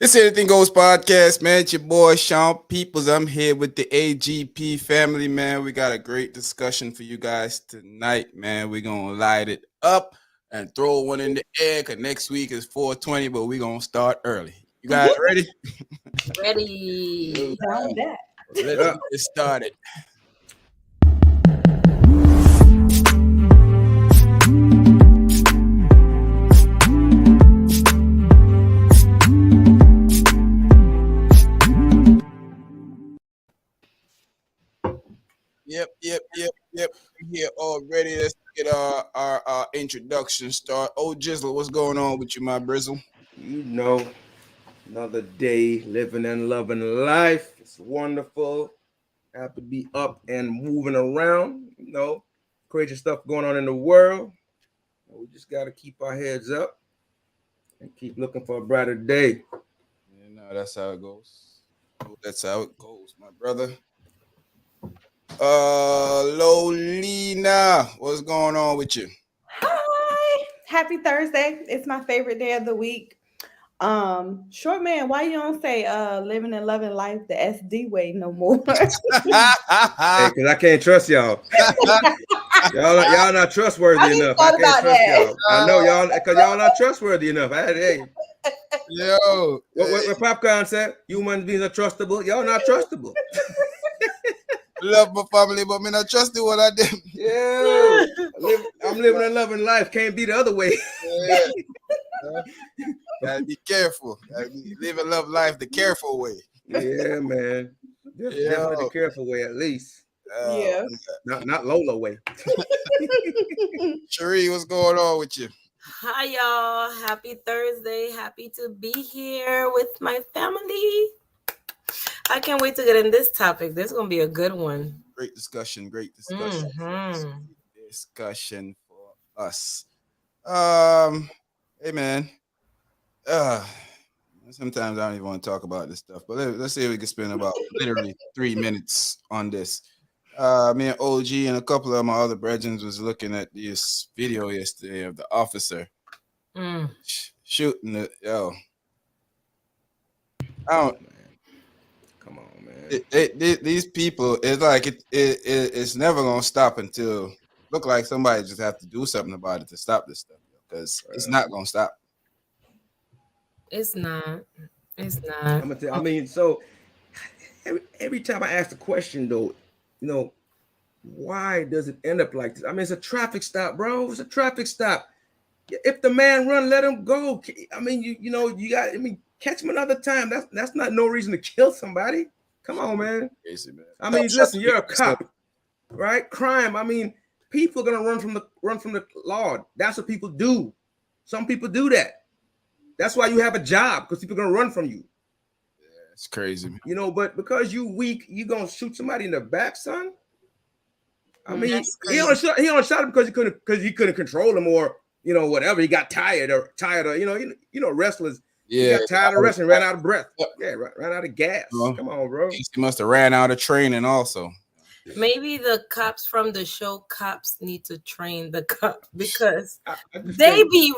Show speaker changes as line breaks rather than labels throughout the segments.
This Anything Goes podcast, man. It's your boy Sean Peoples. I'm here with the AGP family, man. We got a great discussion for you guys tonight, man. We're gonna light it up and throw one in the air. Cause next week is 420, but we're gonna start early. You guys ready?
Ready.
Down with that.
Let's get this started. Yep. We're here already. Let's get our introduction start. Oh, Jizzle, what's going on with you, my Brizzle?
You know, another day living and loving life. It's wonderful. Have to be up and moving around. You know, crazy stuff going on in the world. We just got to keep our heads up and keep looking for a brighter day.
You know, that's how it goes. That's how it goes, my brother. Lolina, what's going on with you?
Hi. Happy Thursday. It's my favorite day of the week. Short man, why you don't say living and loving life the SD way no more?
Hey, because I can't trust y'all. y'all not trustworthy enough. I can't trust y'all. I know y'all because y'all not trustworthy enough.
Yo,
what Popcorn said, human beings are trustable. Y'all not trustable.
Love my family, but me not trust you what I did.
Yeah, I'm living and loving life. Can't be the other way.
Yeah. Gotta be careful. Live and love life the careful way.
Yeah, man. Definitely the careful way, at least.
Yeah.
Not Lola way.
Cherie, what's going on with you?
Hi, y'all. Happy Thursday. Happy to be here with my family. I can't wait to get in this topic. This is going to be a good one.
Great discussion.
Mm-hmm.
Discussion for us. Hey, man. Sometimes I don't even want to talk about this stuff, but let's see if we can spend about literally 3 minutes on this. Me and OG and a couple of my other brethren was looking at this video yesterday of the officer shooting the I don't.
Come on, man.
These people, it's like it's never gonna stop until look like somebody just have to do something about it to stop this stuff because it's not gonna stop.
It's not.
I'm gonna tell. I mean, so every time I ask the question, though, you know, why does it end up like this? I mean, it's a traffic stop, bro. It's a traffic stop. If the man run, let him go. I mean, you got. I mean, catch him another time. That's not no reason to kill somebody. Come on, man.
Crazy, man.
I mean, listen, you're a cop, right? Crime. I mean, people are gonna run from the law. That's what people do. Some people do that. That's why you have a job, because people are gonna run from you.
Yeah, it's crazy, man.
You know, but because you weak, you gonna shoot somebody in the back, son. I mean, he only shot him because he couldn't control him, or whatever. He got tired or wrestlers.
Yeah,
he got tired of wrestling, ran out of breath. Yeah, ran out of gas. Come on, bro.
He must have ran out of training also.
Maybe the cops from the show Cops need to train the cops because they be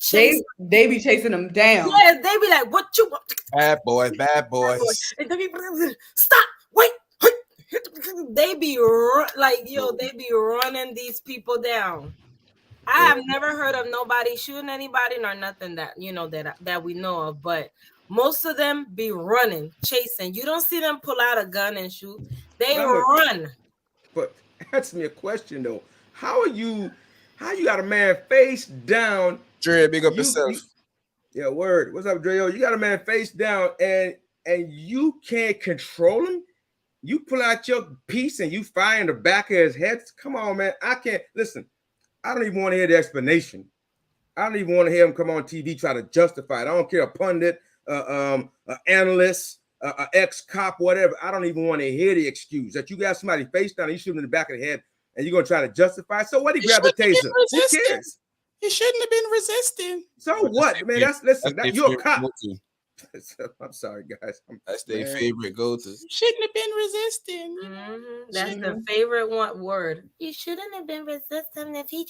chasing.
They be chasing them down.
Yeah, they be like, "What you want?"
Bad boys.
And they be stop. Wait. They be they be running these people down. I have never heard of nobody shooting anybody nor nothing that that we know of, but most of them be running, chasing. You don't see them pull out a gun and shoot. They run.
But ask me a question though. How you got a man face down?
Dre, big up yourself.
Yeah, word. What's up, Dre? You got a man face down and you can't control him. You pull out your piece and you fire in the back of his head. Come on, man. I can't listen. I don't even want to hear the explanation. I don't even want to hear him come on TV try to justify it. I don't care, a pundit, an analyst, an ex-cop, whatever. I don't even want to hear the excuse that you got somebody face down and you shoot him in the back of the head and you're going to try to justify. So what, he grabbed the taser? Who cares?
He shouldn't have been resisting.
So what, man? You're a cop. I'm sorry, guys.
That's their favorite go-to. Shouldn't have been resisting.
Mm-hmm. That's the favorite word. You shouldn't have been resisting if he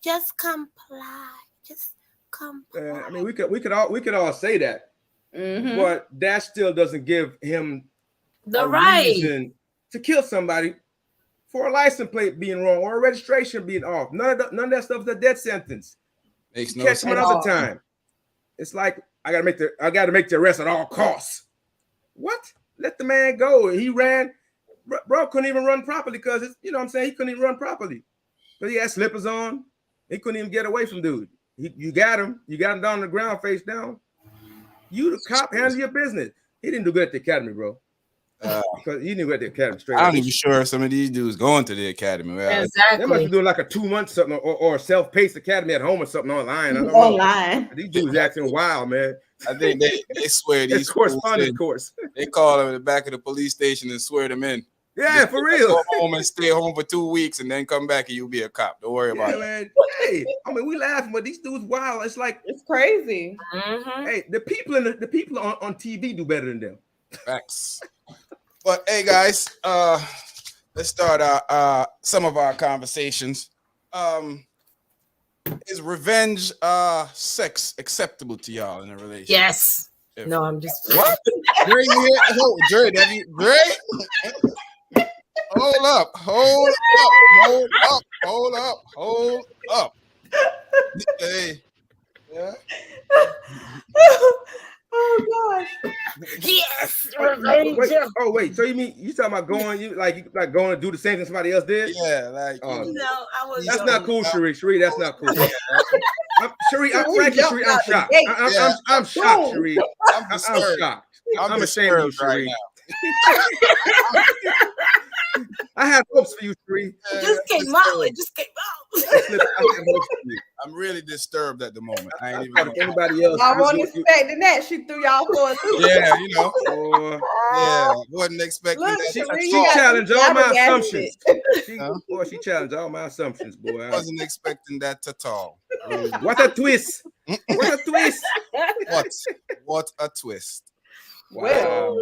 just comply. Just comply.
I mean, we could all say that, but that still doesn't give him
the
a
right
reason to kill somebody for a license plate being wrong or a registration being off. None of that stuff is a death sentence.
Makes
You
no
catch him
sense.
another time. It's like I gotta make the arrest at all costs. What? Let the man go. He ran. Bro couldn't even run properly because you know what I'm saying, he couldn't even run properly because he had slippers on. He couldn't even get away from dude. You got him down on the ground face down. You the cop, handle your business. He didn't do good at the academy, bro. Because he didn't go at the academy straight
I'm
up.
not even sure some of these dudes going to the academy. Well,
They must be
exactly.
doing like a 2 month something or self-paced academy at home or something online. I don't know.
Online.
These dudes acting wild, man.
I think they swear
It's
these
correspondence
fools in.
course.
They call them in the back of the police station and swear them in.
Yeah,
Just
for real.
Go home and stay home for 2 weeks and then come back and you'll be a cop. Don't worry about
Yeah,
it.
man. Hey, I mean, we laughing, but these dudes wild. It's like,
It's crazy.
hey, the people on TV do better than them.
Facts. But hey guys, let's start some of our conversations. Is revenge sex acceptable to y'all in a relationship?
Yes. No, I'm just
What? Dre, you hear? Oh, Dre, hold up. Hey, yeah.
Oh gosh.
yes.
Wait. So you mean you talking about going? You like going to do the same thing somebody else did?
Yeah, like
No, I was.
That's not cool, Cherie. Cherie, that's not cool. Cherie, I'm shocked. I'm shocked, Cherie. I'm shocked. I'm ashamed of you, Cherie. I have hopes for you, Cherie.
It just came out. It just came out.
I'm really disturbed at the moment. I ain't even
Like anybody else.
I wasn't expecting that. She threw y'all for a loop.
Yeah, you know.
Boy,
Yeah, wasn't expecting
Look,
that.
Cherie,
she
you got
challenged all my
flabbergasted.
assumptions. She challenged all my assumptions, boy.
Wasn't expecting that at all.
What a twist! What a twist!
What a twist.
Wow.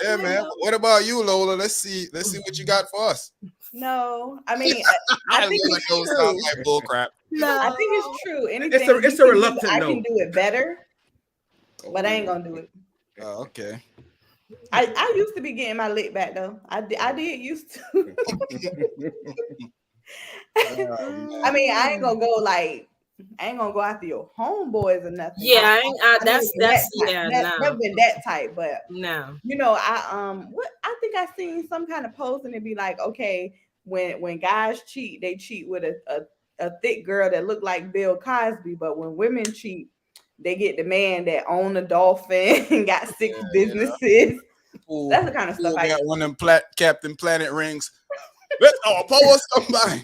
Yeah, man. What about you, Lola? Let's see what you got for us.
No, I mean, I think it's
Sounds
true.
like bull crap.
No,
I think it's true. Anything
It's a
you can
reluctant
do, I
no.
can do it better, but I ain't gonna do it.
Oh, okay.
I used to be getting my lick back though. I did used to. I mean, I ain't gonna go after your homeboys or nothing.
Yeah, I that's
never
no,
been that type, but
no.
you know, I think I seen some kind of post and it'd be like, okay, when guys cheat, they cheat with a thick girl that look like Bill Cosby, but when women cheat, they get the man that own a dolphin and got 6 businesses.
Ooh,
That's the kind of stuff I
got one of them Captain Planet rings. Let's all power somebody.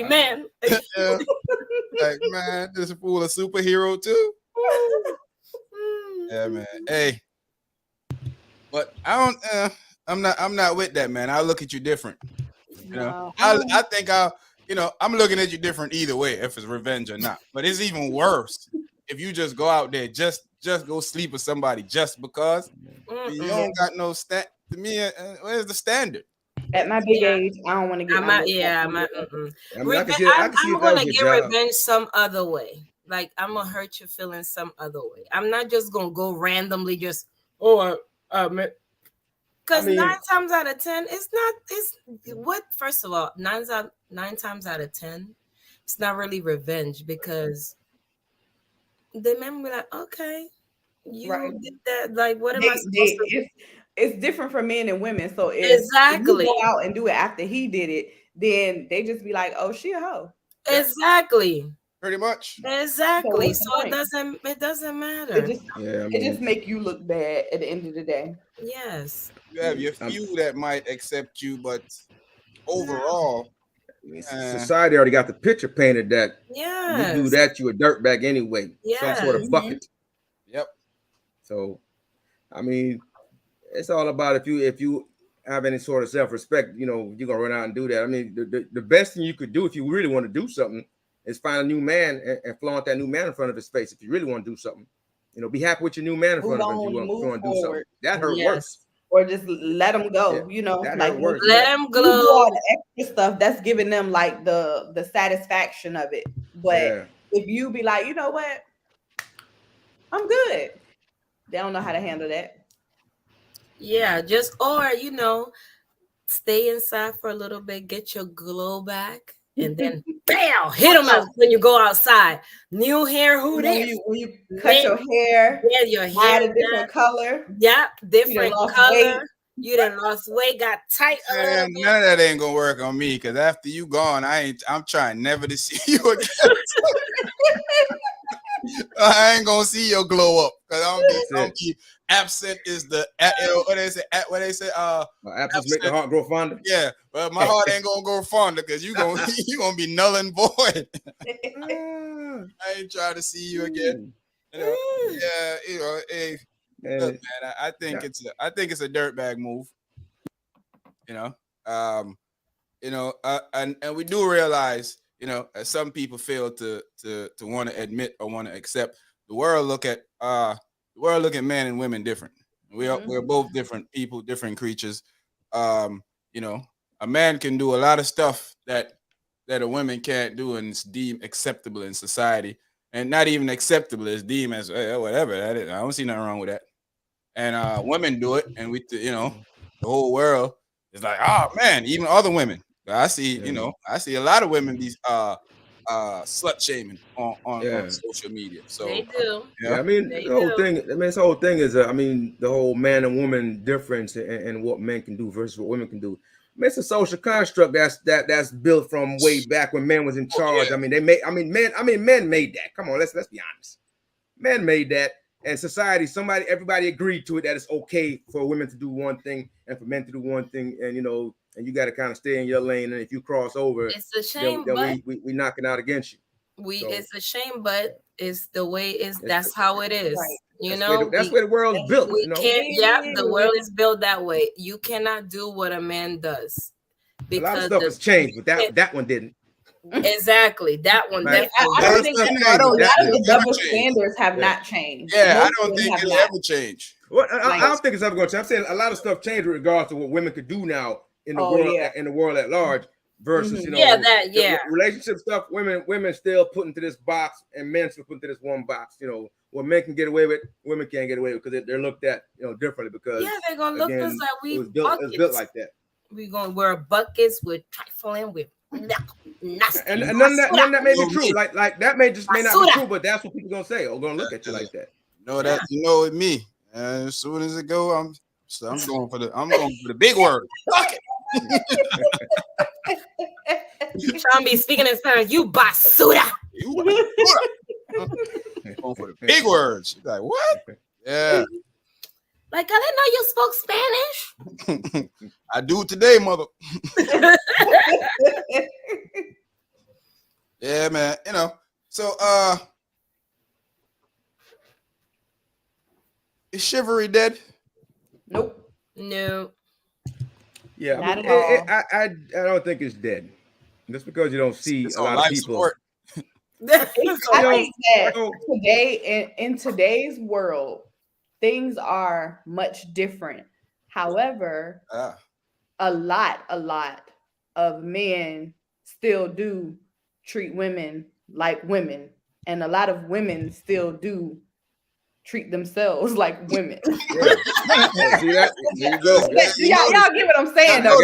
Man.
Yeah. Like, man, this fool a superhero too. Yeah, man. Hey, but I'm not with that, man. I look at you different. You know, I think I'm looking at you different either way, if it's revenge or not. But it's even worse if you just go out there, just go sleep with somebody just because. You don't got no to me, where's the standard?
At my big age, I don't want to get.
I'm gonna get revenge some other way. Like I'm gonna hurt your feelings some other way. I'm not just gonna go randomly just because 9 times out of 10, first of all, 9 times out of 10, it's not really revenge because the men be like, okay, you did that. Like, what am I supposed to do?
It's different for men and women. So if
exactly
you go out and do it after he did it, then they just be like, oh, she a hoe.
Exactly.
Pretty much.
Exactly. So it doesn't matter.
It just make you look bad at the end of the day.
Yes.
You have your few that might accept you, but overall,
society already got the picture painted that you do that, you a dirtbag anyway. Some sort of bucket.
Yep.
So, I mean, it's all about if you have any sort of self-respect, you're gonna run out and do that. I mean, the best thing you could do if you really want to do something is find a new man and flaunt that new man in front of his face. If you really want to do something, be happy with your new man in front of him. If you want to do something, that hurt worse.
Or just let them go.
Like worse.
Let them go.
Do all the extra stuff that's giving them like the satisfaction of it. But if you be like, you know what, I'm good. They don't know how to handle that.
Yeah, just or stay inside for a little bit, get your glow back, and then bam, hit them out when you go outside. New hair, who this?
When you cut your hair,
yeah, your
dye
hair
it a different color.
yeah, different
lost
color.
weight.
You done lost weight, got tight a little
Man,
bit.
none of that ain't gonna work on me because after you gone, I'm trying never to see you again. I ain't gonna see your glow up because I'm be absent is the what they say
absence make the heart grow fonder.
Yeah, but my heart ain't gonna go fonder because you gonna be null and void. I ain't trying to see you again. Hey, look, man, I think it's a dirtbag move. And we do realize, some people fail to want to admit or want to accept the world look at men and women different. We're both different people, different creatures. A man can do a lot of stuff that a woman can't do, and it's deemed acceptable in society, and not even acceptable. It's deemed as whatever. That is, I don't see nothing wrong with that. And women do it, and the whole world is like, oh man, even other women. I see, I see a lot of women be slut shaming on social media. So
they do.
I mean, the whole thing. I mean, this whole thing is, the whole man and woman difference and what men can do versus what women can do. I mean, it's a social construct that's built from way back when men was in charge.
Yeah.
I mean, men made that. Come on, let's be honest. Men made that, and society, everybody agreed to it that it's okay for women to do one thing and for men to do one thing, and and you got to kind of stay in your lane. And if you cross over,
it's a shame,
then
but
we knocking out against you.
It's a shame, but it's the way that's how it is.
Right. That's where the world's built.
We can't. Yeah, the world is built that way. You cannot do what a man does.
Because a lot of stuff has changed, but that one didn't.
Exactly, that one.
I don't think the double standards have not changed.
Yeah, I don't think it'll ever change.
Well, I don't think it's ever going to change. I'm saying a lot of stuff changed with regards to what women could do now in the world, in the world at large, versus relationship stuff. Women still put into this box, and men still put into this one box. What men can get away with, women can't get away with because they're looked at differently. Because
they're gonna look at us like
it was built like that.
We gonna wear buckets with trifling with. Nasty.
And none of that may be true. Like that may not be true, but that's what people gonna say. Or gonna look at you like that.
With me. As soon as it go, I'm going for the big word. Fuck
it. Sean be speaking in Spanish. You basura.
Going for the big words. You're like, what? Yeah.
Like, I didn't know you spoke Spanish.
I do today, mother. Yeah, man. So is chivalry dead?
Nope.
No.
Yeah, I don't think it's dead. Just because you don't see a lot of people.
I think that today, in today's world, things are much different. However, a lot of men still do treat women like women, and a lot of women still do treat themselves like women.
Yeah. See that? There you go.
Y'all get what I'm saying, though.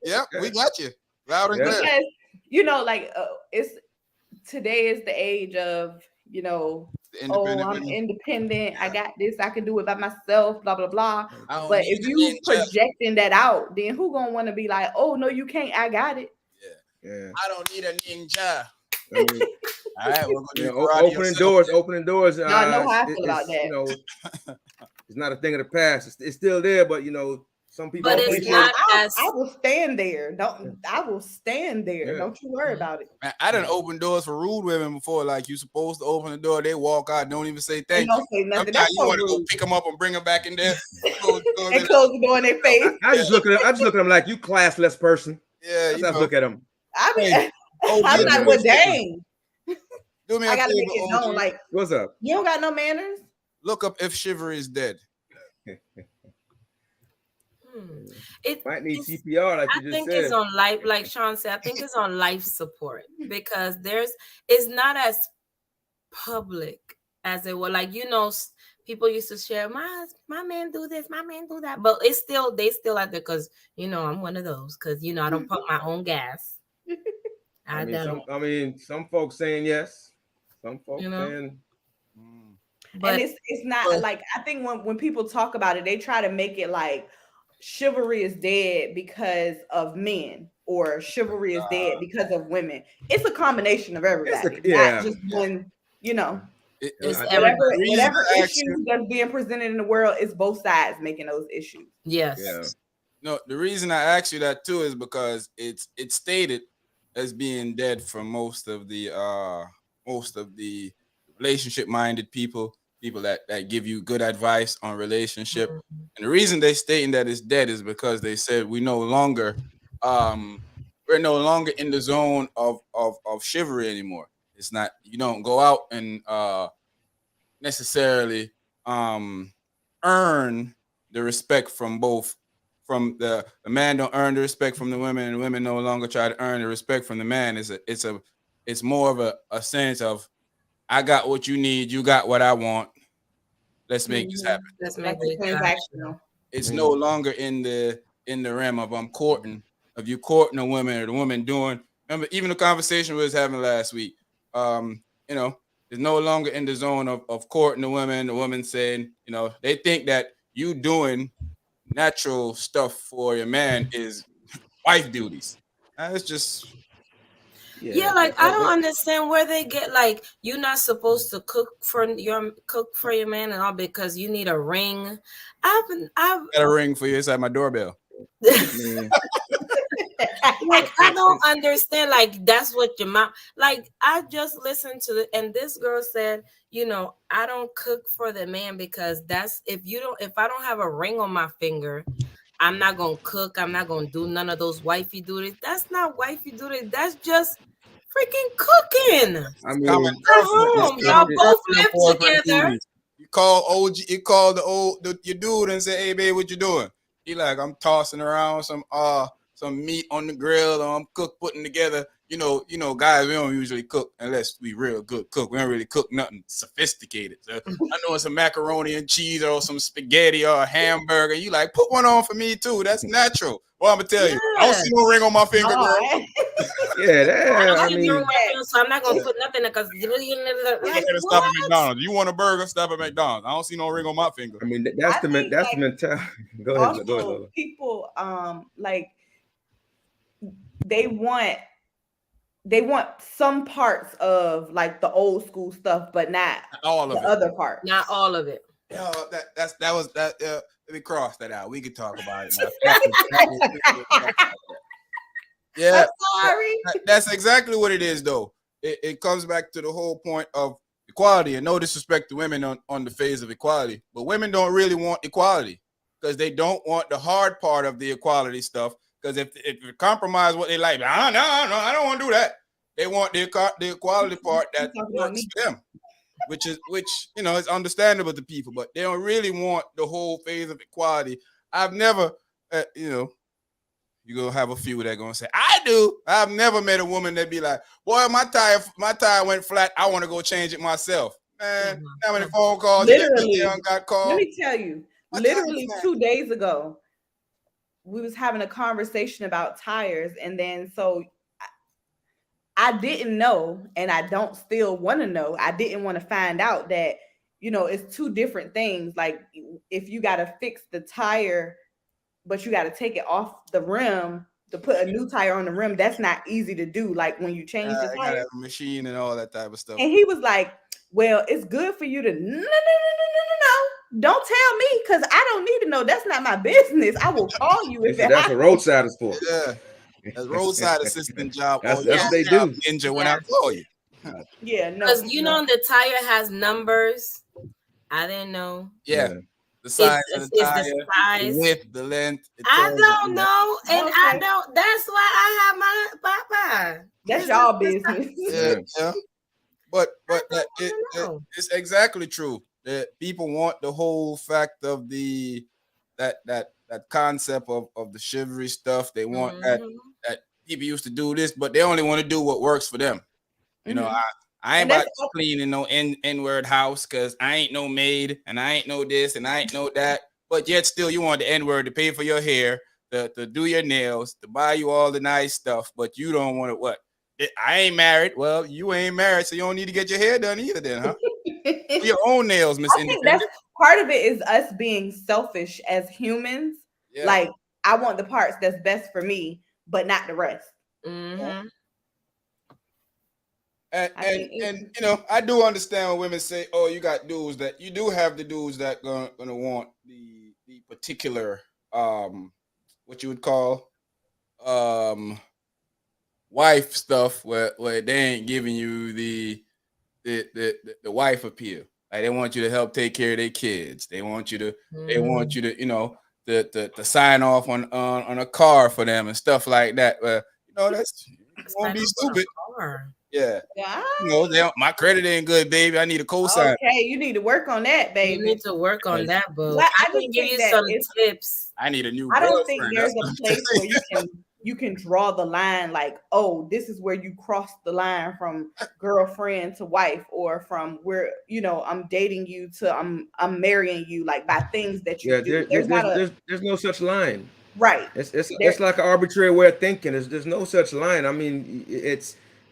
Yeah, we got you loud and clear.
Because today is the age of I'm independent. I got this. I can do it by myself. Blah blah blah. But if you projecting that out, then who gonna want to be like, oh no, you can't. I got it.
Yeah. I don't need a ninja. All right, we're gonna
opening doors.
I know how I feel about that.
It's not a thing of the past. It's still there, but some people.
But it's not.
I will stand there. I will stand there. Yeah. Don't you worry about it.
Man, I done opened doors for rude women before. Like, you supposed to open the door, they walk out, don't even say thank you.
Don't say nothing.
Sometimes you want to go pick them up and bring them back in there.
Close the door in their face.
I just look at them like, you classless person.
Yeah,
I just look at them.
I'm like, well, dang.
Do me
I gotta make it known. Like,
what's up?
You don't got no manners.
Look up if chivalry is dead.
It might need CPR, like you just said.
I think it's on life, like Sean said. I think it's on life support because it's not as public as it were. Like, people used to share, my man do this, my man do that, but they still out there because I'm one of those because I don't pump my own gas. I don't.
Some folks saying yes, some
You
folks
know,
saying.
And
but
it's not like, I think when people talk about it, they try to make it like chivalry is dead because of men or chivalry is dead because of women. It's a combination of everybody, not just one,
it's
whatever
I asked
issue that's being presented in the world is both sides making those issues.
yes.
Yeah.
No, the reason I asked you that too is because it's stated as being dead for most of the relationship minded people that give you good advice on relationship.
Mhm.
And the reason they stating that it's dead is because they said um we're no longer in the zone of chivalry anymore. It's not, you don't go out and necessarily earn the respect from both, from the man don't earn the respect from the women, and the women no longer try to earn the respect from the man. It's more of a sense of, I got what you need, you got what I want, let's make this happen.
Let's
Like
make
a
it
transactional.
It's no longer in the realm of I'm courting, of you courting a woman or the woman doing. Remember, even the conversation we was having last week. You know, it's no longer in the zone of courting the woman saying, they think that you doing natural stuff for your man is wife duties. It's just
Yeah, like I don't understand where they get like you're not supposed to cook for your man and all because you need a ring. I've
got a ring for you inside my doorbell.
like I don't understand. Like that's what your mom. Like I just listened to it, and this girl said, I don't cook for the man because that's if I don't have a ring on my finger, I'm not gonna cook. I'm not gonna do none of those wifey duties. That's not wifey duties. That's just freaking cooking at
Common
home. Y'all both live
boyfriend
together.
duties. You call your dude and say, "Hey, babe, what you doing?" He like, "I'm tossing around some meat on the grill, or I'm putting together." Guys, we don't usually cook unless we real good cook. We don't really cook nothing sophisticated. So I know it's some macaroni and cheese or some spaghetti or a hamburger. You like, put one on for me too. That's natural. Well, I'm gonna tell you, I don't see no ring on my finger, girl.
I don't see the ring on my finger, so I'm not gonna put nothing because like,
stop at McDonald's. You want a burger? Stop at McDonald's. I don't see no ring on my finger.
I mean, that's the mentality. Go ahead, Lola.
People like they want some parts of like the old school stuff, but not
all of
the
it.
other parts.
Not all of it.
Yo, that. Let me cross that out. We could talk about it now. Yeah,
I'm sorry.
That's exactly what it is, though. It comes back to the whole point of equality, and no disrespect to women on the phase of equality, but women don't really want equality because they don't want the hard part of the equality stuff. Because if you compromise what they like, no, I don't want to do that. They want the equality part that works for them, which is understandable to people, but they don't really want the whole phase of equality. I've never, you're gonna have a few that are gonna say, I do. I've never met a woman that be like, boy, my tire went flat. I want to go change it myself. Man, how many phone calls
literally
got called?
Let me tell you, literally 2 days ago, we was having a conversation about tires, and then so I didn't know, and I don't still want to know. I didn't want to find out that it's two different things. Like if you got to fix the tire, but you got to take it off the rim to put a new tire on the rim. That's not easy to do. Like when you change the tire,
have a machine and all that type of stuff.
And he was like, "Well, it's good for you to no. Don't tell me because I don't need to know. That's not my business. I will call you if
that's a roadside sport.
Yeah, that's roadside assistant job.
That's what they do.
Ninja when I call you.
Yeah, no.
Because the tire has numbers. I didn't know.
Yeah. The size of the tire,
the size,
the width, the length.
I don't know, and I don't. That's why I have my Papa.
That's y'all business.
Yeah. But it's exactly true that people want the whole fact of that concept of the chivalry stuff. They want that people used to do this, but they only want to do what works for them. I ain't
And
about
that's
to clean in no N-word house because I ain't no maid and I ain't no this and I ain't no that. But yet still you want the N-word to pay for your hair, to do your nails, to buy you all the nice stuff, but you don't want it. What? I ain't married. Well, you ain't married, so you don't need to get your hair done either then, huh? Do your own nails, Miss
I think that's
Independent.
part of it is us being selfish as humans.
Yeah.
Like, I want the parts that's best for me, but not the rest.
Mm-hmm.
And you know, I do understand when women say, "Oh, you got dudes that you do have the dudes that gonna want the particular what you would call wife stuff where they ain't giving you the wife appeal. Like they want you to help take care of their kids. They want you to you know to sign off on a car for them and stuff like that. You know that's you won't be stupid. Yeah.
Yeah.
You know, my credit ain't good, baby. I need a cosign.
Okay, you need to work on that, baby.
You need to work on that, boo.
But
I
I
can
just
give
think
you
that
some
it's,
tips.
I need a new
I don't
girlfriend.
think there's
That's
a place where you can draw the line like, oh, this is where you cross the line from girlfriend to wife, or from where, you know, I'm dating you to I'm marrying you, like by things that you
Yeah,
do. There's not a
there's no such line.
right.
It's like an arbitrary way of thinking. There's no such line. I mean,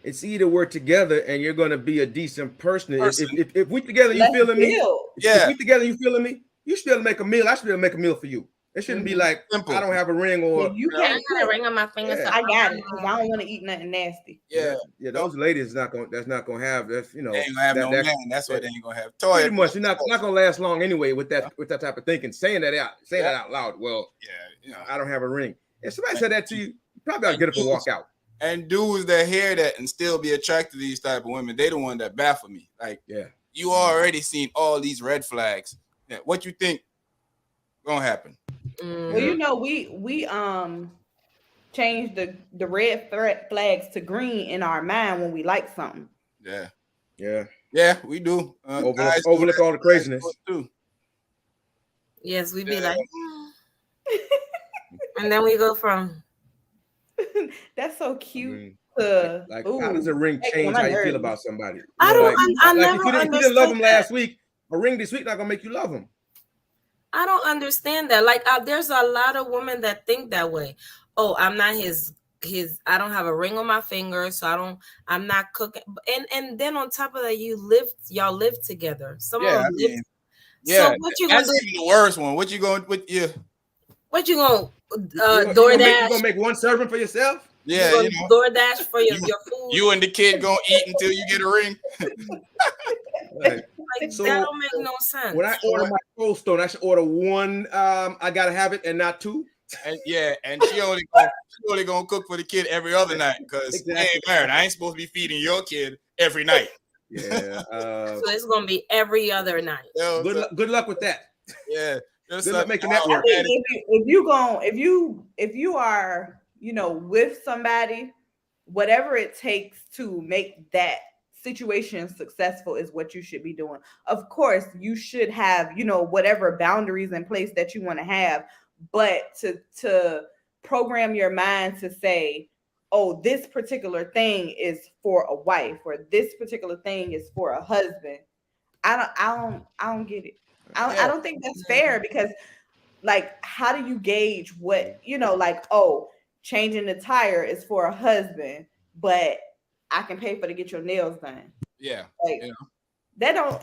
it's either we're together and you're going to be a decent person. If we together, you
Let's
feeling me?
build.
If
Yeah.
we together, you feeling me? You should be able to make a meal. I should be able to make a meal for you. It shouldn't be like
Simple.
I don't have a ring or
If you
I
can't
got a
cook,
ring on my finger.
Yeah.
So
I got it because I don't want to eat nothing nasty.
Yeah.
yeah. Those ladies that's not gonna have that's
They ain't gonna have no man. That's what they ain't gonna have.
Pretty
Toya,
much, you're not gonna last long anyway with that type of thinking. Saying that out loud. Well,
yeah, you know.
I don't have a ring. If somebody said that to you, you probably ought to get up and walk out.
And dudes that hear that and still be attracted to these type of women, they the one that baffle me. Like,
Yeah,
you already seen all these red flags. Yeah, what you think gonna happen?
Well, you know, we changed the red flags to green in our mind when we like something.
Yeah,
yeah.
we do.
Overlook all the craziness
too.
yes, we be like, and then we go from.
That's so cute.
I mean, like how does a ring change how you feel about somebody?
I don't. I
like
never
if you didn't love them last week, a ring this week not gonna make you love them.
I don't understand that. Like, there's a lot of women that think that way. Oh, I'm not his. I don't have a ring on my finger, so I'm not cooking. And then on top of that, y'all live together. Some of them live. So what you gonna do?
That's even the worst one. What you going with you?
What you gonna
DoorDash? You gonna make one serving for yourself?
Yeah,
you know, DoorDash for your food.
You and the kid gonna eat until you get a ring.
Like so, that don't make no sense.
When I order my Cold Stone, I should order one. I gotta have it and not two.
And she only gonna cook for the kid every other night because I ain't married. I ain't supposed to be feeding your kid every night.
Yeah.
So it's gonna be every other night.
Good luck with that.
Yeah.
Good luck making that work.
If you are, you know, with somebody, whatever it takes to make that situation successful is what you should be doing. Of course, you should have, you know, whatever boundaries in place that you want to have, but to program your mind to say, oh, this particular thing is for a wife, or this particular thing is for a husband. I don't get it. I don't think that's fair, because like, how do you gauge what, you know, like, oh, changing the tire is for a husband, but I can pay for to get your nails done.
Yeah.
Like, that don't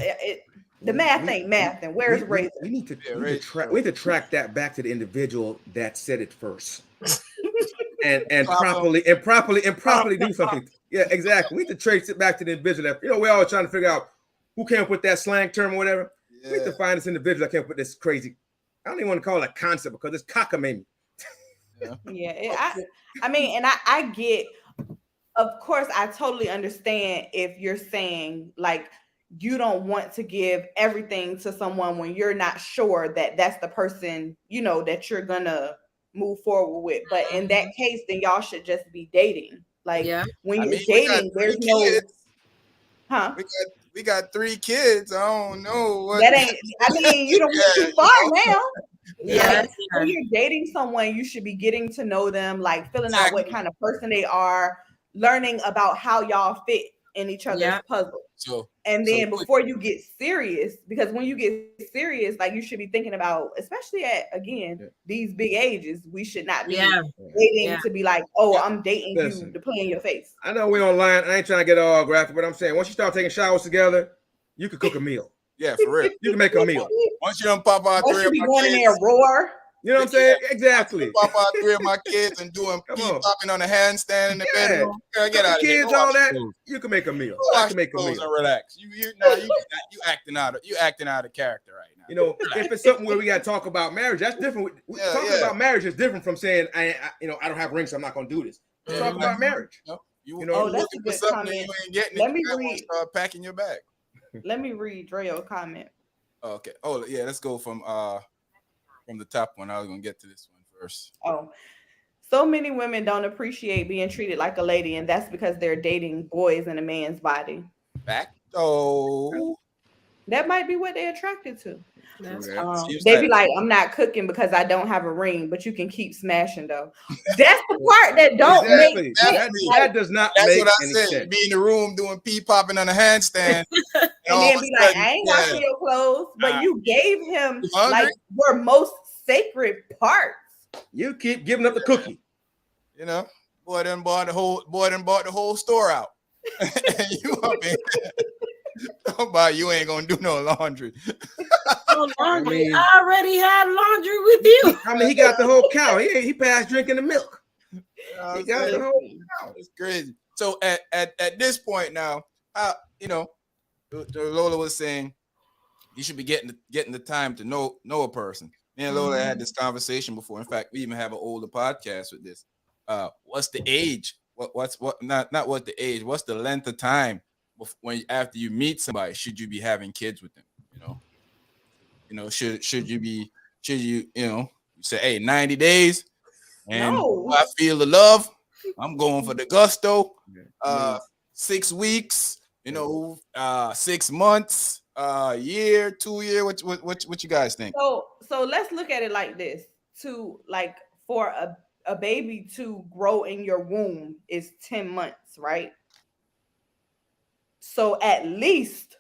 the math ain't math. And where's razor?
We need to track that back to the individual that said it first. and properly do something. Yeah, exactly. We need to trace it back to the individual that, you know, we're always trying to figure out who came up with that slang term or whatever. Yeah. We need to find this individual that came up with this crazy. I don't even want to call it a concept because it's cockamamie.
I mean, and I get, of course, I totally understand if you're saying like you don't want to give everything to someone when you're not sure that that's the person, you know, that you're gonna move forward with. But in that case, then y'all should just be dating. Like, when you're dating, there's no,
we got 3 kids. I don't know what
that ain't. I mean, you don't get too far now.
Yeah.
Like, when you're dating someone, you should be getting to know them, like filling out what kind of person they are, learning about how y'all fit in each other's puzzle.
So,
and then before you get serious, because when you get serious, like you should be thinking about, especially at these big ages, we should not be dating to be like, oh, I'm dating you to play in your face.
I know we're online. I ain't trying to get all graphic, but I'm saying once you start taking showers together, you can cook a meal.
Yeah, for real.
You can make a meal.
Once you don't pop out
Once you be going in there roar.
You know what I'm saying? Exactly.
Pop out 3 of my kids and doing popping on a handstand in the bedroom. Get out of
kids,
here.
all that. You can make a meal. I can make a meal.
And relax. You acting out of character right now.
You know, if it's something where we got to talk about marriage, that's different. Talking about marriage is different from saying I don't have rings, so I'm not going to do this. Let's talk about marriage.
You know,
that's a good comment.
You ain't getting
Let me read.
Start packing your bag.
Let me read Dreo's comment.
Okay. Oh yeah, let's go from the top one. I was gonna get to this one first.
Oh, so many women don't appreciate being treated like a lady, and that's because they're dating boys in a man's body.
That
might be what they're attracted to.
They
be like, I'm not cooking because I don't have a ring, but you can keep smashing though. That's the part that don't make sense.
That does not
That's
make
what I
any
said.
sense.
Be in the room doing pee popping on a handstand.
and then be like, I ain't washing your clothes, but you gave him like your most sacred parts.
You keep giving up the cookie.
You know, boy done bought the whole store out. And you up in you ain't gonna do no laundry.
I already had laundry with you.
I mean, he got the whole cow. He passed drinking the milk. He got the whole cow.
It's crazy. So at this point now, Lola was saying you should be getting the time to know a person. Me and Lola had this conversation before. In fact, we even have an older podcast with this. What's the age? What's not what the age? What's the length of time when after you meet somebody? Should you be having kids with them? Should you say, hey, 90 days, and I feel the love. I'm going for the gusto. 6 weeks. 6 months. Year, 2 year. What you guys think?
So let's look at it like this. For a baby to grow in your womb is 10 months, right? So at least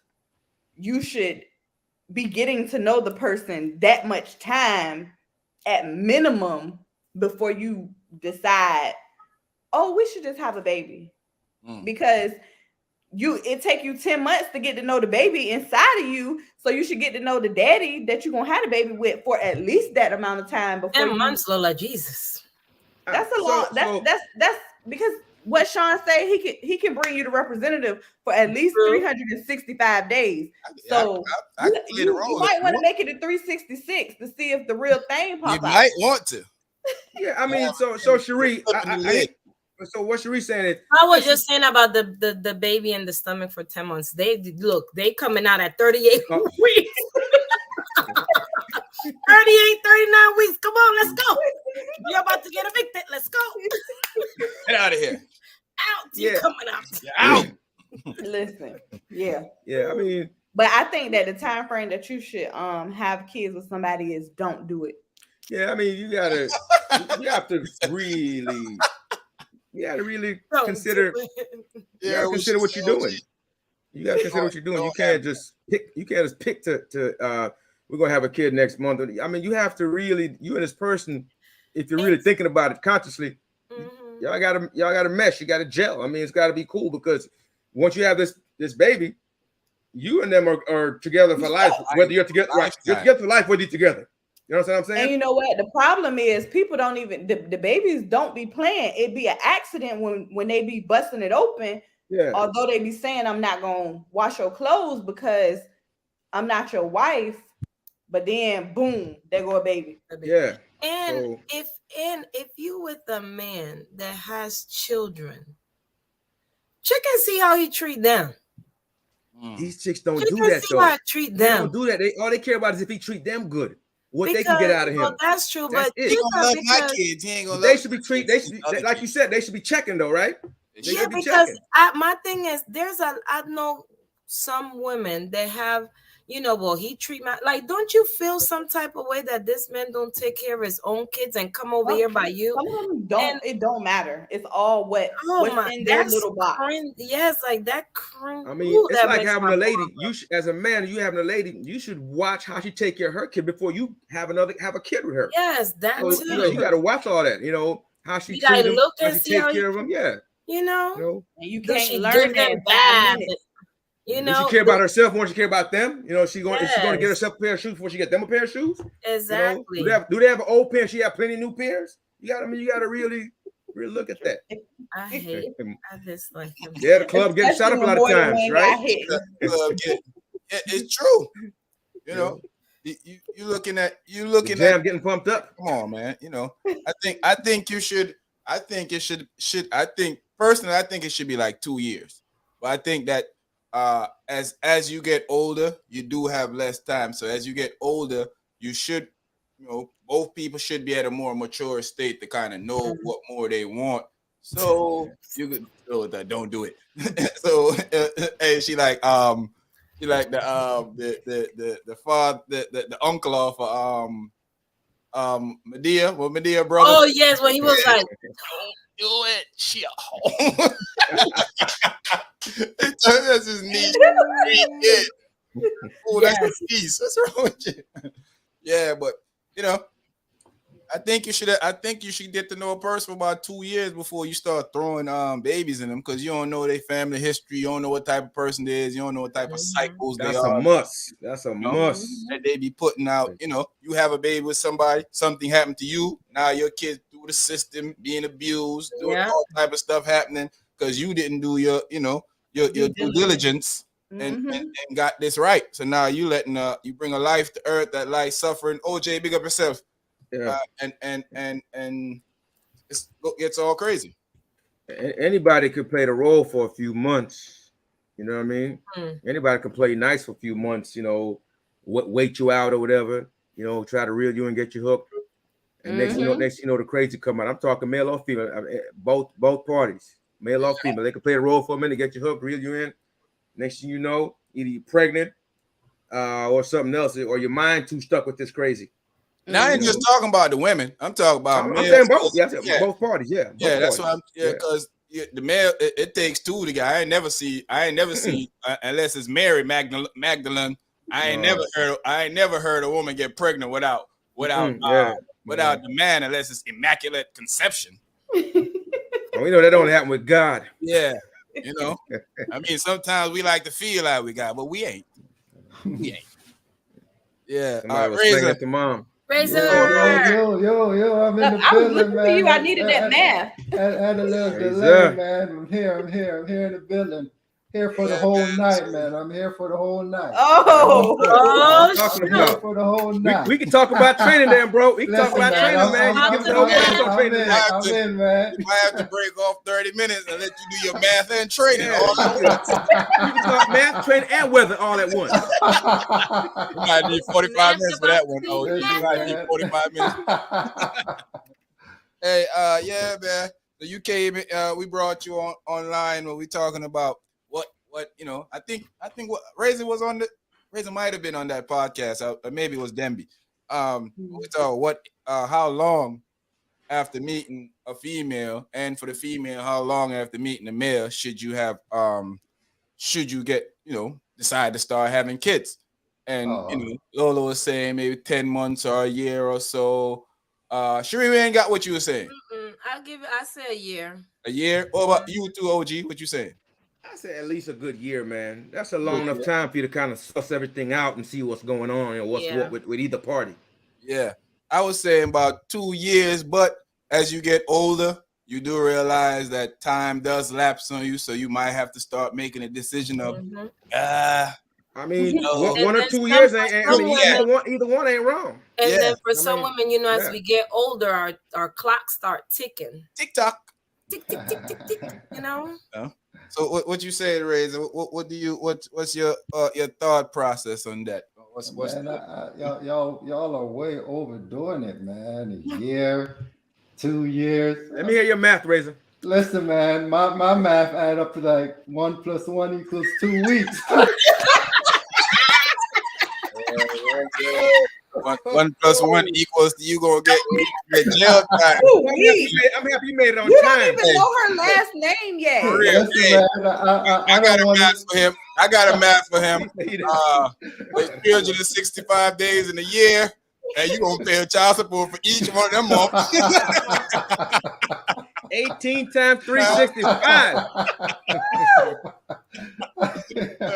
you should be getting to know the person that much time at minimum before you decide, oh, we should just have a baby. Because it take you 10 months to get to know the baby inside of you, so you should get to know the daddy that you're gonna have the baby with for at least that amount of time before
10 months, Lola. Jesus,
that's a long. That's because what Sean say, he can bring you the representative for at least 365 days. So you might want to make it to 366 to see if the real thing pops out.
You might want to.
Yeah, I mean, so Cherie, so what Cherie saying is,
I was just saying about the baby in the stomach for 10 months. They coming out at 38 weeks. 38, 39 weeks. Come on, let's go. You're about to get evicted. Let's go.
Get out of here.
Out. You coming out.
You're out.
Listen. Yeah.
I mean,
but I think that the time frame that you should have kids with somebody is don't do it.
Yeah, I mean, you have to really consider. You gotta consider what you're doing. You gotta consider what you're doing. You can't just pick to we're gonna have a kid next month. I mean, you have to really, you and this person, if you're really thinking about it consciously, y'all gotta mesh, you gotta gel. I mean, it's gotta be cool, because once you have this baby, you and them are together for life, whether you're together, right? You're together for life, whether you're together. You know what I'm saying?
And you know what? The problem is people don't even the babies don't be playing. It'd be an accident when they be busting it open.
Yeah.
Although they be saying, I'm not gonna wash your clothes because I'm not your wife, but then boom, there go a baby.
Yeah.
And if you with a man that has children, check and see how he treat them.
These chicks don't do that though.
How treat them.
They don't do that. All they care about is if he treat them good. What they can get out of him.
Well, that's true, but
he gonna love my kids. He ain't gonna.
They should be treated. They should be, like you said. They should be checking though, right?
Yeah, because my thing is, I know some women that have, well, he treat my, like, don't you feel some type of way that this man don't take care of his own kids and come over here by you?
Some of them don't.
And
It don't matter. It's all
oh
what's
my,
in their
that's
little box.
cringe. Yes, like that cringe.
I mean,
Ooh,
it's
that
like
makes
having
my
a lady.
blood
You as a man, you having a lady. You should watch how she take care of her kid before you have a kid with her.
Yes, that
So,
too.
you got to watch all that. How she
You gotta
treat them,
look
how
and
she
see
take
how
care of them. Yeah,
you know.
And you
Does
can't
she
learn
give
that
them
in 5
bad?
minutes.
Does she care about herself more than she care about them? Is she going to get
Yes,
herself a pair of shoes before she get them a pair of shoes? Do
exactly.
they have an old pair? She have plenty of new pairs. You got to really look at that.
I hate. I dislike him.
Yeah, the club getting shot
Especially
up a
when
lot of
more than
times,
one
right?
got hit.
It's true.
Yeah.
You looking at
The jam getting pumped up.
come on, man. I think you should. I think it should. I think personally, I think it should be like 2 years. But I think that as you get older, you do have less time. So as you get older, you should, both people should be at a more mature state to kind of know what more they want. So you could that don't do it. So hey, she like the father the uncle of Medea, Medea brother.
Oh yes, when he was like,
Do it, she a hoe. That's his niece. Yeah. Oh, that's his niece. What's wrong with you? Yeah, but I think you should. I think you should get to know a person for about 2 years before you start throwing babies in them, because you don't know their family history. You don't know what type of person they is. You don't know what type of cycles they
That's
are.
a must. That's a must.
That they be putting out. You have a baby with somebody, something happened to you. Now your kid through the system being abused, doing all type of stuff happening because you didn't do your due diligence and got this right. So now you letting you bring a life to earth, that life suffering. OJ, big up yourself.
Yeah.
And it's all crazy.
Anybody could play the role for a few months. You know what I mean? Anybody can play nice for a few months. Wait you out or whatever. Try to reel you and get you hooked. And next the crazy come out. I'm talking male or female, both parties, male or female. They can play the role for a minute, get you hooked, reel you in. Next thing you know, either you're pregnant or something else, or your mind too stuck with this crazy.
Now I ain't just talking about the women. I'm talking about
I'm
male.
saying both. Yeah, both parties. Yeah,
that's what I'm. Yeah, because the male it takes two to get. I ain't never seen unless it's Mary Magdalene. I ain't never heard a woman get pregnant without the man, unless it's immaculate conception.
We know that don't happen with God.
Yeah, I mean, sometimes we like to feel like we got, but we ain't. Yeah,
somebody was pregnant at the mom.
Razor.
Yo, I'm in the
I was
building,
looking for
man.
you. I needed that math.
Had a little delay, man. I'm here in the building. Here for the whole night, man. I'm here for the whole night.
Oh,
I'm here for the whole night.
We can talk about training then, bro. We can talk about training, man. You give the whole
I'm in, man.
You might have to break off 30 minutes and let you do your math and training.
Yeah. You can talk math, training, and weather all at once.
You might need 45 minutes for that one. Oh, you might need 45 minutes. Hey, yeah, man. So you came, we brought you online when we talking about what I think what Razor was on Razor might have been on that podcast, or maybe it was Demby. We talk how long after meeting a female, and for the female, how long after meeting a male should you have should you get decide to start having kids? And Lola was saying maybe 10 months or a year or so. Sheree ain't got what you were saying.
I say a year.
A year? What about you too, OG? What you saying?
I said at least a good year, man. That's a long enough time for you to kind of suss everything out and see what's going on and what's what with either party.
Yeah, I was saying about 2 years, but as you get older, you do realize that time does lapse on you, so you might have to start making a decision of,
I mean, 1 or 2 years either one ain't wrong.
And then for some women, as we get older, our clocks start ticking.
Tick tock.
Tick tick tick tick tick.
So what you say, Razor? What's your thought process on that?
Y'all are way overdoing it, man. A year, 2 years.
Let me hear your math, Razor.
Listen, man, my math add up to like 1 + 1 = 2 weeks.
One plus one equals to you gonna get jail time.
2 weeks.
I'm happy you made it on
You
time.
don't even know her last name yet.
For real.
Listen,
Hey,
man,
I got a
don't
math for him. I got a math for him.
Uh,
There's 365 days in a year, and you gonna pay a child support for each one of them months.
18 times 365.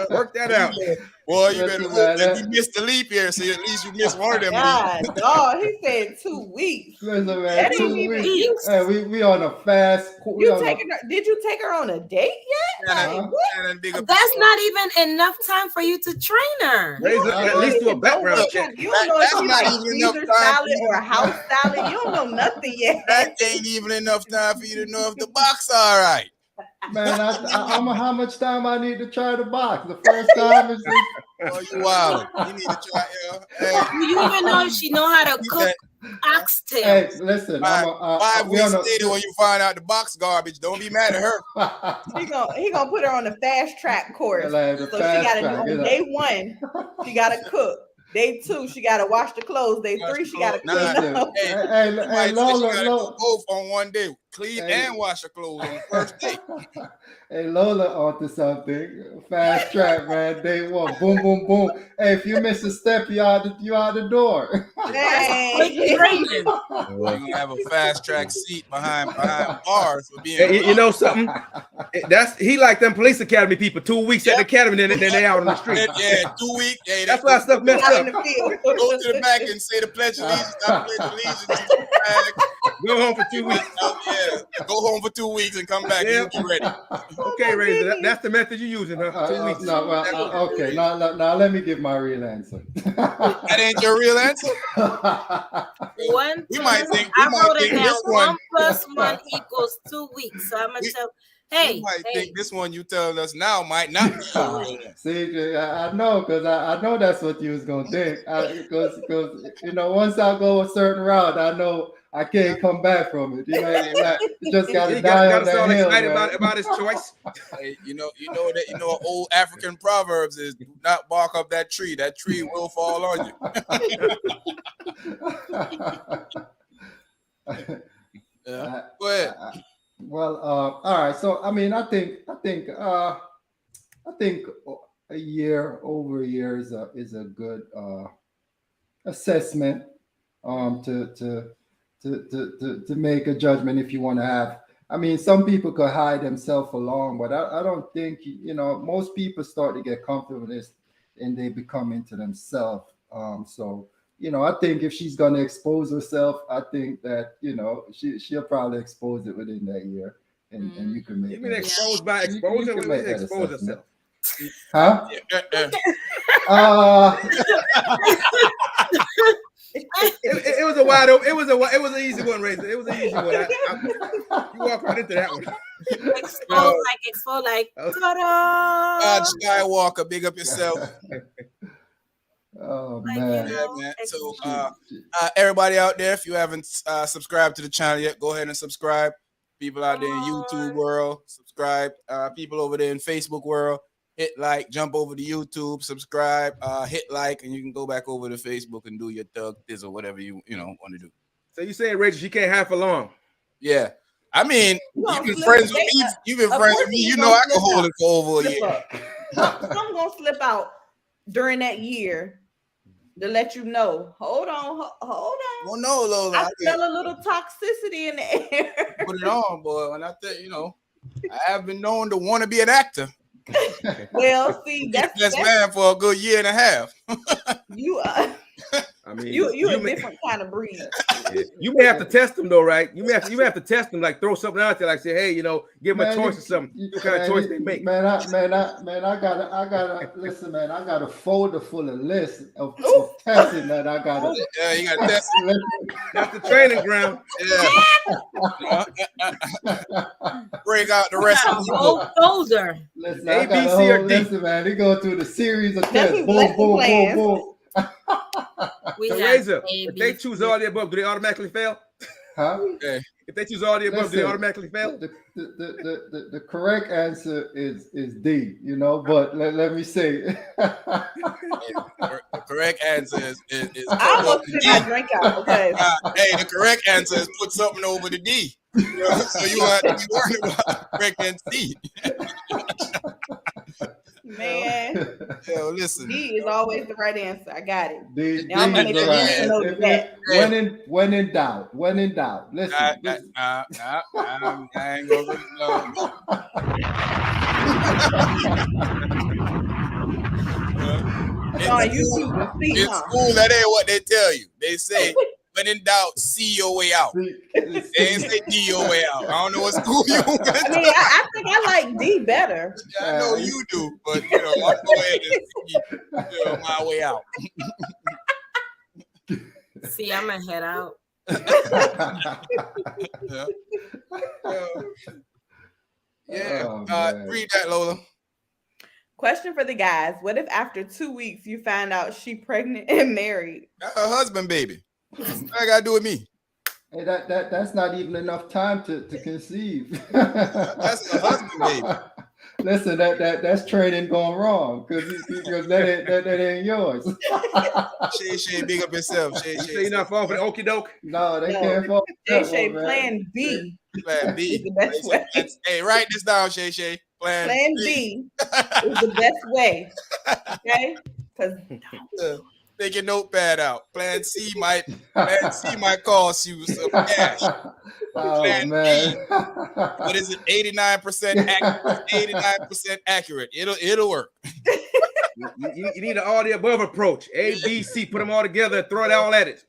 Work that out.
Boy, you
Listen,
better hope
man,
that you missed the leap year, so at least you missed one of them.
God, dog, he said 2 weeks.
Listen, man,
That ain't
2
even-
weeks. Hey, we on a fast. We
You
on a-
taking her? Did you take her on a date yet?
And
Like,
then-
what?
and then big up-
That's not even enough time for you to train her.
Raise up, at least do a background
Look,
check.
you don't know if
That's
she
not
like
even enough
Caesar
time for
salad
you
or
to-
house salad. You don't know nothing yet.
That ain't even enough time for you to know if the box all right.
Man, I'm how much time I need to try the box. The first time is just,
Oh, you wild. You need to try. Hey,
Do you even know if she know how to cook oxtail?
hey, listen,
5
we on
weeks later, when you find out the box garbage, don't be mad at her.
He gonna put her on the fast track course.
Like the
So she
fast
gotta
track,
do
you
on
know.
day 1, she gotta cook. Day 2, she gotta wash the clothes. Day
Wash
3,
the
she gotta
clothes.
clean
Nah.
up.
Hey,
Hey,
you might say she
Lola,
gotta do both on one day. Clean
Hey.
and wash her clothes on the first day.
Hey, Lola onto something. Fast track, man. Day 1, boom, boom, boom. Hey, if you miss a step, you out the door.
Dang.
Training.
You're gonna have a fast track seat behind bars for being.
Hey, you know something? That's he like them police academy people. 2 weeks at the academy, then they out on the street.
Yeah, 2 weeks. Hey,
That's why stuff messed
Out
up.
in the field.
Go to the back and say the Pledge of Allegiance. I pledge allegiance to the flag.
Go home for 2 weeks.
Yeah, go home for 2 weeks and come back.
Yeah.
And you'll be ready.
Okay, Razor, that's the method you're using, huh? 2 weeks.
No, well, okay. Now let me give my real answer.
That ain't your real answer.
One.
We might think.
I wrote it
think
down.
this one.
1 + 1 = 2 weeks. So I'm gonna tell. Hey,
We might
hey.
think this one you telling us now might not be your real answer.
See, I know because I know that's what you was gonna think. Because once I go a certain route, I know I can't come back from it. You know, like, you just gotta
He
die
got
on
us
that
all
hill,
excited
man.
about his choice.
Hey, old African proverbs is do not bark up that tree. That tree will fall on you. Yeah. Go ahead.
Well, all right. So I mean, I think a year over a year is a good assessment to make a judgment if you want to have. I mean, some people could hide themselves for long, but I don't think most people start to get comfortable with this and they become into themselves. So I think if she's gonna expose herself, I think that she'll probably expose it within that year, and you can make.
You mean
that-
exposed by
you
exposure?
can
What
make
mean
that
expose
assessment.
herself?
Huh?
It was a wide open. It was an easy one, Razor. It was an easy one. You walked right into that one.
Expose like ta-da!
Skywalker, big up yourself.
Oh
Like,
man.
Yeah, man. So, everybody out there, if you haven't subscribed to the channel yet, go ahead and subscribe. People out there in YouTube world, subscribe. People over there in Facebook world, hit like, jump over to YouTube, subscribe, hit like, and you can go back over to Facebook and do your thug this or whatever you want to do.
So you saying, Rachel, she can't have for long?
Yeah. I mean,
No,
you've been
flip
friends
it.
with me. You've been
Of
friends
course
Oh,
with me.
he's
You
gonna
know I can
slip
hold
out.
it for over a
Slip
year.
up. Some gonna slip out during that year to let you know. Hold on.
Well, no, Lola.
I smell a little toxicity in the air.
Put it on, boy. When I tell I have been known to want to be an actor.
Well, see, that's
man for a good year and a half.
you.
I mean,
You a different kind of breed.
You may have to test them though, right? You may have to test them, like throw something out there, like say, hey, give them a choice or something. What kind of choice they make?
Man, I gotta listen, man. I got a folder full of lists of testing that I gotta.
Yeah, you got to test.
That's the training ground.
Yeah. Break out the rest of the
Whole folder.
Listen,
A,
I got
B,
a
C, or
whole
D.
listen, man. They go through the series of
That's
tests.
his
Boom,
lesson
boom, boom,
plans.
boom.
We
So
have
Razor,
A,
if
B,
they choose
C.
all the above, do they automatically fail?
Huh?
Okay.
If they choose all the above, do they
Listen,
automatically fail?
the correct answer is D, you know, but let me say
The correct answer is
I
cover up
almost
the
spit
D.
my drink out because
Hey, the correct answer is put something over the D. You know, so you want to be worried about correct and C.
man,
Yo, listen.
D is always the right answer. I got it.
D
Now I'm gonna
is
make
the
sure
right.
you know that.
When in doubt, listen.
I ain't gonna. No.
On YouTube and see,
In
huh?
school, that ain't what they tell you. They say, when in doubt, see your way out. They ain't say D your way out. I don't know what school you went
I
to.
mean, I think I like D better.
Yeah, I know you do, but I'm going ahead and see my way out.
See, I'm gonna head out.
Yeah.
Oh,
Read that, Lola.
Question for the guys: what if after 2 weeks you find out she pregnant and married?
That's her husband, baby. What I gotta do with me?
Hey, that's not even enough time to conceive.
That's her husband, baby.
Listen, that's training going wrong because that ain't yours.
Shay, big up yourself. Shay,
You say you're not falling for the okie doke?
No, they
No.
can't fall.
Shay, Plan B
Plan
is
B.
the best way.
Hey, write this down, Shay. Plan
B is the best way. Okay? Because
take your notepad out. Plan C might cost you some cash.
Oh
Plan
man.
What is it? 89% accurate. 89% accurate. It'll work.
You need an all the above approach. A, B, C. Put them all together and throw it all at it.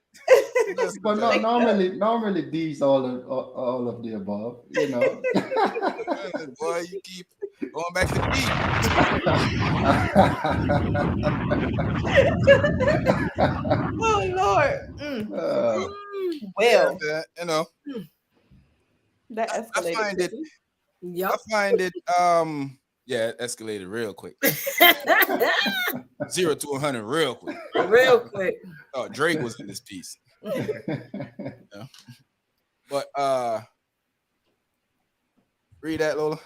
But no, normally D's all of the above, you know.
Boy, you keep going back to D.
oh Lord. Well,
Yeah, you know.
that escalated.
I find it.
Yep.
I find it. Yeah, it escalated real quick. 0 to 100 real quick.
Real quick.
Oh, Drake was in this piece. Yeah. But read that, Lola.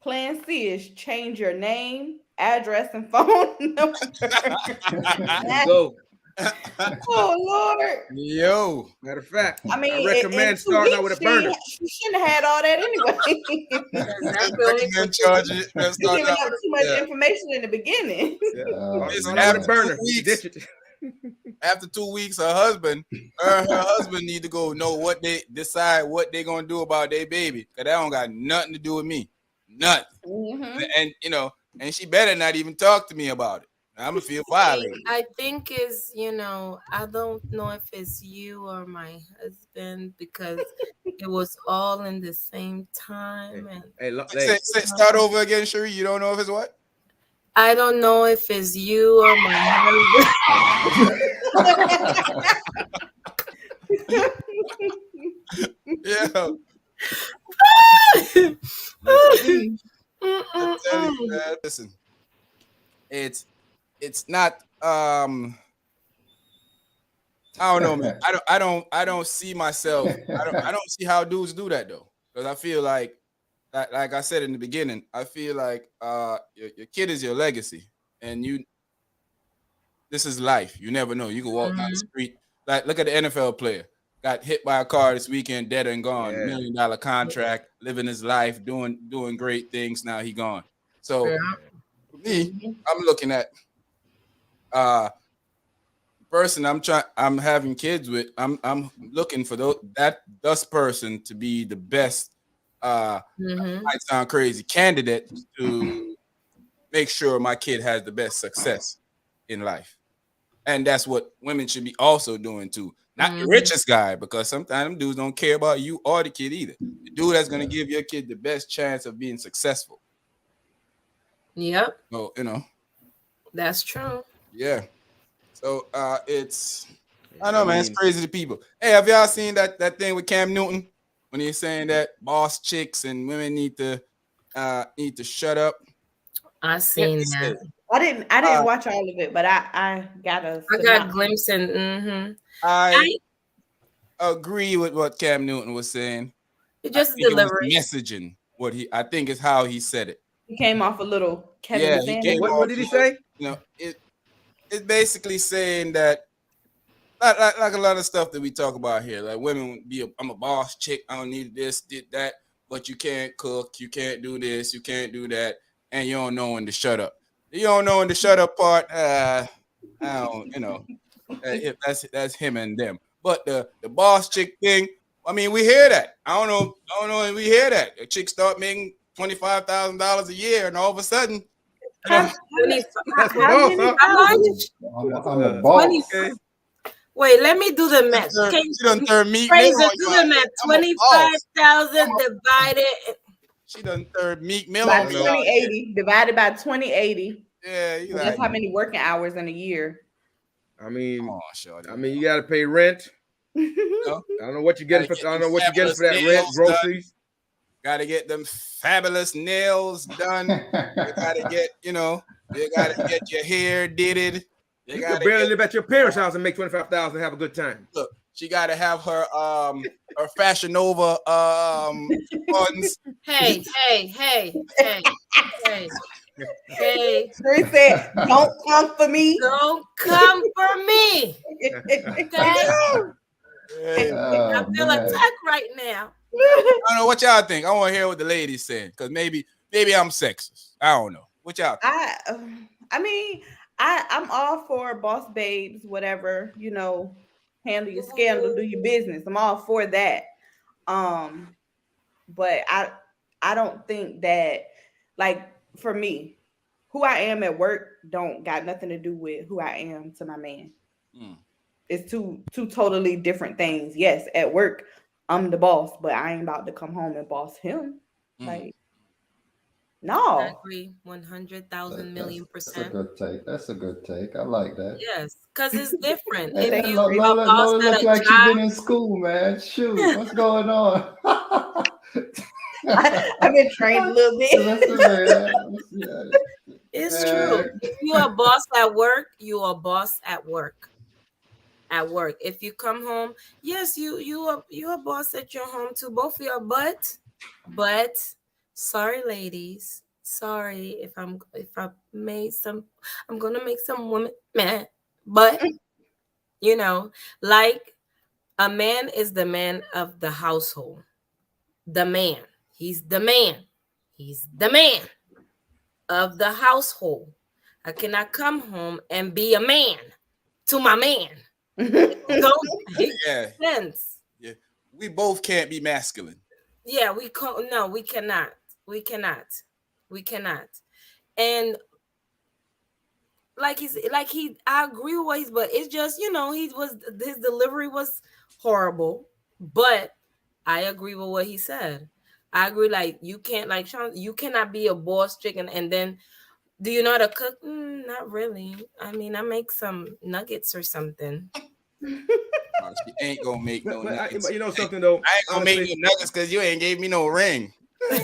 Plan C is change your name, address, and phone number.
Go.
Oh Lord.
Yo.
Matter of fact,
I mean,
I recommend starting out with a burner.
She shouldn't have had all that anyway.
Recommend charging it.
You're giving up too much information in the beginning.
Listen,
Start out with a
after
burner.
2 weeks,
Ditch it.
after 2 weeks, her husband need to go know what they decide what they gonna do about their baby. Cause that don't got nothing to do with me. Nothing.
Mm-hmm.
And and she better not even talk to me about it. I'm gonna feel violated.
I think I don't know if it's you or my husband because it was all in the same time. And
Start over again, Cherie. You don't know if it's what?
I don't know if it's you or my husband.
Yeah. I'm telling you, man. Listen, it's not. I don't know, man. I don't see myself. I don't see how dudes do that though, because I feel like I said in the beginning, I feel like your kid is your legacy, and this is life. You never know. You can walk down the street. Like, look at the NFL player. Got hit by a car this weekend, dead and gone.
Yeah.
$1 million contract, living his life, doing great things. Now he gone. So for me, I'm looking at person I'm having kids with. I'm looking for thus person to be the best. Might sound crazy, candidate to make sure my kid has the best success in life. And that's what women should be also doing too. Not the richest guy, because sometimes them dudes don't care about you or the kid either. The dude that's going to give your kid the best chance of being successful.
Yep.
So,
That's true.
Yeah. So it's, I know, man, it's crazy to people. Hey, have y'all seen that thing with Cam Newton when he's saying that boss chicks and women need to shut up?
I seen that.
I didn't watch all of it, but I got a
glimpse and
agree with what Cam Newton was saying.
It's
I
just
think it was
delivery.
messaging. I think is how he said it.
He came off a little Kevin
Yeah, he
Sanders.
came
What did he say?
You know, it's basically saying that like a lot of stuff that we talk about here. Like women I'm a boss chick. I don't need this, did that, but you can't cook, you can't do this, you can't do that, and you don't know when to shut up. You don't know when to shut up part. I don't, if that's him and them. But the boss chick thing, I mean, we hear that. I don't know if we hear that. A chick start making $25,000 a year, and all of a sudden,
How,
That's what
how
else,
many
huh?
How much?
I'm a boss.
Okay.
Wait, let me do the math.
she done turned meat
Fraser,
mill on
do
you.
the math.
I'm a boss.
25,000 divided.
She done third meat mill
by
on me.
2080 divided by 2080?
Yeah, you
That's
like,
how many working hours in a year.
I mean,
come on, shorty.
you got to pay rent.
No?
I don't know what you're getting for.
Gotta
I
get
don't know what you're getting
fabulous
for that rent,
nails done.
groceries.
Gotta get them fabulous nails done. You gotta get, you gotta get your hair did.
You could barely live at your parents' house and make $25,000 and have a good time.
Look, she gotta have her Fashion Nova funds.
Hey.
They said, "Don't come for me."
Don't come for me. Okay?
Hey,
I feel
man.
attacked right now.
I don't know what y'all think. I want to hear what the ladies saying, because maybe I'm sexist. I don't know. What y'all think?
I mean, I'm all for boss babes, whatever, handle your scandal, do your business. I'm all for that. But I don't think that, like, for me, who I am at work don't got nothing to do with who I am to my man. It's two totally different things. Yes, at work, I'm the boss, but I ain't about to come home and boss him. Like,
I
no.
agree 100,000 million
That's a
percent.
good take. That's a good take. I like that.
Yes, because it's different.
Hey,
If you
Lola,
a boss
Lola
at
look
a
like she's
job,
been in school, man. Shoot, what's going on?
I've been trained a little bit.
it's true. If you're a boss at work, you're a boss at work. At work, if you come home, yes, you're a boss at your home too, both of you. But sorry, ladies. Sorry if I made some. I'm gonna make some women mad. But like a man is the man of the household. The man. He's the man. He's the man of the household. I cannot come home and be a man to my man. Don't make sense.
Yeah, we both can't be masculine.
Yeah, we cannot. We cannot. And I agree with what he's, but it's just, his delivery was horrible, but I agree with what he said. I agree, like, you can't, like Sean, you cannot be a boss chicken and then, do you know how to cook? Not really. I mean, I make some nuggets or something.
She ain't gonna make no nuggets.
You know something though?
I ain't gonna make no nuggets because you ain't gave me no ring.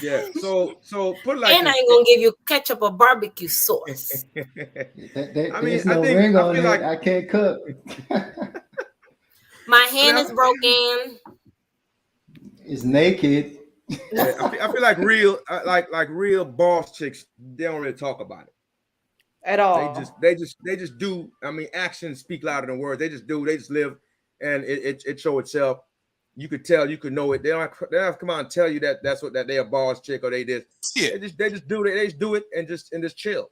Yeah. So put it like
and
this.
I ain't gonna give you ketchup or barbecue sauce.
There's no ring on it. I can't cook.
My hand is broken.
It's naked.
I feel like real boss chicks, they don't really talk about it
at all.
They just do. I mean, actions speak louder than words. They just do. They just live, and it show itself. You could tell. You could know it. They don't have to come out and tell you that's what they a boss chick or they this. Yeah. They just do it. They just do it and just chill.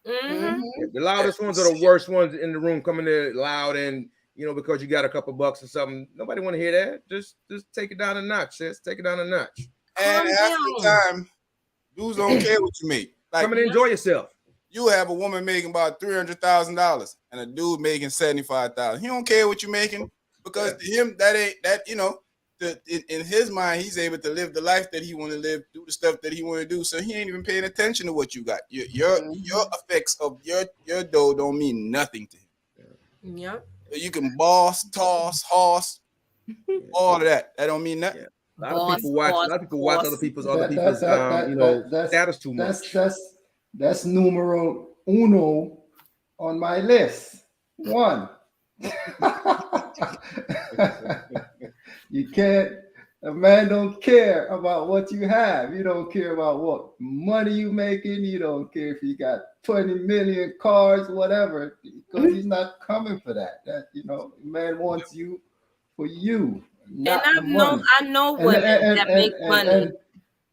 Mm-hmm.
The loudest ones are the worst ones in the room, coming there loud and because you got a couple bucks or something. Nobody want to hear that. Just take it down a notch, sis. Take it down a notch.
And half the time, dudes don't care what you make. Like,
come and enjoy yourself.
You have a woman making about $300,000 and a dude making $75,000. He don't care what you're making because to him that ain't that. In his mind, he's able to live the life that he want to live, do the stuff that he want to do. So he ain't even paying attention to what you got. Your effects of your dough don't mean nothing to him.
Yep.
So you can boss, toss, horse, all of that. That don't mean nothing.
A lot of people watch other people's status too much.
That's numero uno on my list. One. You can't. A man don't care about what you have. You don't care about what money you making. You don't care if you got 20 million cars, whatever, because he's not coming for that. That man wants you for you,
And
not the money.
I know
And
women that make money.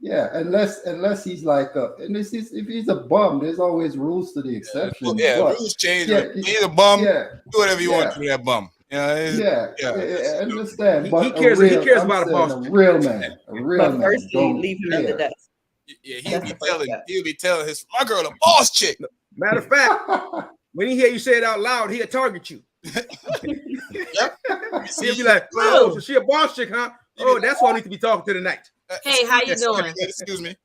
yeah, unless he's like and this is if he's a bum, there's always rules to the exception.
Yeah,
But
rules change.
yeah,
He's a bum.
yeah,
Do whatever you want
yeah.
to do that bum.
I understand, but
he cares
I'm
about a
saying
boss.
a real
But
man
firstly,
don't
leave him in the
care.
dust.
Yeah,
That's the first step.
he'll be telling my girl a boss chick.
Matter of fact, when he hear you say it out loud, he'll target you.
Yep.
He'll be like, "Oh, so she a boss chick, huh? Oh, that's why I need to be talking to tonight."
Hey, how you doing?
Excuse me.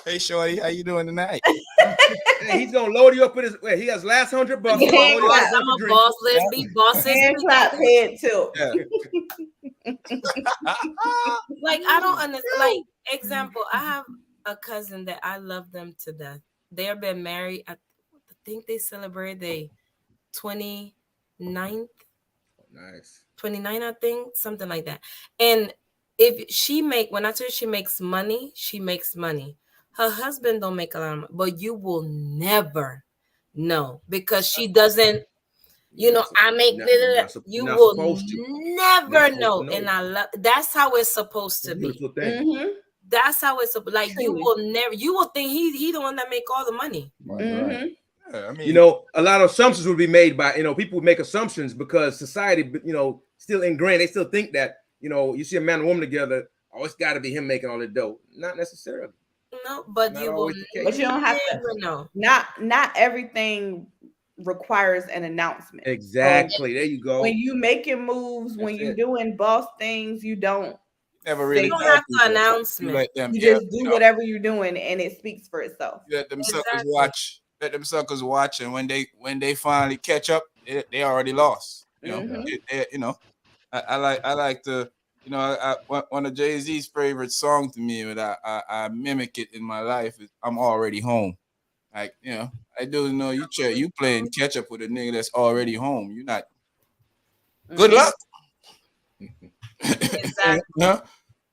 Hey, shorty, how you doing tonight?
Hey, he's gonna load you up with his. He has last $100.
Yeah,
He's gonna load you up
yeah.
with
I'm a
drink.
boss. Let's be bosses.
Hand clap, head tilt.
Yeah.
Like, I don't understand. Like, example, I have a cousin that I love them to death. They have been married. I think they celebrate their 29th,
Nice.
29, I think, something like that. And when I tell you she makes money, she makes money. Her husband don't make a lot of money, but you will never know because she doesn't. I make you
not
will
supposed to.
never
Not
know.
supposed to
And I love that's how it's supposed to be.
Beautiful thing.
Mm-hmm.
That's how it's like. You
Truly.
will never. You will think he the one that make all the money.
Right.
Yeah, I mean,
A lot of assumptions would be made by people would make assumptions because society, still ingrained. They still think that you see a man and woman together. Oh, it's got to be him making all the dough. Not necessarily.
No, but
Not
you will
always the case.
But you don't have to.
never know.
Not everything requires an announcement.
Exactly. There you go.
When you making moves, when
That's
you're
it.
doing boss things, you don't.
never really
You don't
tell
have to
people.
announcement.
You let them.
You
Yeah,
just do whatever you're doing, and it speaks for itself.
you let them suckers
Exactly.
watch. Let them suckers watch, and when they finally catch up, they already lost.
Mhm.
I like to. One of Jay-Z's favorite songs to me, and I mimic it in my life. Is "I'm Already Home." Like I do know you playing catch up with a nigga that's already home. You're not. Good
Mhm.
luck.
Exactly.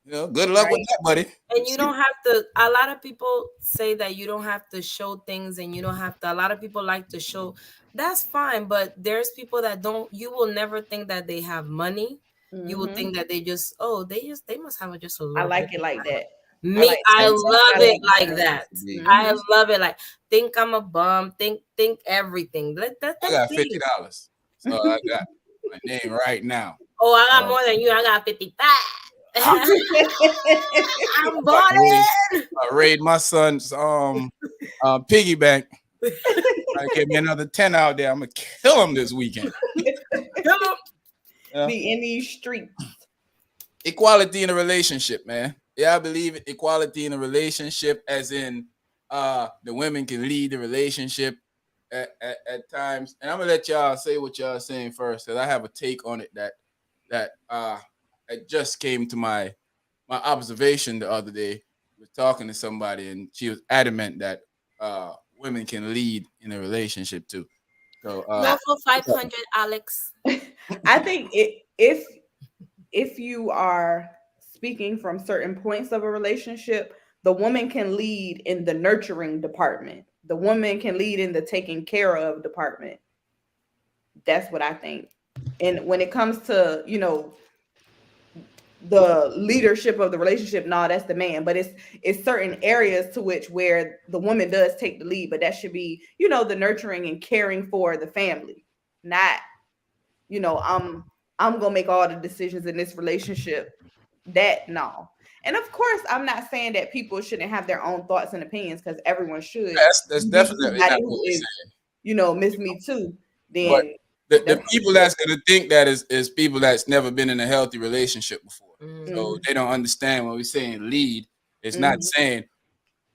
Good luck with
Right.
that, buddy.
And you don't have to. A lot of people say that you don't have to show things, and you don't have to. A lot of people like to show. That's fine, but there's people that don't. You will never think that they have money. You will
Mhm.
think that they must have just a
I
little.
like
bit.
it like that.
Me,
like
I
that.
love
I
it
like
like
that.
that.
Mhm.
I love it. Like, think I'm a bum. Think everything. Let
I
them
got
think.
$50. So I got my name right now.
Oh, I got more than you. I got 55. I'm balling.
I raid my son's piggy bank. I give me another 10 out there. I'm gonna kill him this weekend.
Come on.
Yeah.
Be in these streets.
Equality in a relationship, man. Yeah, I believe in equality in a relationship, as in the women can lead the relationship at times. And I'm gonna let y'all say what y'all saying first, because I have a take on it that it just came to my observation the other day. I was talking to somebody, and she was adamant that women can lead in a relationship too. So
Go for 500, Alex.
I think if you are speaking from certain points of a relationship, the woman can lead in the nurturing department. The woman can lead in the taking care of department. That's what I think. And when it comes to, the leadership of the relationship, no, that's the man. But it's certain areas to which where the woman does take the lead, but that should be, the nurturing and caring for the family, not, I'm gonna make all the decisions in this relationship. That no. And of course, I'm not saying that people shouldn't have their own thoughts and opinions, because everyone should.
that's
You meet
definitely
somebody
not
who
what we're
is,
saying.
Miss Me Too,
But
then
the
that's
people that's gonna think that is people that's never been in a healthy relationship before.
Mm.
So they don't understand when we're saying lead. It's
Mhm.
not saying,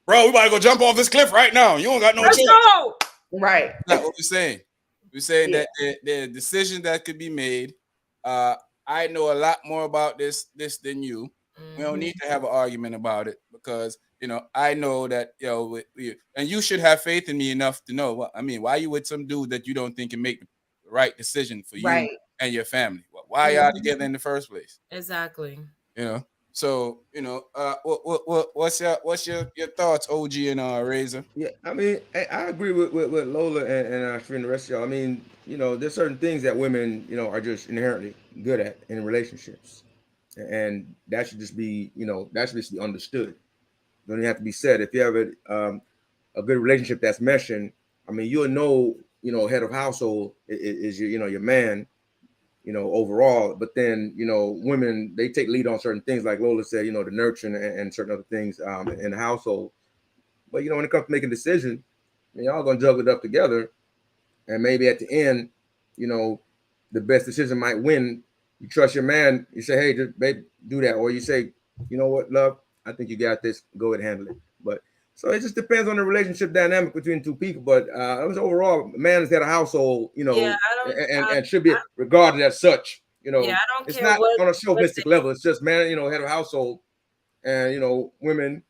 bro, we about to go jump off this cliff right now. You don't got no
Let's
choice.
go.
right.
That's not what we're saying. We're saying
Yeah.
that there are decisions that could be made. I know a lot more about this than you. We don't need to have an argument about it, because I know that and you should have faith in me enough to know. Well, I mean, why you with some dude that you don't think can make the right decision for you
Right.
and your family? Why y'all together in the first place?
Exactly.
You know. So what's your thoughts, OG and Razor?
Yeah, I mean, I agree with Lola and Shereen, the rest of y'all. I mean, there's certain things that women, are just inherently good at in relationships, and that should just be, that should just be understood. Don't even have to be said. If you have a good relationship that's meshing, I mean, you'll know, head of household is your, your man, overall. But then, women, they take lead on certain things, like Lola said, the nurturing and certain other things in the household. But when it comes to making decisions, y'all gonna juggle it up together, and maybe at the end, you know, the best decision might win. You trust your man. You say, "Hey, just babe, do that," or you say, "You know what, love? I think you got this. Go ahead and handle it." But so it just depends on the relationship dynamic between two people. But it was overall, man has had a household,
Yeah, I don't.
and should be regarded as such.
Yeah, I don't
It's
care
not
what.
on a chauvinistic level. It's just man, head of household, and women,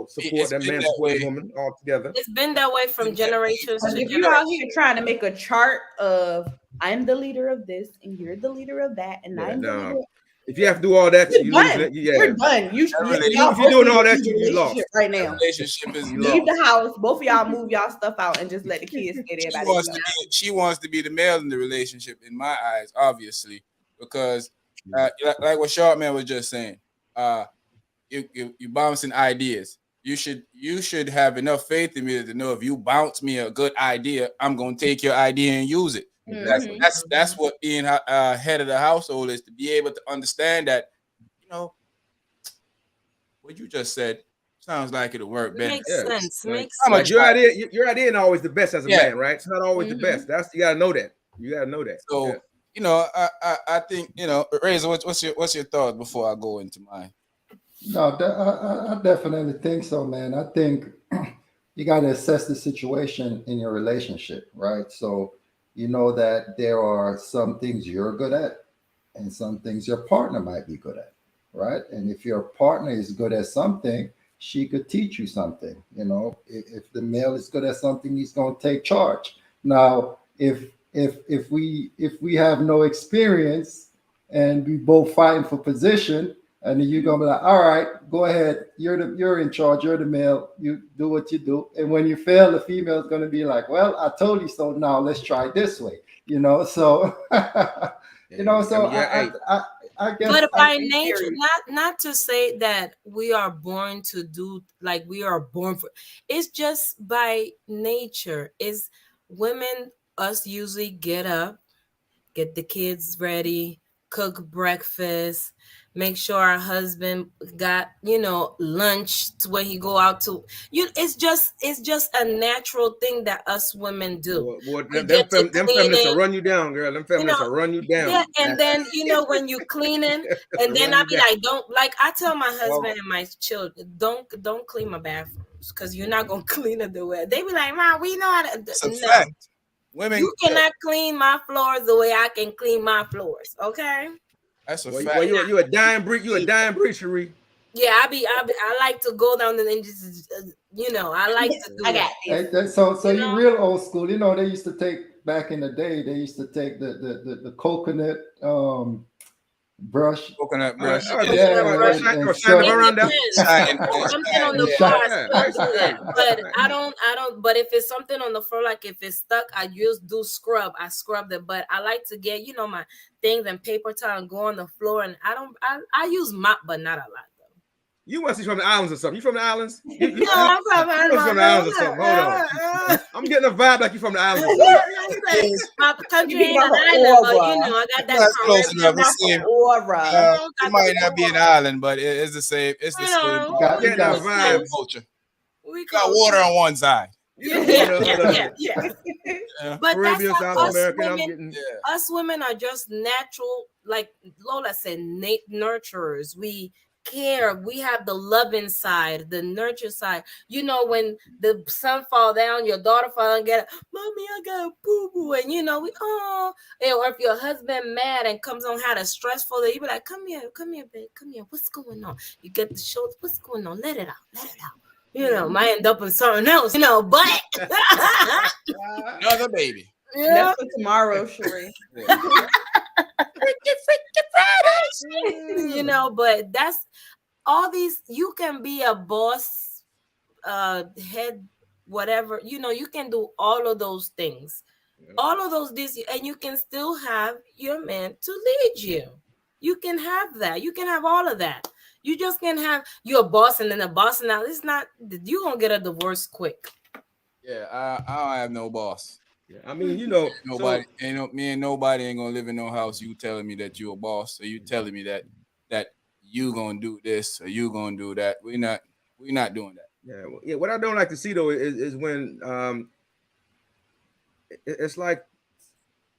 support
It's
that
been
man,
that
support his
way.
woman all together.
It's been that way from generations
But
to
if you're out
generations.
here trying to make a chart of I'm the leader of this and you're the leader of that, and
Yeah,
I'm the leader.
if you have to do all that,
You're
you
done.
lose it.
You're done.
relationship-
If you're doing all that, you
relationship
lost.
right now.
Relationship is
You
Leave
lost.
the house. Both of y'all move y'all stuff out and just let the kids stay there by themselves.
She wants to be the male in the relationship, in my eyes, obviously, because like what Sharpman was just saying, you bouncing ideas. You should have enough faith in me to know if you bounce me a good idea, I'm gonna take your idea and use it.
Mhm.
That's what being head of the household is, to be able to understand that, you know, what you just said sounds like it'll work better.
Makes
Yeah,
sense.
like,
Makes
I'm gonna
like
sense.
your idea ain't always the best as a
Yeah.
man, right? It's not always the best. That's you gotta know that. You gotta know that.
So
Yeah.
I think Razor, what's your thoughts before I go into mine?
No, I definitely think so, man. I think you got to assess the situation in your relationship, right? So you know that there are some things you're good at and some things your partner might be good at, right? And if your partner is good at something, she could teach you something. If the male is good at something, he's going to take charge. Now, if we have no experience and we both fighting for position, and then you're gonna be like, all right, go ahead. You're in charge. You're the male. You do what you do. And when you fail, the female is gonna be like, well, I told you so. Now let's try it this way. So So I guess
But
I,
by nature, not to say that we are born to do, like we are born for. It's just by nature. Is women, us usually get up, get the kids ready, cook breakfast, make sure our husband got, lunch to when he go out to it's just a natural thing that us women do.
Boy,
We
them,
get to
them feminists will
cleaning,
run you down, girl. Them
you
feminists
know,
will run you
yeah,
down.
and then when you cleaning, and then
Run
I
you
be
down.
like, don't, like, I tell my husband and my children, don't clean my bathrooms because you're not gonna clean it the way they be like, Mom, we know how to.
It's a
No,
fact. Women,
you cannot clean my floors the way I can clean my floors. Okay.
that's a
Well,
fact.
you a dying breed. You a dying breed, Cherie.
Yeah, I like to go down and just, I like to do
I got
that.
this.
so
You
you
know?
real old school. They used to take back in the day. They used to take the coconut brush.
Coconut
All right,
brush.
all right.
Yeah.
Yeah,
Brush.
Or shine the
It
around there.
depends.
Shine,
If it's something on
and
the floor,
shine.
I
Yeah,
still do that. But
right.
I don't. But if it's something on the floor, like if it's stuck, I just do scrub. I scrub it. But I like to get, my things and paper towel and go on the floor. And I use mop, but not a lot though.
You must be from the islands or something. You from the islands? You
No, I'm from
must be from the islands or something. Hold on. I'm getting a vibe like you from the islands or something.
My country
You
ain't an
got an
island, but
aura.
I got that
That's close enough.
Caribbean.
It's same.
Aura.
Got
It might not be an island, but it's the same. It's the same.
You got, you
Getting a
got,
vibe.
Culture.
We
Got
call
water on one side.
Yeah,
Hold up.
yeah.
Yeah.
But
Caribbean,
that's
South
how us
American. I'm
women,
getting.
Yeah.
us women are just natural, like Lola said, nurturers. We care. We have the loving side, the nurture side. When the sun fall down, your daughter fall and get it, Mommy, I got a boo boo, and we or if your husband mad and comes on had a stressful day, you be like, come here, babe, come here. What's going on? You get the shoulder. What's going on? Let it out. Might end up in something else, but
Another baby.
yeah.
That's for tomorrow, Sheree.
Freaky Fridays. boss.
You know, but that's all these. You can be a boss, head, whatever. You know, you can do all of those things, all of those this, and you can still have your man to lead you. You can have that. You can have all of that. You just can have you're a boss and then a boss. Now it's not. You gonna get a divorce quick.
Yeah, I don't have no boss.
Yeah, I mean, you know,
Nobody ain't no, me and nobody ain't gonna live in no house. You telling me that you a boss, or you telling me that you gonna do this or you gonna do that. We not doing that.
yeah. What I don't like to see though is when it's like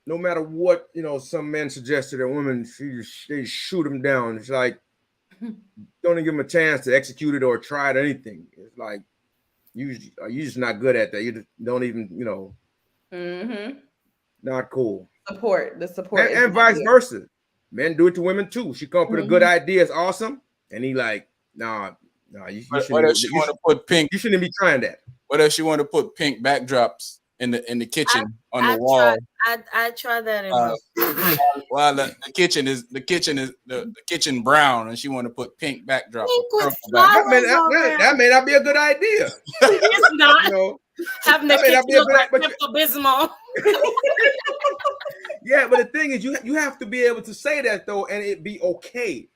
no matter what, you know, some men suggest to their women, they shoot them down. It's like don't even give them a chance to execute it or try it or anything. It's like you just not good at that. You just don't even, you know, not cool.
The support,
And vice versa. Men do it to women too. She come up with a good idea, it's awesome, and he like, nah, you shouldn't.
What if she want to put pink?
You shouldn't be trying that.
What if she want to put pink backdrops in the kitchen on the wall?
I try that in my.
Well, the kitchen is the kitchen brown, and she want to put pink backdrop.
Pink with
That may not be a good idea.
It's not.
You know,
having the kitchen look like Pepto-Bismol.
Yeah, but the thing is, you have to be able to say that though, and it be okay.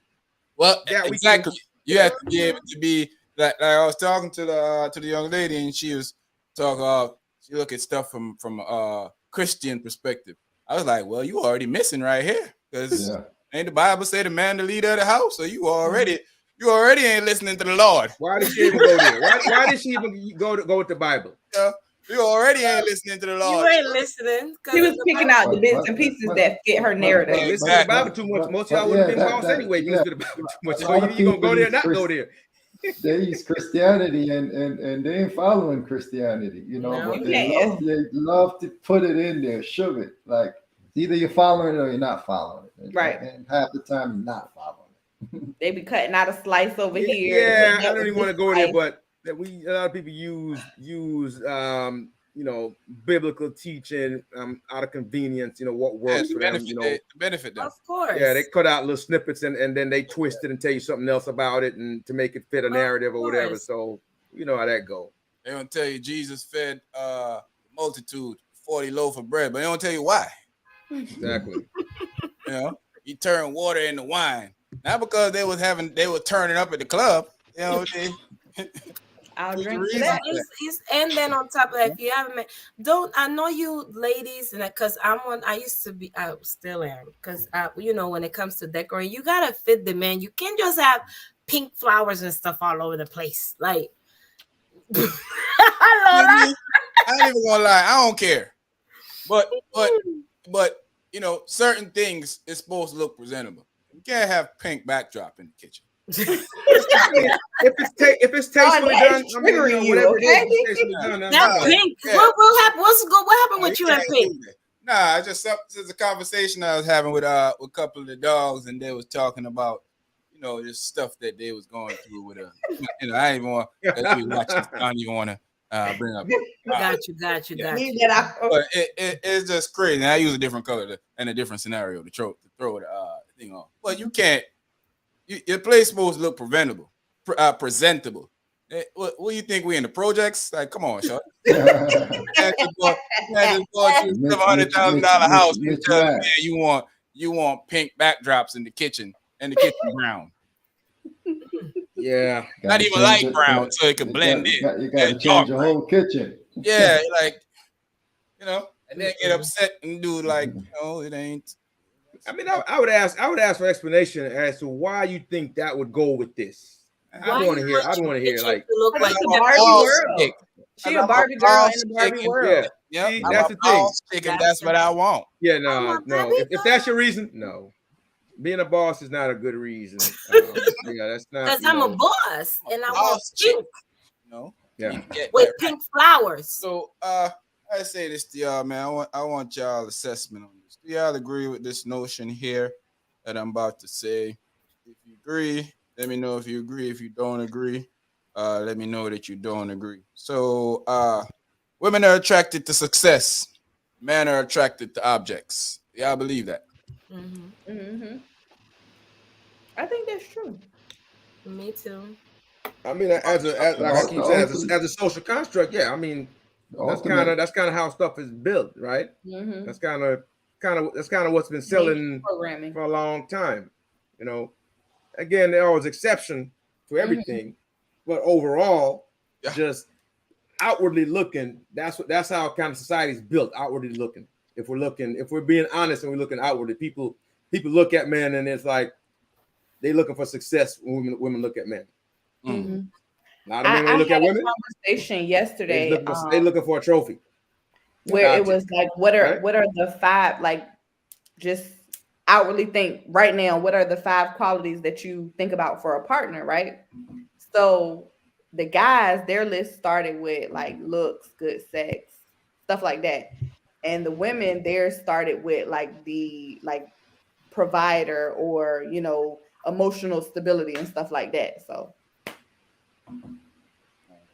Well, exactly. You have to be able to be like I was talking to the young lady, and she was talking. She look at stuff from Christian perspective. I was like, well, you already missing right here, because ain't the Bible say the man the leader of the house? So you already ain't listening to the Lord.
Why did she even go there? Why did she even go with the Bible?
You already ain't listening to the Lord.
You ain't listening.
She was picking out the bits and pieces that fit her narrative.
Listen to the Bible too much. Most of y'all wouldn't be boss anyway. You listen to the Bible too much. So you gonna go there, not go there.
They use Christianity and they ain't following Christianity, you know, but they love to put it in there, shove it. Like either you're following it or you're not following it.
Right.
And half the time you're not following it.
They be cutting out a slice over here.
Yeah, I don't even want to go there, but a lot of people use you know, biblical teaching out of convenience, you know, what works for them, you know.
Benefit them.
Of course.
Yeah, they cut out little snippets and then they twist it and tell you something else about it and to make it fit a narrative or whatever. So you know how that go.
They're gonna tell you Jesus fed the multitude 40 loaf of bread, but they don't tell you why.
Exactly.
You know, he turned water into wine. Not because they were turning up at the club. You know,
I'll drink
that. And then on top of that, if you haven't met, I know you ladies, and because I still am, because you know, when it comes to decorating, you gotta fit the man. You can't just have pink flowers and stuff all over the place. Like,
I ain't even gonna lie, I don't care. But you know, certain things is supposed to look presentable. You can't have pink backdrop in the kitchen.
if it's tastefully done, I mean, whatever it is, tastefully done.
That pink. Yeah. What happened with you and pink?
Nah, it's a conversation I was having with a couple of the dogs, and they was talking about, you know, this stuff that they was going through with you know, I ain't even want to watch this. I don't even want to bring up.
Got you.
But it's just crazy. And I use a different color and a different scenario to throw the thing on. But you can't. Your place supposed to look presentable. What do you think we in the projects? Like, come on, Sean. Just bought you $700,000 house. You want pink backdrops in the kitchen and the kitchen brown.
Yeah,
not even light brown, so it can blend in.
You got to change your whole kitchen.
Yeah, like, you know, and then get upset and do like, you know, it ain't.
I mean, I would ask for explanation as to why you think that would go with this. I don't want to hear. Like
look like a Barbie world. She a Barbie girl in the Barbie world.
Yeah,
see, that's the thing.
Chicken, that's what I want.
Yeah, no. If that's your reason, no. Being a boss is not a good reason. Yeah, that's not.
Because I'm a boss and I want pink.
No.
Yeah.
With pink flowers.
So I say this to y'all, man. I want y'all assessment on this. Do y'all agree with this notion here that I'm about to say? If you agree, let me know if you agree. If you don't agree, let me know that you don't agree. So women are attracted to success. Men are attracted to objects. Y'all believe that?
Mm-hmm.
Mm-hmm. I think that's true.
Me too.
I mean, as like I keep saying, as a social construct, yeah. I mean, that's kind of how stuff is built, right?
Mm-hmm.
That's kind of what's been selling
Programming.
for a long time. You know, again, there always exception to everything, but overall,
Yeah.
just outwardly looking, that's how kind of society is built. Outwardly looking. If we're being honest and we're looking outwardly, people look at men and it's like they looking for success when women look at men.
Mm-hmm.
Now, men when they look
had
at women,
a conversation yesterday.
they looking for a trophy.
Where it was like, what are the 5, like, just outwardly think right now, what are the 5 qualities that you think about for a partner, right? So the guys, their list started with like looks, good sex, stuff like that. And the women, theirs started with like the provider or, emotional stability and stuff like that. So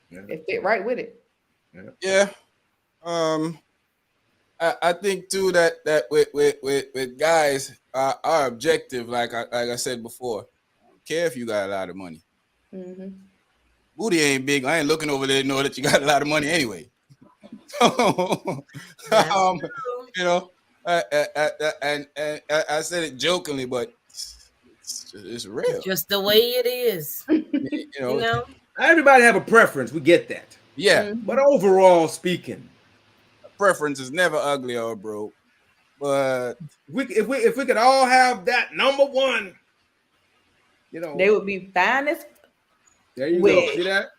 it fit right with it.
Yeah. I think too that with guys, our objective, like I said before, I don't care if you got a lot of money.
Mm-hmm.
Booty ain't big. I ain't looking over there to know that you got a lot of money anyway. You know, and I said it jokingly, but it's real.
It's just the way it is.
You know,
everybody have a preference. We get that.
Yeah,
but overall speaking,
preference is never ugly or broke. But
if we could all have that number one,
they would be fine as.
There you go. See that?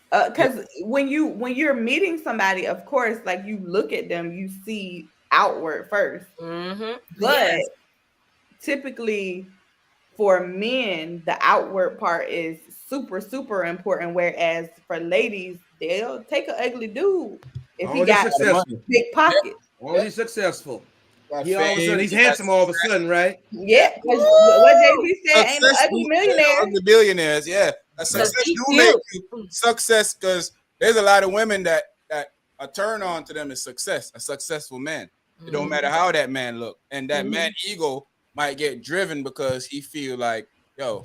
Because when you're meeting somebody, of course, like you look at them, you see outward first.
Mm-hmm.
But typically, for men, the outward part is super, super important. Whereas for ladies, they'll take an ugly dude if he got big pockets.
Only successful. He all of a sudden he's handsome all of a sudden, right?
Yeah, because what JP said, ain't no ugly millionaires.
Ugly billionaires, yeah. A success do make you success, because there's a lot of women that a turn on to them is success, a successful man. It don't matter how that man look, and that man ego might get driven because he feel like, yo,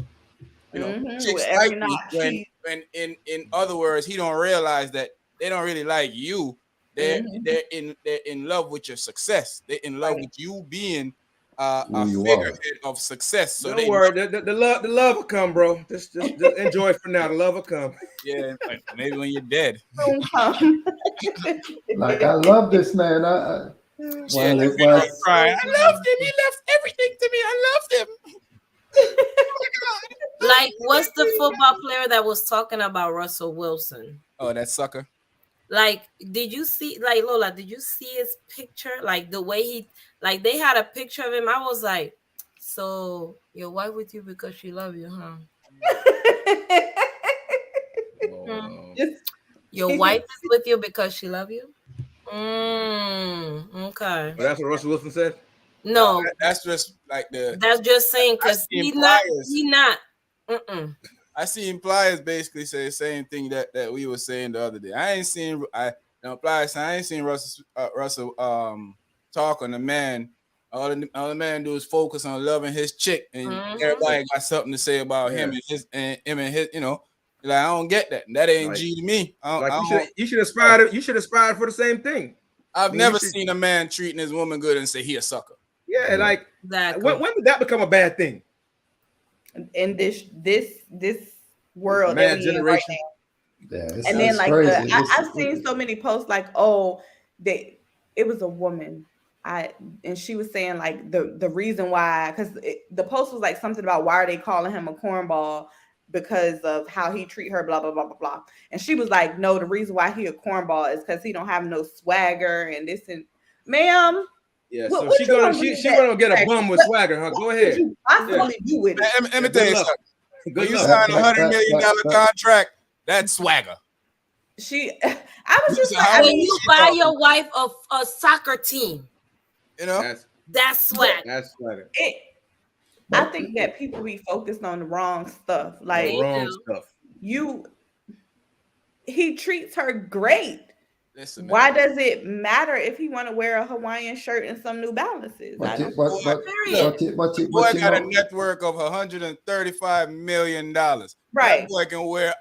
chicks like me, when in other words, he don't realize that they don't really like you. They're in love with your success. They're in love with you being a figurehead of success. So
don't worry, the love will come, bro. Just enjoy it for now. The love will come.
Yeah, maybe when you're dead.
Like, I love this man. I
crying. I loved him. He left everything to me. I loved him. Oh my God.
Like, what's the football player that was talking about Russell Wilson?
Oh, that sucker.
Like, did you see, like, Lola, did you see his picture? Like, the way he, like, they had a picture of him. I was like, so your wife with you because she love you, huh? Your wife is with you because she love you? Okay.
Well, that's what Russell Wilson said?
No.
That's just like the...
That's just saying, because he not.
I see Pliers basically say the same thing that we were saying the other day. I ain't seen Russell talk on the man. All the man do is focus on loving his chick, and everybody got something to say about him and his Like, I don't get that. That ain't G to me.
You should aspire. You should aspire for the same thing.
I've never seen a man treating his woman good and say he a sucker.
Yeah, like when did that become a bad thing?
In this world that we in right now.
Yeah,
and then like I've seen so many posts like, oh, it was a woman. And she was saying like the reason why, because the post was like something about why are they calling him a cornball because of how he treat her, blah blah blah blah blah. And she was like, no, the reason why he a cornball is because he don't have no swagger and this and ma'am.
Yeah, so she gonna get a bum with swagger, huh? Go ahead.
Possibly do with it.
Let me tell you something. When you sign $100 million contract, that's swagger.
I was just like,
when you buy your wife a soccer team, that's swagger.
That's swagger.
I think that people be focused on the wrong stuff. Like
wrong stuff.
He treats her great.
Listen, man.
Why does it matter if he want to wear a Hawaiian shirt and some New Balances? I
But
don't.
it, but
Boy,
but
Period.
boy
you
got a
know,
net worth of $135 million. That
Right.
boy can wear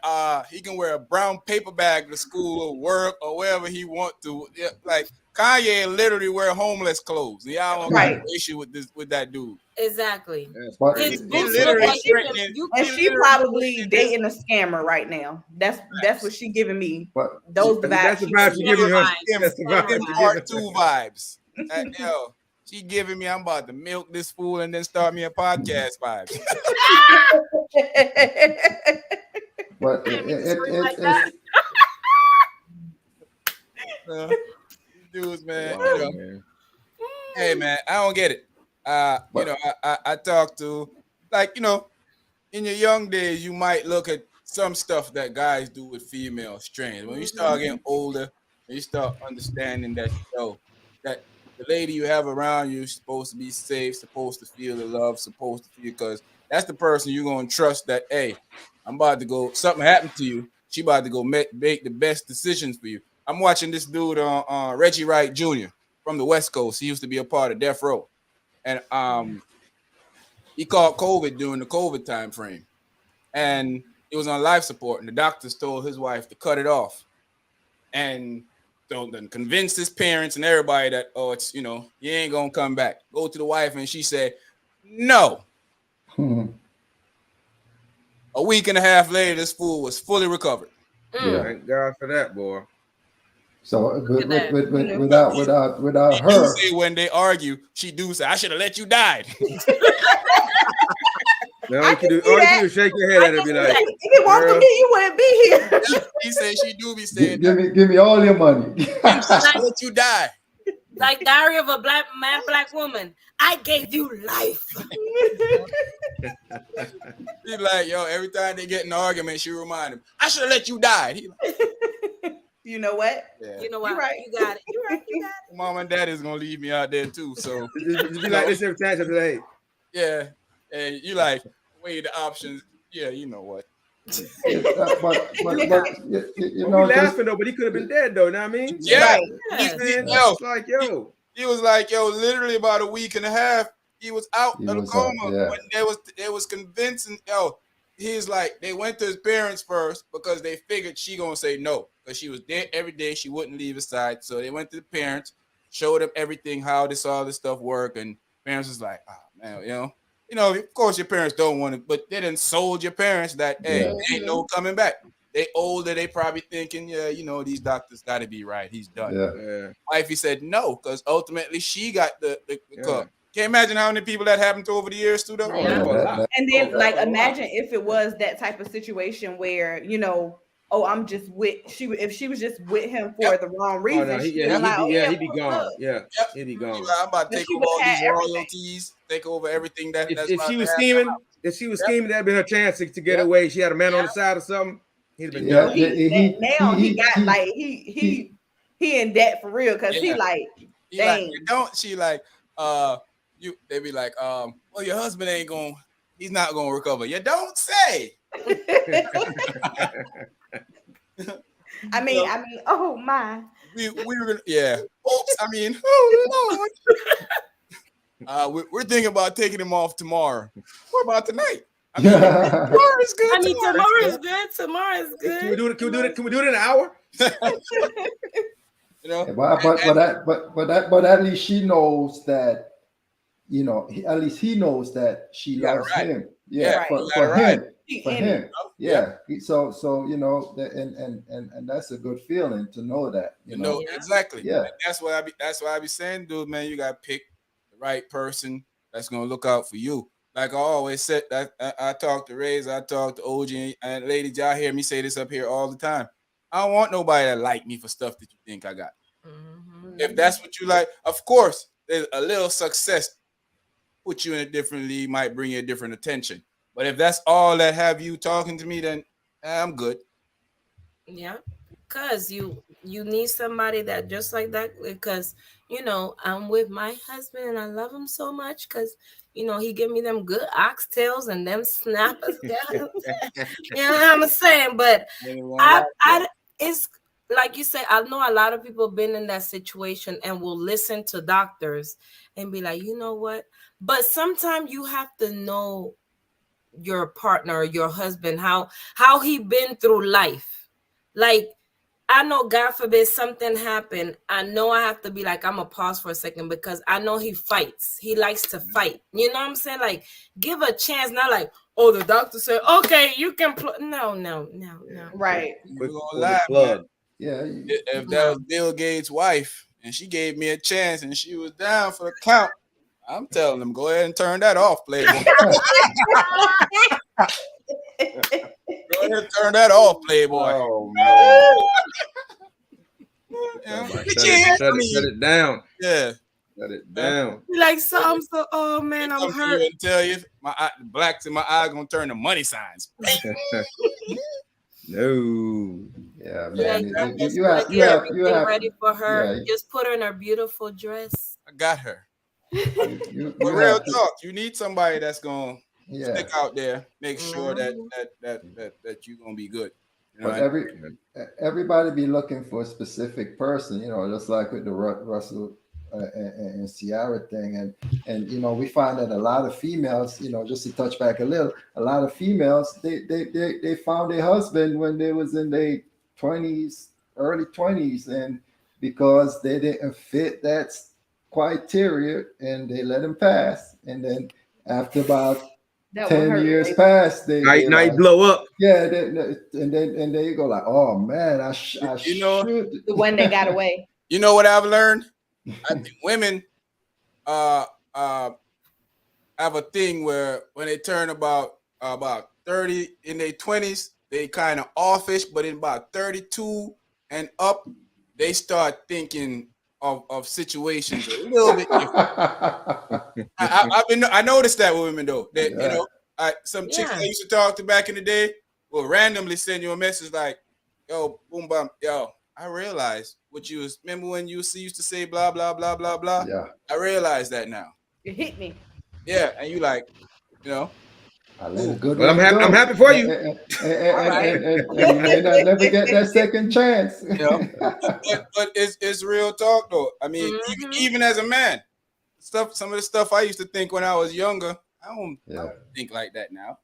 he can wear a brown paper bag to school or work or wherever he want to. Yeah, like Kanye literally wear homeless clothes. Y'all don't got
Right.
no issue with that dude.
Exactly.
That's
but
His
crazy.
He
boots look
literally
And
like
she,
threatening.
you.
and
He
she
literally
probably
threatening this.
dating a scammer right now. That's what she giving me.
but
Those the vibes
That's the
she
vibe
giving
she
me.
giving
Scammer
her.
vibes.
That's the
Scammer
vibe
Him
she
vibes.
part
giving her.
two vibes. Yo, she giving me. I'm about to milk this fool and then start me a podcast vibes.
but
Can't make it
it,
scream
it,
like that.
it's
These dudes, man.
Wow, man.
Hey, man, I don't get it.
but
I talk to like in your young days, you might look at some stuff that guys do with female strains. When you start getting older, and you start understanding that that the lady you have around you is supposed to be safe, supposed to feel the love, supposed to feel because that's the person you're gonna trust. That hey, I'm about to go. Something happened to you. She about to go make the best decisions for you. I'm watching this dude on Reggie Wright Jr. from the West Coast. He used to be a part of Death Row, and he caught COVID during the COVID time frame and he was on life support, and the doctors told his wife to cut it off, and so then convinced his parents and everybody that it's he ain't gonna come back. Go to the wife, and she said no. A week and a half later, this fool was fully recovered.
yeah.
Thank God for that, boy.
So
Look at that.
without
She do
her,
say when they argue, she do say, "I should have let you die."
Now
I
all you
can
can do,
see
all you
that.
can do is shake your head
I
at it and
can
be
see
like,
that.
If it wasn't for
girl,
me, you wouldn't be here.
She said she do be saying
give me all your money.
I should let you die.
Like Diary of a Black Woman. I gave you life.
She like, yo, every time they get in an argument, she remind him, I should have let you die. He like,
You know what?
yeah.
You know
You're
what?
right.
You got it. You right. You got it.
Mom and dad is gonna leave me out there too. So
just be like this every time. Just be like,
yeah, and you like weigh the options. Yeah, you know what?
But you
well, we
know, just
laughing though, but he could have been dead though. Know what I mean?
Yeah,
Right.
Yes.
Man,
yo,
it's like, yo,
he was like, yo, literally about a week and a half, he was out
he
of the
was
coma
yeah.
when they was convincing. Yo, he's like, they went to his parents first because they figured she gonna say no because she was there every day. She wouldn't leave his side, so they went to the parents, showed them everything, how all this stuff work, and parents was like, oh man, of course your parents don't want it, but they didn't sold your parents that hey,
Yeah.
ain't no coming back. They older, they probably thinking, yeah, these doctors got to be right. He's done.
Yeah.
yeah,
Wifey said no, because ultimately she got the
yeah.
cup. Can't imagine how many people that happened to over the years, too, though.
Oh,
Yeah.
no, a
that-
lot.
that-
And
Oh,
then, like,
a lot.
imagine if it was that type of situation where, oh, I'm just if she was just with him for
Yep.
the wrong
Oh
reason,
no,
she'd
he'd
be like, oh, yeah,
be
what's
gone.
up?
Yeah,
Yep.
he'd be
She
gone.
like, I'm about to
But
take
she
over
would
all
have
these
had everything.
royalties, take over everything that's
If
about
she
to
was
happen.
scheming, that'd been her chance to get
Yep.
away. She had a man on
Yep.
the side or something. He'd have been
Yeah,
done.
Now he got
he-
like he in debt for real because he
Yeah.
like,
He like,
dang.
you don't. She like, they be like, well, your husband ain't going, he's not going to recover. You don't say.
I mean, oh my.
We were gonna, yeah. Oops. I mean, oh Lord. We're thinking about taking him off tomorrow. What about tonight? I mean, tomorrow is good.
I mean, tomorrow is
good.
good. Tomorrow is good.
Can we do it? Can we do it? Can we do it in an hour?
but at least she knows that at least he knows that she
You got it
loves
right.
him.
Yeah,
Right.
for,
you got it
for
right.
him.
She
For
in
him.
it.
Yeah. So and that's a good feeling to know that.
Yeah. Exactly.
Yeah.
And that's why I be saying, dude, man, you gotta pick the right person that's gonna look out for you. Like I always said, that I talk to Rays, I talk to OG, and ladies, y'all hear me say this up here all the time. I don't want nobody that like me for stuff that you think I got.
Mhm.
If that's what you like, of course, there's a little success put you in a different league, might bring you a different attention. But if that's all that have you talking to me, then I'm good.
Yeah, because you need somebody that just like that. Because I'm with my husband and I love him so much. Because he give me them good oxtails and them snappers. You know what I'm saying? But I it's like you said, I know a lot of people have been in that situation and will listen to doctors and be like, you know what? But sometimes you have to know your partner, your husband, how he been through life. Like, I know, God forbid something happened. I know I have to be like, I'm gonna pause for a second because I know he fights. He likes to fight. You know what I'm saying? Like, give a chance. Not like, oh, the doctor said, okay, you can. No.
Right.
We're gonna
Pull the
lie, man.
plug.
Yeah,
If that was Bill Gates' wife and she gave me a chance and she was down for the count, I'm telling them, go ahead and turn that off, Playboy. Go ahead and turn that off, Playboy.
Oh man.
Yeah.
Shut,
Get
it,
your hands
shut,
on
it, shut
me.
it down.
Yeah.
Shut it down.
Like, so I'm so, oh man,
They
I'm
come to you
hurt.
and tell you my eye, the blacks in my eye gonna turn to money signs.
No.
yeah,
Yeah,
man.
y'all just
You
wanna
have,
get everything ready for her.
yeah,
Just put her in her beautiful dress.
I got her.
you
But real
have to,
talk, you need somebody that's gonna
yeah.
stick out there, make sure that
Mhm.
that you're gonna be good. You know,
But everybody be looking for a specific person, just like with the Russell and Ciara thing, and we find that a lot of females, just to touch back a little, a lot of females they found their husband when they was in their 20s, early 20s, and because they didn't fit that criteria, and they let him pass, and then after about
That would
10
hurt.
years past, they
Now you
like,
blow up.
yeah, and then you go like, oh man, I
you know,
should.
The one that got away.
you know what I've learned? I think women uh uh have a thing where when they turn about 30 in their 20s, they kind of offish, but in about 32 and up, they start thinking of situations a little bit different. I noticed that with women though. That
Yeah.
some chicks
Yeah.
I used to talk to back in the day will randomly send you a message like, "Yo, boom bum, yo, I realized what you was. Remember when you used to say blah blah blah blah blah?
Yeah,
I realize that now.
It hit me.
Yeah, and you like, you know,
I let a
ooh,
good
Well,
one
I'm
go,
happy for you.
all right,
and you may not never get that second chance.
you know, but it's real talk though. I mean,
Mhm.
even as a man, some of the stuff I used to think when I was younger, I
Yeah.
don't think like that now.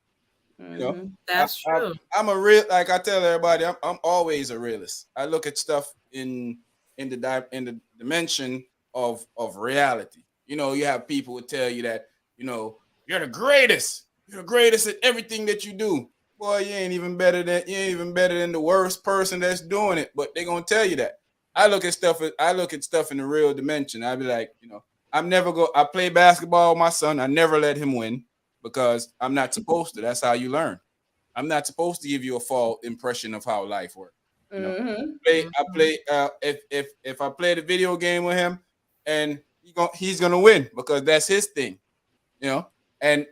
You know,
Mhm.
That's true.
I'm a real, like I tell everybody, I'm always a realist. I look at stuff in the dimension of reality. You know, you have people who tell you that, you're the greatest. You're the greatest at everything that you do. Boy, you ain't even better than the worst person that's doing it. But they're gonna tell you that. I look at stuff in the real dimension. I be like, I play basketball with my son. I never let him win because I'm not supposed to. That's how you learn. I'm not supposed to give you a false impression of how life works. You know,
Mhm.
I play. If I play the video game with him, and he's gonna win because that's his thing. You know, and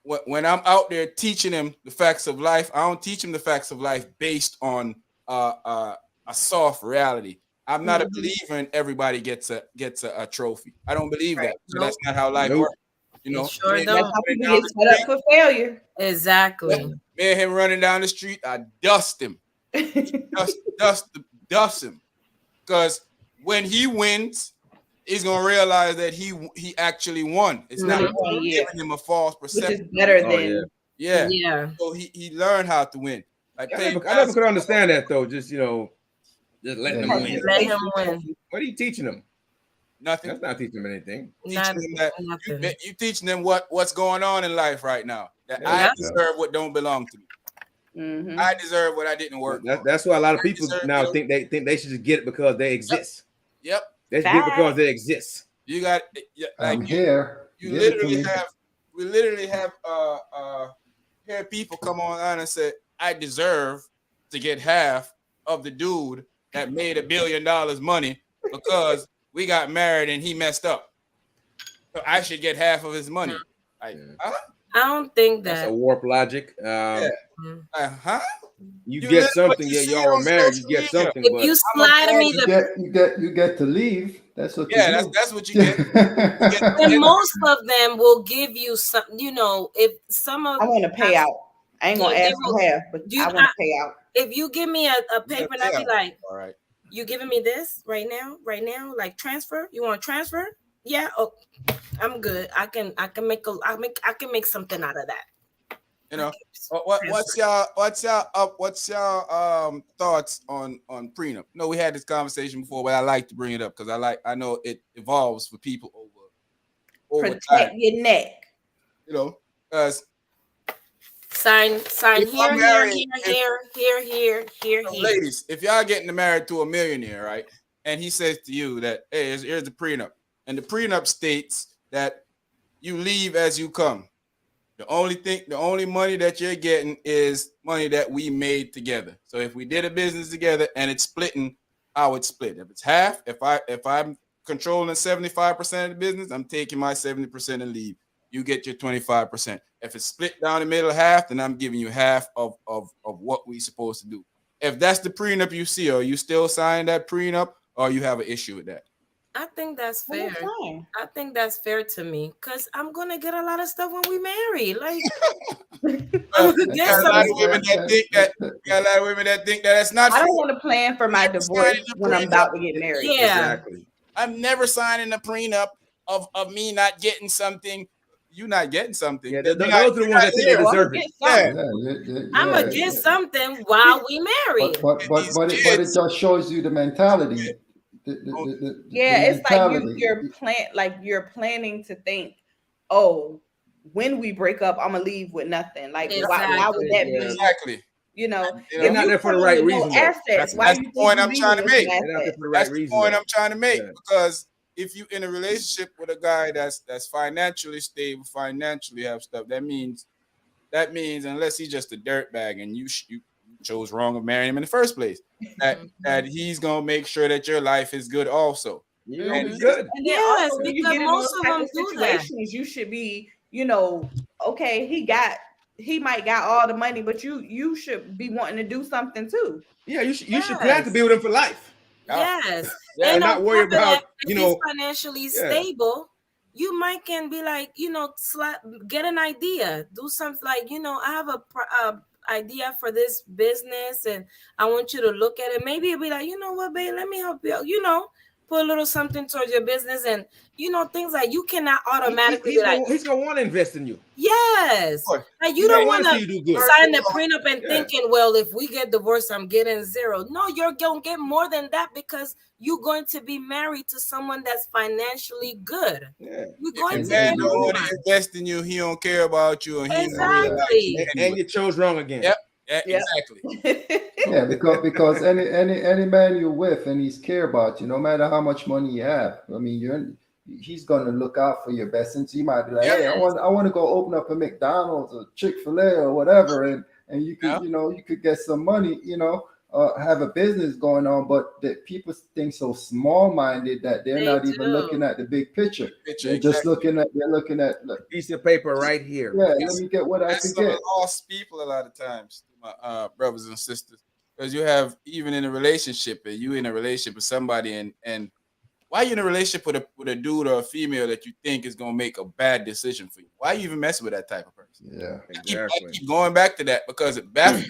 when I'm out there teaching him the facts of life, I don't teach him the facts of life based on a soft reality. I'm not a
Mhm.
believer in everybody gets a trophy. I don't believe
Right.
that. So that's
Nope.
not how life
Nope.
works. You
It
know,
sure
That's
don't.
how
running
people
down
get
the
set up
street,
for failure.
Exactly.
me and him running down the street, I dust him, dust, dust him, because when he wins, he's gonna realize that he actually won. It's not
Mhm.
Yeah.
giving him a false
Which
perception.
is better
Oh yeah.
than
Yeah,
Yeah.
so he learned how to win. Like playing
I never could
basketball.
understand that though. Just letting
Yeah,
them
because
win.
it
Let
takes
him
you
win.
What are you teaching them?
Nothing.
That's not teaching them anything.
Not
Teaching them that
nothing.
you teaching them what's going on in life right now. That I
Yeah.
Yep.
yeah.
deserve what don't belong to me. I
Mhm.
deserve what I didn't work for.
That's why a lot of
I
people
deserve,
now think they should just get it because they
yep,
exist.
yep.
They should get it because
Fact.
they exist.
You got like
I'm here.
you
Give it to
literally
me.
have we literally have hear people come on and say, I deserve to get half of the dude that made $1 billion money because we got married and he messed up. So I should get half of his money. Like,
Yeah.
huh?
I don't think
That's a
that.
warp logic.
Yeah.
Mhm.
Huh?
You
You
get
listen what
something.
you
Yeah,
see
y'all were
on
married. You
social
get
media.
something,
If
but
you
I'm a
slide
grown
me the
You get to leave. That's what you
Yeah,
do.
that's what you get. You get
and most of them will give you some, if some of
I want to pay out. I ain't
Yeah,
gonna
they
ask
will-
for half, but
you-
I want to pay out.
If you give me a paper and I be like,
all right.
you giving me this right now, like transfer? You want to transfer? Yeah. Oh, I'm good. I can make I can make something out of that.
You know, what's your thoughts on prenup? No, we had this conversation before, but I like to bring it up because I know it evolves for people over time.
Protect your neck.
You know, because
Sign
if
here,
I'm
here,
married,
here.
ladies, if y'all getting married to a millionaire, right, and he says to you that, hey, here's the prenup, and the prenup states that you leave as you come. The only money that you're getting is money that we made together. So if we did a business together and it's splitting, I would split. If it's half, if I'm controlling 75% of the business, I'm taking my 70% and leave. You get your 25%. If it's split down the middle half, then I'm giving you half of what we supposed to do. If that's the prenup you see, are you still signing that prenup or you have an issue with that?
I think that's fair.
Well, fine.
I think that's fair to me because I'm gonna get a lot of stuff when we marry. Like, I'm gonna get
Got a
some.
lot of women that think that. Got a lot of women that think that it's not
I
fair.
don't want to plan for my divorce when I'm about to get married.
Yeah.
Exactly.
I'm never signing a prenup of me not getting something. You not getting something.
Yeah,
You're
those
not-
are the
you're
ones
not
that think
here.
they
Well, I'm
deserve
gonna
it.
get
Yeah.
something.
I'm gonna get something while we marry.
But it just shows you the mentality.
Yeah,
the
it's like
mentality.
you're planning to think, oh, when we break up, I'm gonna leave with nothing. Like, why would that be?
Exactly.
You know,
They're
if
not
you
there for the
come
right
with no
reason, though.
assets, why
That's
you
the
think
point
you
I'm trying to
leaving with
make.
some
They're not there
assets?
for the right
That's the
reason.
point
though.
I'm trying to make
Yeah.
because if you in a relationship with a guy that's financially stable, financially have stuff, that means unless he's just a dirtbag and you chose wrong of marrying him in the first place, that he's gonna make sure that your life is good also.
You know,
And
it's good.
And then
Yes,
also when you
because
get in
most
those
of
type
them
of
do that.
situations, you should be, okay, he might got all the money, but you should be wanting to do something too.
Yeah, you should plan to be with him for life.
Yes.
Yeah,
And
and
on
not worry
top of that,
about,
if he's financially
yeah.
stable, you might can be like, get an idea, do something like, I have a idea for this business and I want you to look at it. Maybe it'll be like, you know what, babe, let me help you out, put a little something towards your business and, things like you cannot automatically
He's gonna want to invest in you.
yes.
Of course.
Like you
He's
don't
gonna
want
wanna
to
see you do good.
sign the prenup and
Yeah.
thinking, well, if we get divorced, I'm getting zero. No, you're gonna get more than that because you're going to be married to someone that's financially good.
Yeah.
You're going
If
to
man
get
don't
more.
want to invest in you, he don't care about you, and he ain't gonna realize
Exactly.
you
And you chose wrong again.
Yep.
Yep.
Exactly.
Yeah, because any man you're with and he's care about you, no matter how much money you have. I mean, he's gonna look out for your best interest. He might be like, hey, I want to go open up a McDonald's or Chick-fil-A or whatever, and you could you could get some money, have a business going on, but that people think so small-minded that they're not even looking at the big picture. They're just looking at look,
Piece of paper right here.
yeah, let me get what I
That's
can
some
get.
lost people a lot of times, my brothers and sisters, because you have even in a relationship, and you in a relationship with somebody, and why you in a relationship with a dude or a female that you think is gonna make a bad decision for you? Why you even messing with that type of person?
Yeah,
I keep going back to that because it baffles.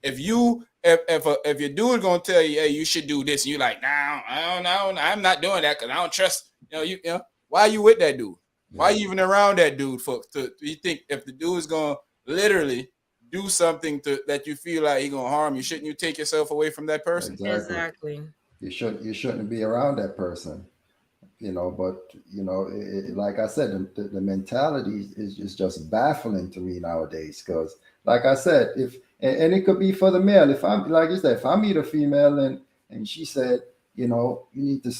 If your dude is gonna tell you, hey, you should do this, and you're like, nah, I don't know, I'm not doing that because I don't trust. Why are you with that dude? Why are you even around that dude? You think if the dude is gonna literally do something that you feel like he's gonna harm you, shouldn't you take yourself away from that person?
Exactly.
You shouldn't be around that person. But like I said, the mentality is just baffling to me nowadays. Because, like I said, and it could be for the male. If I'm like you said, if I meet a female and she said, you need to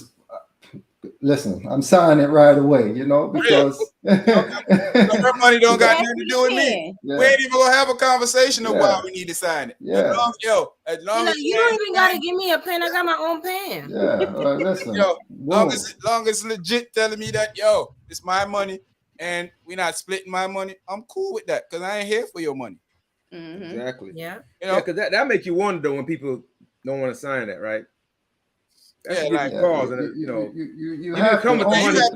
listen, I'm signing it right away. Because
her money don't got nothing to do with me.
Yeah.
We ain't even gonna have a conversation of why we need to sign it.
Yeah.
As long as
you don't even gotta give me a pen. I got my own pen.
Yeah. Listen.
Long as legit telling me that it's my money and we're not splitting my money, I'm cool with that because I ain't here for your money.
Mm-hmm.
Exactly.
Yeah.
Because that make you wonder when people don't want to sign that, right? That's
pause, you have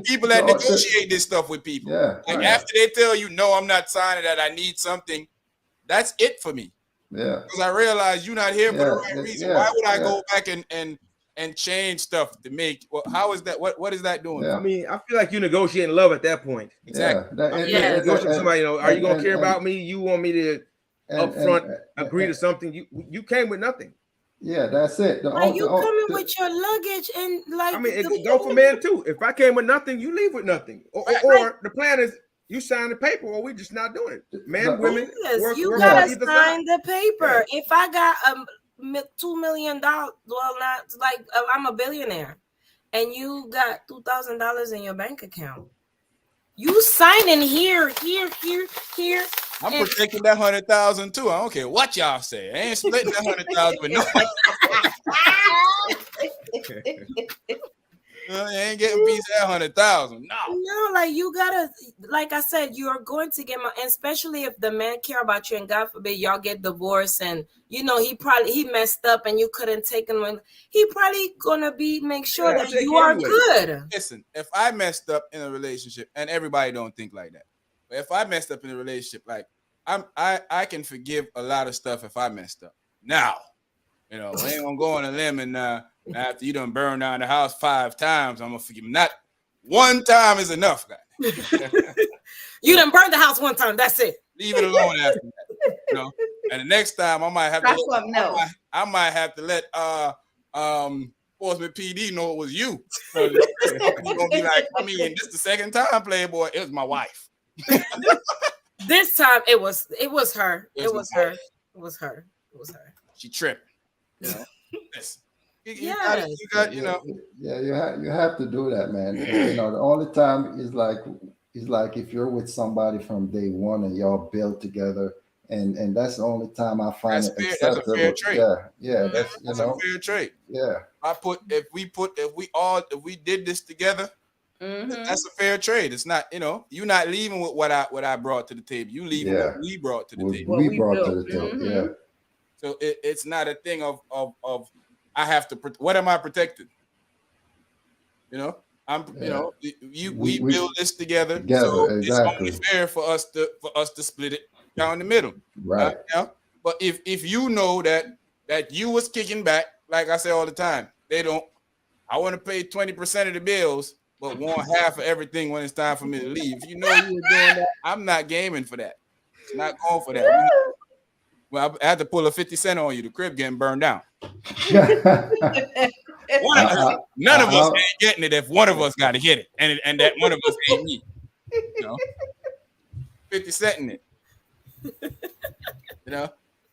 people that negotiate this stuff with people.
Yeah.
Like after they tell you, no, I'm not signing that, I need something. That's it for me.
Yeah.
Because I realize you're not here for the right reason. Why would I go back and change stuff to make? Well, how is that? What is that doing?
Yeah.
I mean, I feel like you're negotiating love at that point.
Exactly.
Yeah.
Negotiating with somebody, are you gonna care about me? You want me to upfront agree to something? You came with nothing.
Yeah, that's it.
Like you coming with your luggage and like.
I mean, it go for men too. If I came with nothing, you leave with nothing. Or the plan is you sign the paper, or we just not doing it. Men, women,
you gotta sign the paper. Yeah. If I got $2 million, well, not like I'm a billionaire, and you got $2,000 in your bank account, you signing here.
I'm protecting that 100,000 too. I don't care what y'all say. I ain't splitting that 100,000 with nobody. You ain't getting a piece of that 100,000.
No, like you gotta, like I said, you are going to get and especially if the man care about you, and God forbid y'all get divorced, and he messed up and you couldn't take him. He probably gonna make sure that you are good.
Listen, if I messed up in a relationship, and everybody don't think like that, but if I messed up in a relationship, like I can forgive a lot of stuff if I messed up. Now, we ain't gonna go on a limb and after you done burned down the house 5 times, I'm gonna forgive him. Not one time is enough, guy.
You done burned the house one time. That's it.
Leave it alone after that. And the next time I might have to. I might have to let Portsmouth PD know it was you. So you're gonna be like, I mean, this is the second time, Playboy. It was my wife.
This time it was her. It was her.
She tripped. Listen.
Yeah,
you have to do that, man. The only time is like if you're with somebody from day one and y'all build together, and that's the only time I find it acceptable.
That's a fair trade.
That's
a fair trade.
Yeah.
If we did this together, that's a fair trade. It's not, you're not leaving with what I brought to the table. You leaving what we brought to the table.
We brought to the table. Yeah.
So it's not a thing of I have to. What am I protected? We build this together. So
exactly.
It's only fair for us to split it down the middle.
Right.
But if you know that you was kicking back, like I say all the time, I want to pay 20% of the bills, but want half of everything when it's time for me to leave. If you know you were doing that, I'm not gaming for that. It's not going for that. Well, I had to pull a 50 cent on you. The crib getting burned down. None of us ain't getting it if one of us got to get it, and that one of us ain't me. 50 cent in it.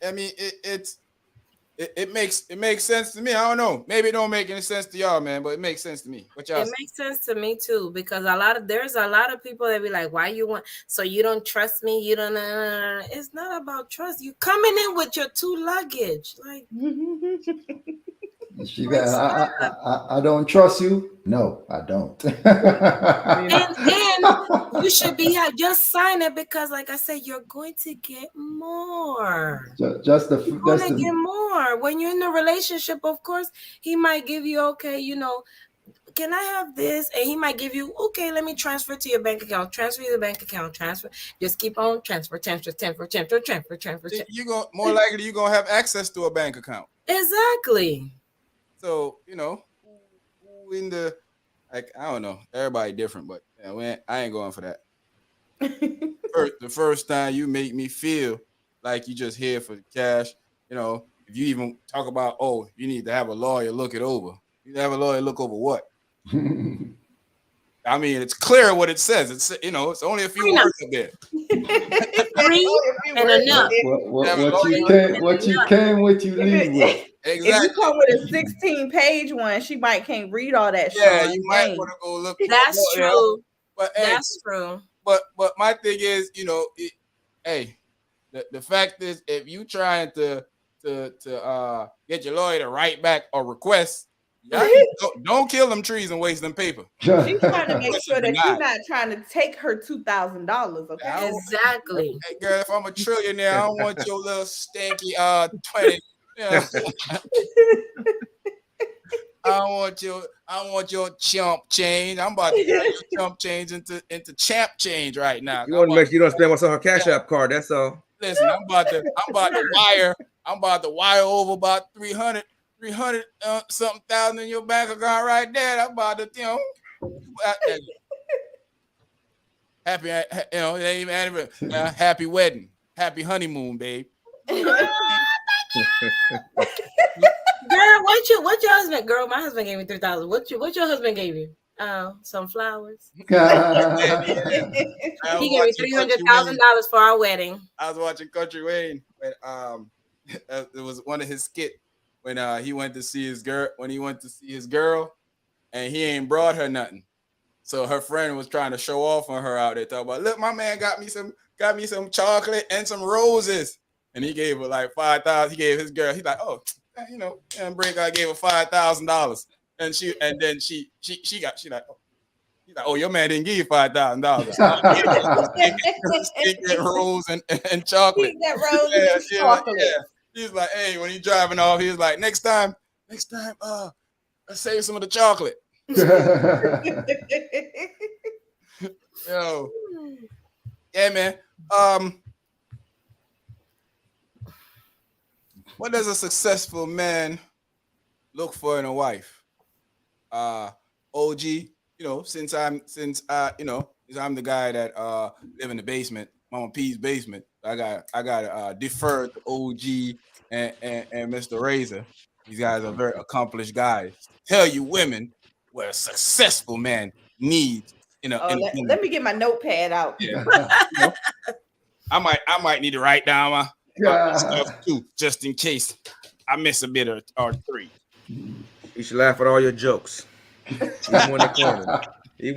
I mean, it makes sense to me. I don't know. Maybe it don't make any sense to y'all, man, but it makes sense to me. What y'all?
It makes sense to me too, because there's a lot of people that be like, "Why you want? So you don't trust me? You don't." It's not about trust. You coming in with your 2 luggage, like.
I don't trust you. No, I don't.
and you should just sign it, because, like I said, you're going to get more.
You're
going to get more when you're in a relationship. Of course, he might give you, okay, can I have this? And he might give you, okay, let me transfer to your bank account. Transfer your bank account. Transfer. Just keep on transfer.
You go more likely you're gonna have access to a bank account.
Exactly.
So, who in the, I don't know, everybody different, but I ain't going for that. The first time you make me feel like you just here for the cash, if you even talk about, you need to have a lawyer look it over. You need to have a lawyer look over what? I mean, it's clear what it says. It's it's only a few words up there.
3 and enough.
What you came with, you leave with.
Exactly. If you come with a 16-page one, she might can't read all that.
Yeah, you might want to go look.
That's true.
But
that's true.
But my thing is, the fact is, if you trying to get your lawyer to write back a request, don't kill them trees and waste them paper.
She's trying to make sure that you're not trying to take her $2,000. Okay.
Exactly.
Hey, girl, if I'm a trillionaire, I don't want your little stinky 20. I want your chump change. I'm about to turn your chump change into champ change right now.
You want to make sure you don't spend what's on her Cash App card. That's all.
listen, I'm about to wire over about 300 something thousand in your bank account right there. I'm about to, happy, it ain't even happy wedding, happy honeymoon, babe.
Girl, what your husband? Girl, my husband gave me 3,000. What your husband gave you? Some flowers. He gave me $300,000 for our wedding.
I was watching Country Wayne when it was one of his skit when he went to see his girl and he ain't brought her nothing. So her friend was trying to show off on her out there, talking about, look, my man got me some chocolate and some roses. And he gave her like 5,000. He gave his girl, he's like, oh, and Break, I gave her $5,000. And she like, oh. He's like, oh, your man didn't give you $5,000. Rose and chocolate.
That rose and chocolate.
Yeah. He's like, hey, when he's driving off, he's like, next time, let's save some of the chocolate. Yo. Yeah, man. What does a successful man look for in a wife? OG, since I'm the guy that live in the basement, Mama P's basement. I got defer to OG and Mr. Razor. These guys are very accomplished guys. Tell you women what a successful man needs.
Let me get my notepad out.
Yeah. I might need to write down my stuff too, just in case I miss a bit or three.
You should laugh at all your jokes. Even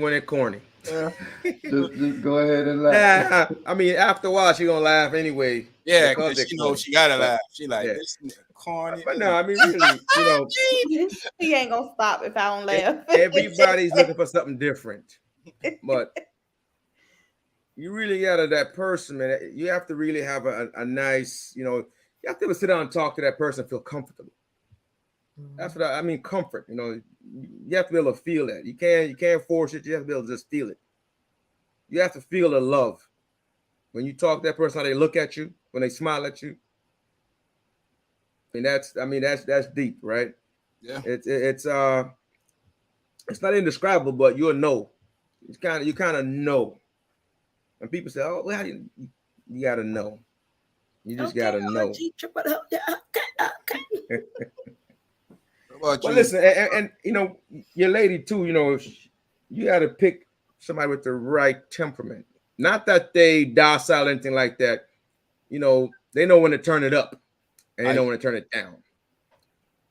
when they're corny.
Yeah. Just go ahead and laugh.
I mean, after a while, she's gonna laugh anyway.
Yeah, because she knows she gotta laugh. She like, this corny.
But no, I mean, really,
he ain't gonna stop if I don't laugh.
Everybody's looking for something different, but you really gotta that person, man. You have to really have a nice, you have to be able to sit down and talk to that person, and feel comfortable. That's what I mean, comfort. You have to be able to feel that. You can't force it. You have to be able to just feel it. You have to feel the love when you talk to that person. How they look at you, when they smile at you. That's deep, right?
Yeah.
It's not indescribable, but you'll know. You kind of know. And people say, "Oh, well, you gotta know. You just gotta know." Well, listen, and your lady too. You got to pick somebody with the right temperament. Not that they docile or anything like that. They know when to turn it up, and they know when to turn it down.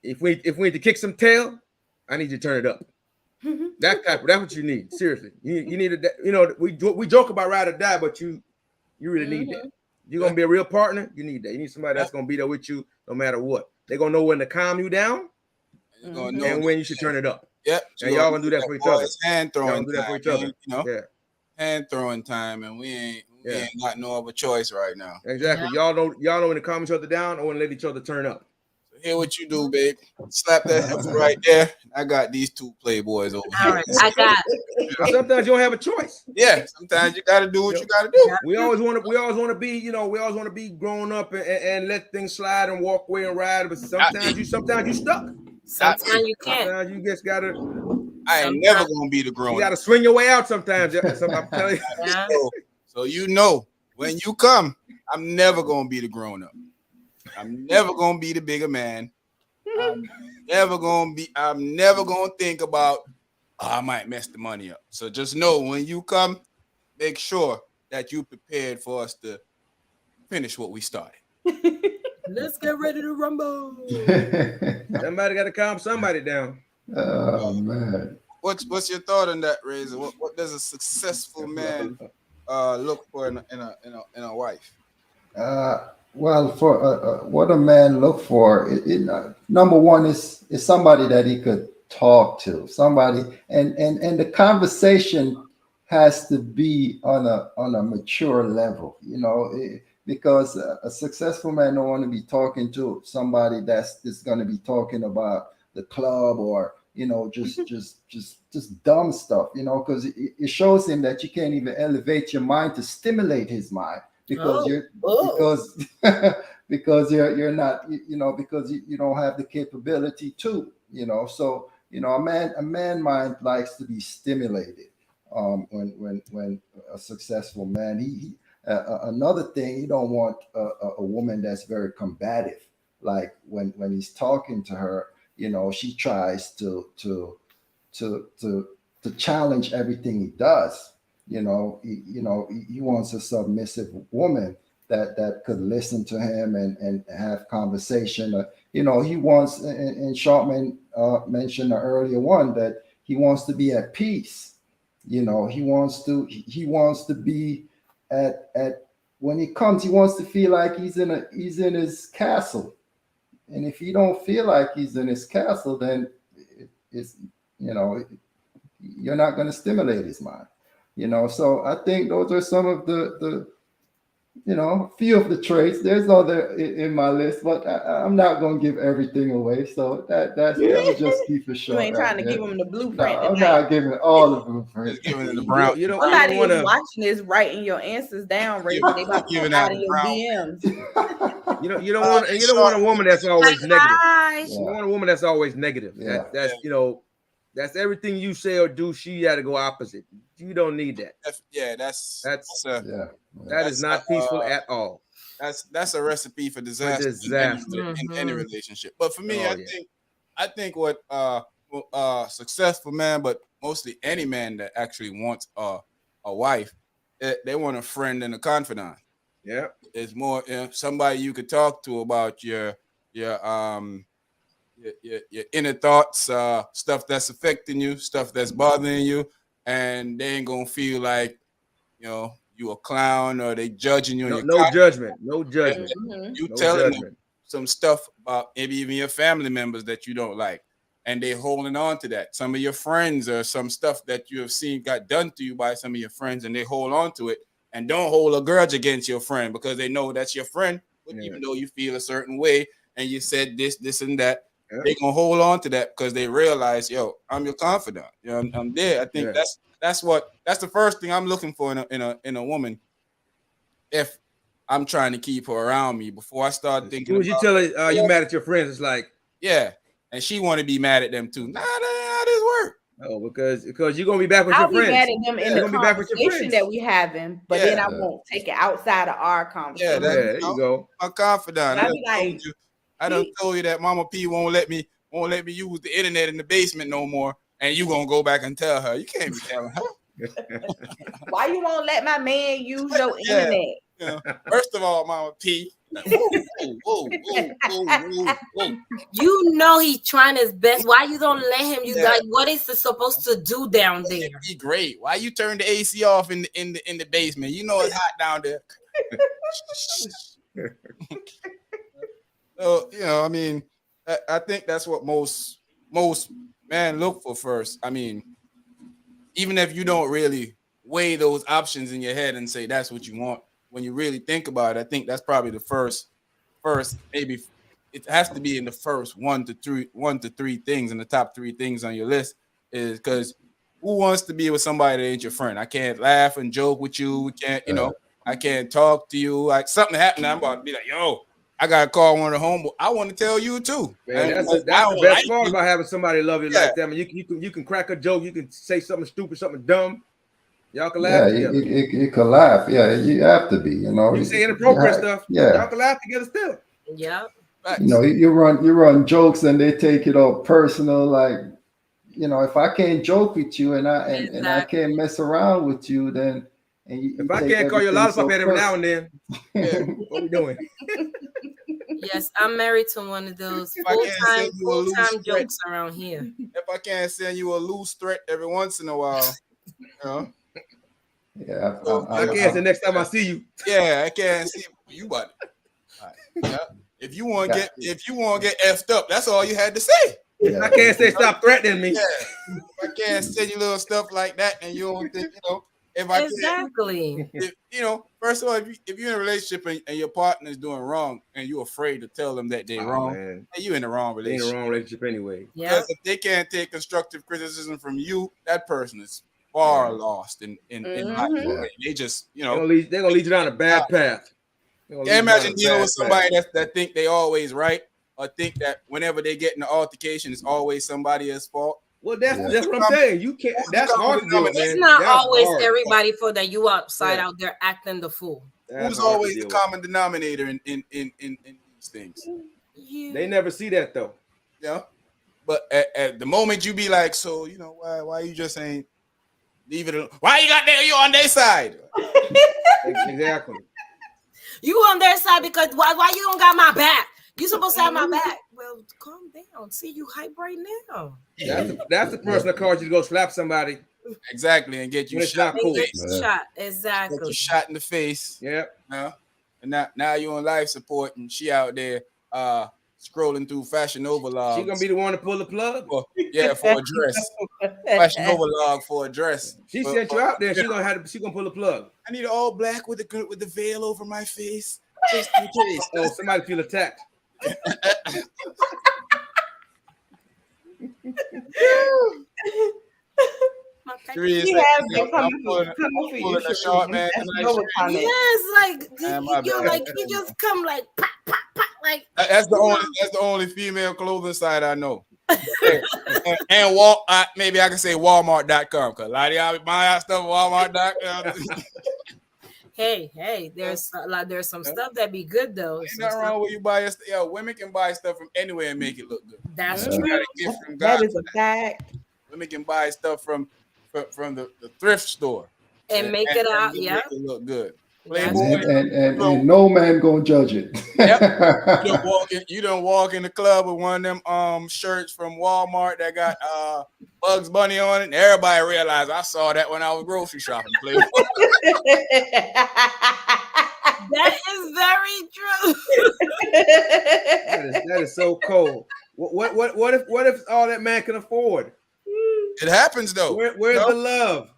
If we need to kick some tail, I need you to turn it up. That's what you need. Seriously, you need to. We joke about ride or die, but you really need that. You're gonna be a real partner. You need that. You need somebody that's gonna be there with you no matter what. They're gonna know when to calm you down. And when you should turn it up.
Yep.
And y'all gonna do that for each other.
Hand throwing
time.
Hand throwing time, and we ain't got no other choice right now.
Exactly. Yeah. Y'all know when to calm each other down or when to let each other turn up.
So hear what you do, babe. Slap that heifer right there. I got these two playboys over here.
All right, I got.
Sometimes you don't have a choice.
Yeah. Sometimes you gotta do what you gotta do.
We always want to be grown up and let things slide and walk away and ride. But sometimes you stuck.
Sometimes you can't.
Sometimes you just gotta.
I ain't never gonna be the grown.
You gotta swing your way out sometimes. I'm telling you.
Yeah.
So when you come, I'm never gonna be the grown up. I'm never gonna be the bigger man. I'm never gonna think about I might mess the money up. So just know when you come, make sure that you prepared for us to finish what we started.
Let's get ready to rumble.
Somebody got to calm somebody down.
Oh man.
What's your thought on that, Razor? What does a successful man look for in a wife?
Well, for what a man look for, number one is somebody that he could talk to, somebody, and the conversation has to be on a mature level, because a successful man don't want to be talking to somebody that's just going to be talking about the club or just dumb stuff, because it shows him that you can't even elevate your mind to stimulate his mind. because you're because because you're not because you don't have the capability to so a man mind likes to be stimulated when a successful man another thing, you don't want a woman that's very combative, like when he's talking to her, she tries to to to challenge everything he does. He wants a submissive woman that could listen to him and have conversation. He wants, and Sharpman mentioned the earlier one, that he wants to be at peace. He wants to be at when he comes, he wants to feel like he's in his castle. And if he don't feel like he's in his castle, then it's you're not going to stimulate his mind. So I think those are some of the few of the traits. There's other in my list, but I'm not going to give everything away. So that'll just keep it short.
You ain't trying to give them the blueprint.
No, I'm not giving all the blueprint.
Just giving it the brown.
You don't
Somebody
want
is
to.
watching this, writing your answers down, Ray. They about to
Giving
come
out
out of
the
your
brown.
DMs.
You don't want a woman that's always negative.
Guys,
You don't want a woman that's always negative.
Yeah.
That's everything you say or do. She got to go opposite. You don't need that. That is not peaceful at all.
That's a recipe for disaster, in any relationship. But for me, I think what successful man, but mostly any man that actually wants a wife, they want a friend and a confidant.
Yeah,
it's more somebody you could talk to about your inner thoughts, stuff that's affecting you, stuff that's bothering you, and they ain't gonna feel like you a clown or they judging you.
No judgment.
You telling them some stuff about maybe even your family members that you don't like, and they holding on to that. Some of your friends or some stuff that you have seen got done to you by some of your friends, and they hold on to it and don't hold a grudge against your friend because they know that's your friend. But even though you feel a certain way and you said this and that, they gonna hold on to that because they realize, I'm your confidant. I'm there. I think that's the first thing I'm looking for in a woman. If I'm trying to keep her around me, before I start thinking.
Would you tell her you mad at your friends? It's like,
and she want to be mad at them too. Nah, that ain't how this work.
Oh, because you're gonna be back with your friends.
I'll be mad at them in the conversation that we having, but then I won't take it outside of our conversation.
There you go.
I'm confident. I done told you that Mama P won't let me use the internet in the basement no more, and you gonna go back and tell her. You can't be telling her.
Why you won't let my man use your internet?
First of all, Mama P. Whoa.
You know he's trying his best. Why you don't let him? Like, what is he supposed to do down there?
Be great. Why you turn the AC off in the basement? You know it's hot down there. So I mean, I think that's what most men look for first. I mean, even if you don't really weigh those options in your head and say that's what you want, when you really think about it, I think that's probably the first maybe it has to be in the first one to three things in the top 3 things on your list, is because who wants to be with somebody that ain't your friend? I can't laugh and joke with you. We can't, I can't talk to you. Like something happened, I'm about to be like, I gotta call one of the homeboys. I want to tell you too.
Man, that's the best part about having somebody love you like that. I mean, you can crack a joke, you can say something stupid, something dumb. Y'all can laugh together.
You can laugh. Yeah, you have to be.
You say inappropriate stuff. Yeah, y'all can laugh together still.
Yeah.
You run jokes and they take it all personal. Like, if I can't joke with you and I can't mess around with you, then
if I can't call you a lollipop every now and then, what we doing?
Yes, I'm married to one of those full-time jokes around here.
If I can't send you a loose threat every once in a while,
Yeah,
I can't say next time I see you.
Yeah, I can't see you, buddy. Right. If you want to get effed up, that's all you had to say.
Yeah.
I can't say stop threatening me.
Yeah. I can't send you little stuff like that, and you don't think if I
exactly.
First of all, if you're in a relationship and your partner is doing wrong, and you're afraid to tell them that they're wrong, man, you're in the wrong relationship.
In the wrong relationship anyway.
Yeah.
Because if they can't take constructive criticism from you, that person is far lost in life.
Mhm.
They just, you
They're
know,
gonna lead you down a bad path.
can't imagine dealing with somebody that think they always right, or think that whenever they get in an altercation, it's always somebody else's fault.
Well, that's what I'm saying. You can't.
Who's the
That's
common
hard to deal with,
denominator?
It's
man.
not
That's
always
hard.
everybody for that. You outside
Yeah.
out there acting the fool.
That's
Who's
hard to
always the
deal with.
common denominator in these things?
You.
They never see that though.
Yeah. But at the moment you be like, so you know why you just ain't leave it alone? Why you got there? You on their side?
Exactly.
You on their side because why you don't got my back? You supposed to have my back. Well, calm down. See, you hype right now.
That's the person that caused you to go slap somebody
Exactly, and get you
when it's
shot.
not cool.
Get
Yeah.
shot.
Get
Exactly.
you shot in the face.
Yeah.
And now you on life support, and she out there scrolling through Fashion Nova logs.
She gonna be the one to pull the plug.
for a dress. Fashion Nova log for a dress.
She sent you out there. She gonna pull the plug.
I need all black with the veil over my face, just in case.
Oh, somebody feel attacked.
Serious.
He has been
I'm
coming
pulling
for you.
a short man
That's
tonight.
no comment.
Yes, like
my
you're
bad.
like you just come like pop, pop, pop, like
That's the only female clothing site I know. and maybe I can say Walmart.com, because a lot of y'all buy stuff at Walmart.com.
hey, there's some stuff that be good though.
Ain't nothing wrong with you buy your stuff. Yo, women can buy stuff from anywhere and make it look good.
That's
You
true.
got a gift from
That
God.
is a fact.
Women can buy stuff from the thrift store
And make it out, yeah.
make it look good.
That's
Playboy,
And no man gonna judge it.
you don't walk in the club with one of them shirts from Walmart that got Bugs Bunny on it, and everybody realized I saw that when I was grocery shopping. Playboy.
That is very true.
That is so cold. What if all that man can afford?
It happens though.
Where's the love?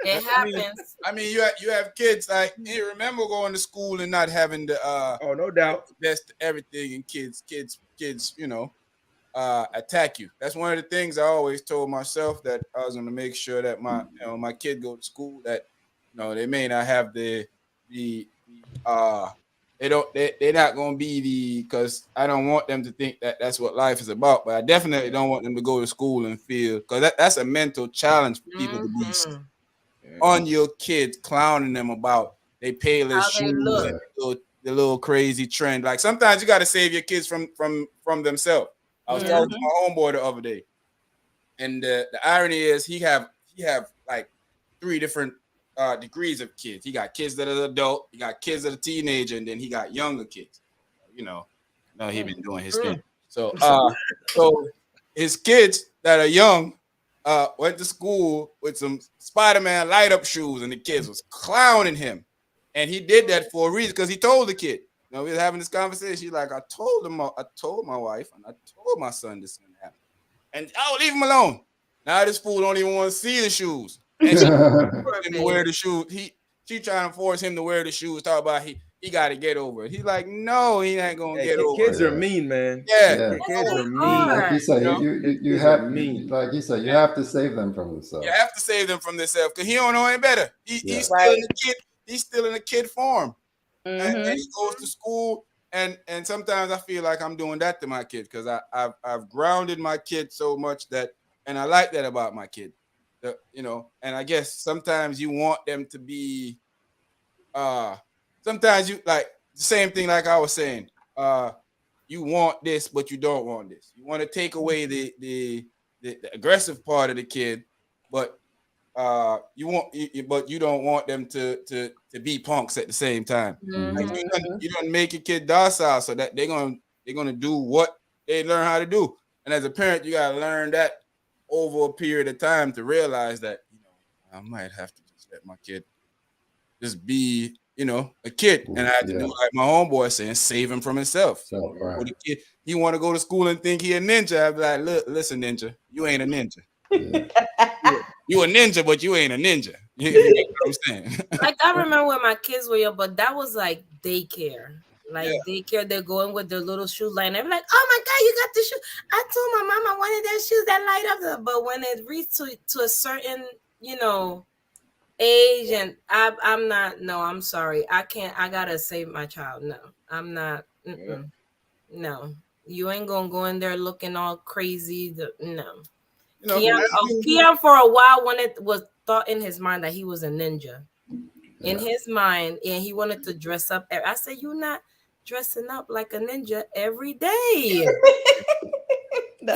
It happens.
I mean, you have kids like you remember going to school and not having the
Oh, no doubt.
best everything, and kids, you know, attack you. That's one of the things I always told myself, that I was going to make sure that my kid go to school, that they may not have they're not going to be because I don't want them to think that that's what life is about, but I definitely don't want them to go to school and feel, because that's a mental challenge for people to be on your kids, clowning them about they payless
How they
shoes
look.
and the little crazy trend. Like sometimes you got to save your kids from themselves. I was talking to my homeboy the other day, and the irony is he have like 3 different degrees of kids. He got kids that are adult, he got kids that are teenager, and then he got younger kids. He been doing his thing. So his kids that are young went to school with some Spider-Man light up shoes, and the kids was clowning him. And he did that for a reason, because he told the kid. We were having this conversation. He's like, I told my wife, and I told my son this is gonna happen. And leave him alone. Now this fool don't even want to see the shoes. And she him to wear the shoes. She trying to force him to wear the shoes. Talk about he got to get over it. He's like, no, he ain't gonna get over
Kids
it.
are mean, man.
Yeah.
Kids are mean.
Like you said, you have like you said, you have to save them from themselves.
You have to save them from themselves, because he don't know any better. He's still in the kid. He's still in the kid form, and he goes to school. And sometimes I feel like I'm doing that to my kid, because I've grounded my kid so much that, and I like that about my kid, and I guess sometimes you want them to be, sometimes you like the same thing, like I was saying, you want this, but you don't want this. You want to take away the aggressive part of the kid, but you don't want them to be punks at the same time. Like you don't make your kid docile, so that they're gonna do what they learn how to do. And as a parent, you gotta learn that over a period of time to realize that I might have to just let my kid just be a kid, and I have to do like my homeboy saying, save him from himself.
Right.
The kid, he want to go to school and think he a ninja. I'd be like, look, listen, ninja, you ain't a ninja. You a ninja, but you ain't a ninja. You know what I'm saying?
Like I remember when my kids were young, but that was like daycare. Like daycare, they're going with their little shoe line. They're like, "Oh my God, you got the shoe!" I told my mom I wanted that shoes that light up. But when it reached to a certain you know, age, and I'm not. No, I'm sorry. I can't. I gotta save my child. No, I'm not.
Yeah.
No, you ain't gonna go in there looking all crazy. No,
You know,
Keon.
as
Oh,
you-
Keon for a while wanted was thought in his mind that he was a ninja. In
Yeah.
his mind, and he wanted to dress up. I said, "You're not dressing up like a ninja every day.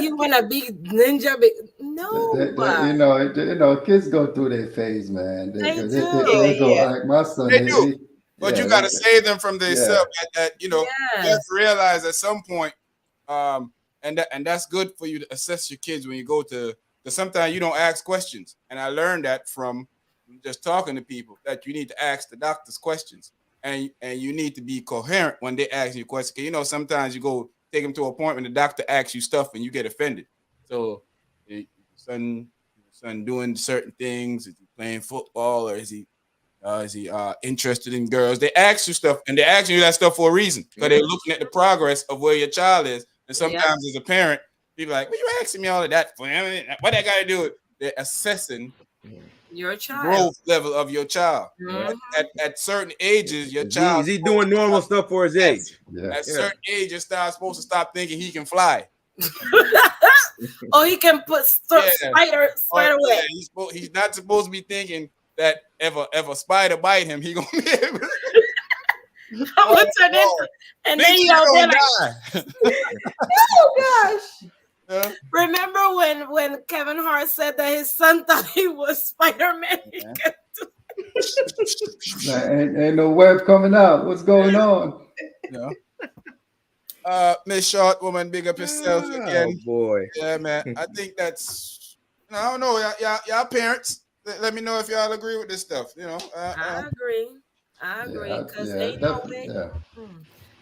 You want to be ninja? No,
You know, kids go through their phase, man.
they
Yeah,
They
do.
go
yeah.
like my son.
they do, but you
Yeah,
got to save them from
yeah,
themselves. That you know, you have
Yes,
to realize at some point, and that's good for you to assess your kids when you go to. Because sometimes you don't ask questions, and I learned that from just talking to people that you need to ask the doctors questions, and you need to be coherent when they ask you questions. 'Cause you know, sometimes you go take them to an appointment, the doctor asks you stuff, and you get offended. So, your son doing certain things? Is he playing football, or is he interested in girls? They ask you stuff, and they're asking you that stuff for a reason because they're looking at the progress of where your child is. And
yeah,
sometimes, as a parent, people are like, "What you asking me all of that for? I mean, what I got to do?" They're assessing
your
the
child.
growth level of your child.
Mhm.
At certain ages, your
Is
child
he doing normal stuff for his
yes.
age?
yeah.
At
Yeah.
certain age, your child's supposed to stop thinking he can fly.
Oh, he can put
Yeah,
spider
yeah,
web.
he's not supposed to be thinking that if a spider bite him, he gonna be able to
I'm gonna
fall
turn
fall.
into, and
Think
then
he's
they're
gonna
like,
die.
Oh gosh.
Yeah.
remember when Kevin Hart said that his son thought he was Spider Man?
Yeah.
Like, ain't no web coming out. What's going on?
Yeah. Miss Short Woman, big up yourself
Oh
again.
boy.
Yeah, man. I think that's. I don't know. Y'all parents. Let me know if y'all agree with this stuff.
I agree. I agree. Cause
Yeah,
ain't no
definitely.
way.
Yeah.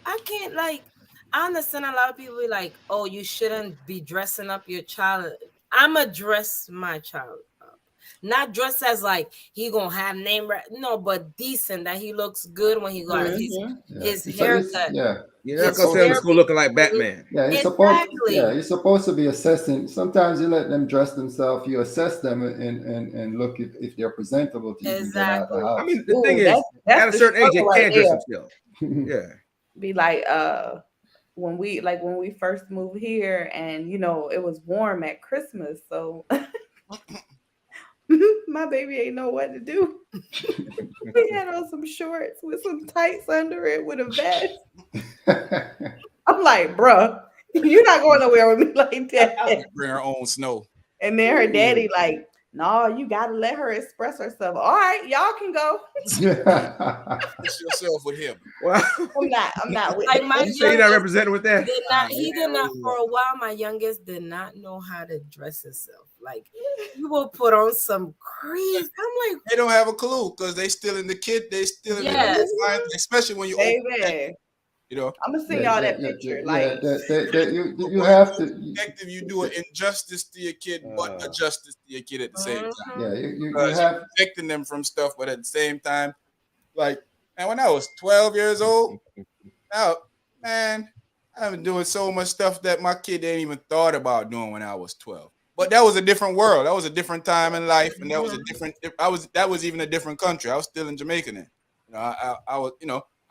I can't like. I understand a lot of people be like, "Oh, you shouldn't be dressing up your child." I'ma dress my child up, not dress as like he gonna have no, but decent that he looks good when he got
Mhm.
Yeah.
his
It's
haircut,
yeah.
You're not
It's
his
gonna send him
supposed
to
hair.
school looking like Batman.
Yeah,
Exactly.
you're supposed to be assessing. Sometimes you let them dress themselves, you assess them and look if they're presentable to even get out of the
Exactly.
I
house.
mean, the thing
Ooh,
is, at
that's
a
the
certain age,
struggle
they
right
can dress
there.
themselves. Yeah.
Be like, when we first moved here, and it was warm at Christmas, so my baby ain't know what to do. We had on some shorts with some tights under it with a vest. I'm like, bruh, you're not going nowhere with me like that.
Bring her own snow.
And then her daddy like, no, you gotta let her express herself. All right, y'all can go.
Put yourself with him.
Well,
I'm not with
Like my
you say you're not
youngest
represented with that.
did not. He did not for a while. My youngest did not know how to dress himself. Like he will put on some crazy. I'm like,
They don't have a clue because they still in the kid. They still in the
yes,
kid mind, especially when you open.
baby.
You know,
I'm gonna send
yeah,
y'all
yeah,
that
yeah,
picture.
yeah.
Like,
You
when
have
you're
to.
protective, you do an injustice to your kid, but a justice to your kid at the same time.
Yeah,
mhm.
you
Because you're
have.
protecting them from stuff, but at the same time, like, and when I was 12 years old, now, man, I've been doing so much stuff that my kid didn't even thought about doing when I was 12. But that was a different world. That was a different time in life, and that was a different. That was even a different country. I was still in Jamaica then. I was,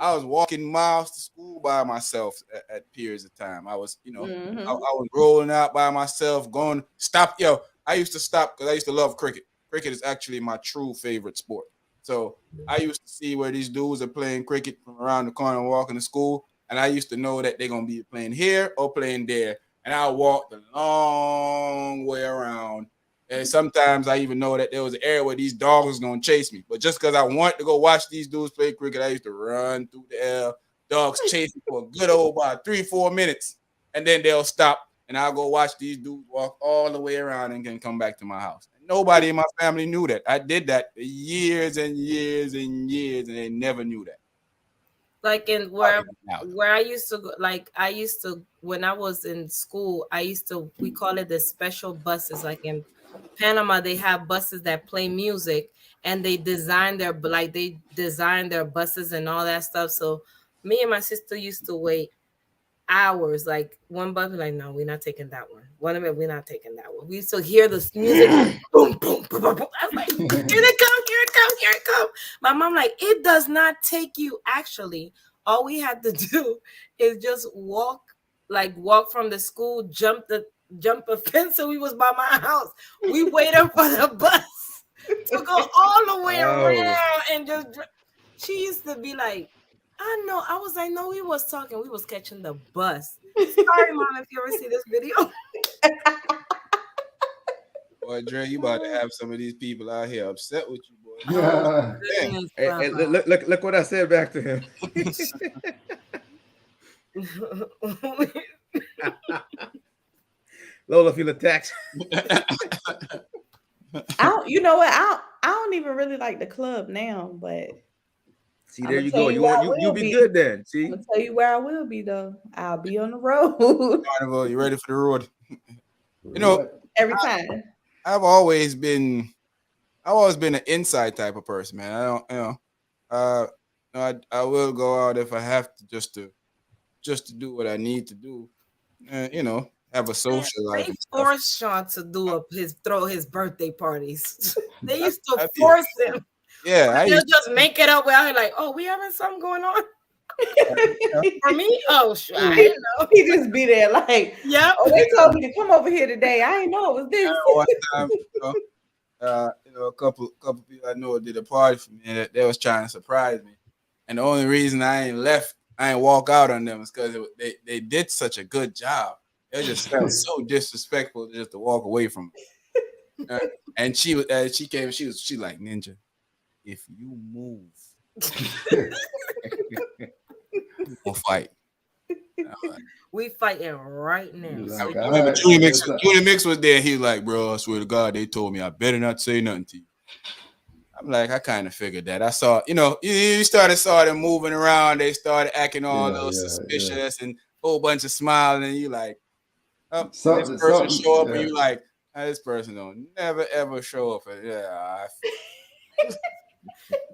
I was walking miles to school by myself at periods of time. I was,
mm-hmm.
I was rolling out by myself, going stop. I used to stop because I used to love cricket. Cricket is actually my true favorite sport. So I used to see where these dudes are playing cricket from around the corner walking to school, and I used to know that they're gonna be playing here or playing there, and I walked a long way around. And sometimes I even know that there was an area where these dogs was gonna chase me. But just because I wanted to go watch these dudes play cricket, I used to run through the air. Dogs chase me for a good old about 3-4 minutes, and then they'll stop, and I'll go watch these dudes walk all the way around and then come back to my house. Nobody in my family knew that. I did that for years and years and years, and they never knew that.
Like in
I did it now.
where I used to go, like I used to when I was in school, I used to we call it the special buses. Like in Panama, they have buses that play music, and they design their buses and all that stuff. So me and my sister used to wait hours. Like one bus, like, no, we're not taking that one. One of it, we're not taking that one. We used to hear the music, boom, boom, boom, boom, boom. I was like, here it come, here it come, here it come. My mom like, it does not take you. Actually, all we had to do is just walk from the school, jump a fence, so we was by my house. We waited for the bus to go all the way around and just. She used to be like, I know. I was like, no, we was talking. We was catching the bus. Sorry, mom, if you ever see this video.
Boy, Dre, you about to have some of these people out here upset with you, boy.
Yeah.
Goodness,
Hey,
Papa.
look what I said back to him. Lola feel attacked.
You know what? I don't even really like the club now, but
See,
I'm
there
gonna
you
tell
go.
you where I
You
will
be
be.
good then.
I'm
See,
gonna tell you where I will be though. I'll be on the road
Carnival, you ready for the road? You know,
every time.
I've always been an inside type of person, man. I don't, I will go out if I have to, just to do what I need to do, and have a social life
They
and stuff.
forced Sean to throw his birthday parties. They used to
I did.
force him.
Yeah, I
They'll
used
just make it up without like, oh, we having something going on for me. Oh, sure, I
he,
didn't know.
he just be there like,
Yep.
oh, they told me to come over here today. I didn't know it was this.
one time, a couple people I know did a party for me, and they was trying to surprise me, and the only reason I ain't walk out on them is because they did such a good job. It just felt so disrespectful just to walk away from it. And she came, she like, Ninja, if you move, we'll fight.
We fighting right now.
You're
So
like,
you-
all
Remember,
right,
Junior Mix was there. He like, bro, I swear to God, they told me I better not say nothing to you. I'm like, I kind of figured that. I saw, you saw them moving around. They started acting all a little
yeah.
suspicious and a whole bunch of smiling. And you like, oh, this person
Something,
show up, and
yeah.
you like, this person don't never ever show up. And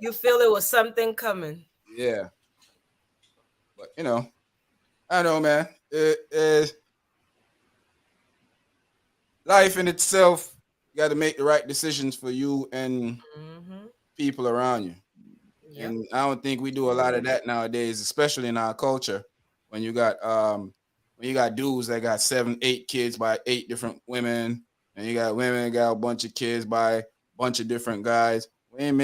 you feel it was something coming.
yeah. But I know, man. Life in itself, you got to make the right decisions for you and
Mm-hmm.
people around you.
Yep.
And I don't think we do a lot of that nowadays, especially in our culture. When you got dudes that got 7, 8 kids by 8 different women, and you got women that got a bunch of kids by a bunch of different guys. We ain't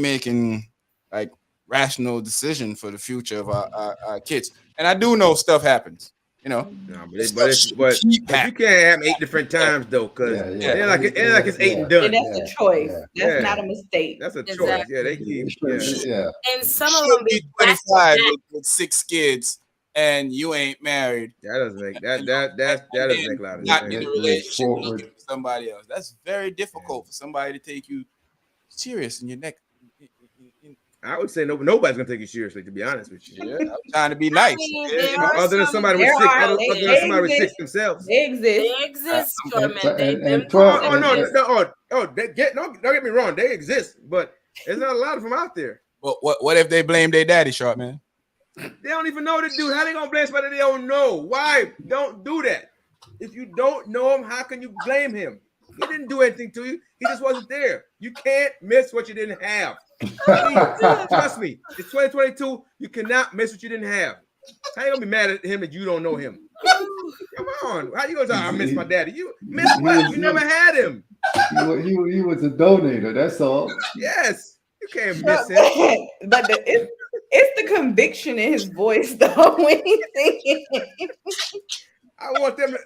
making like rational decision for the future of our kids. And I do know stuff happens.
no,
Stuff should keep
but you
happening.
can't have 8 different times though, because
Yeah,
Yeah.
it ain't like it's 8 and done.
And that's a choice.
Yeah.
That's not a mistake.
That's a choice.
Exactly.
Yeah, they keep. Yeah.
Yeah.
And some
You
of
should
them be
be
back to
25
back.
with 6 kids and you ain't married.
That doesn't make that
And
doesn't make a lot of
not
sense.
in a
Look
relationship
forward.
looking for somebody else. That's very difficult for somebody to take you serious in your neck.
I would say nobody's gonna take you seriously, to be honest with you.
Yeah, I'm trying to be nice.
I mean,
Yeah,
there are
Other than
some.
somebody with
There
6,
are.
other
They
than somebody with 6
exist.
themselves.
They exist.
They exist,
I'm-
sure, man. They
and
them
12
Oh no,
and-
don't get me wrong, they exist, but there's not a lot of them out there.
But what if they blame their daddy, Sharp man?
They don't even know the dude. How they gonna blame somebody they don't know? Why? Don't do that. If you don't know him, how can you blame him? He didn't do anything to you. He just wasn't there. You can't miss what you didn't have. Please, trust me. It's 2022. You cannot miss what you didn't have. How you gonna be mad at him that you don't know him? Come on. How you gonna say I miss my daddy? You miss what? You never had him.
he was a donator. That's all.
Yes. You can't miss him.
But it's the conviction in his voice, though, when he's singing.
I want them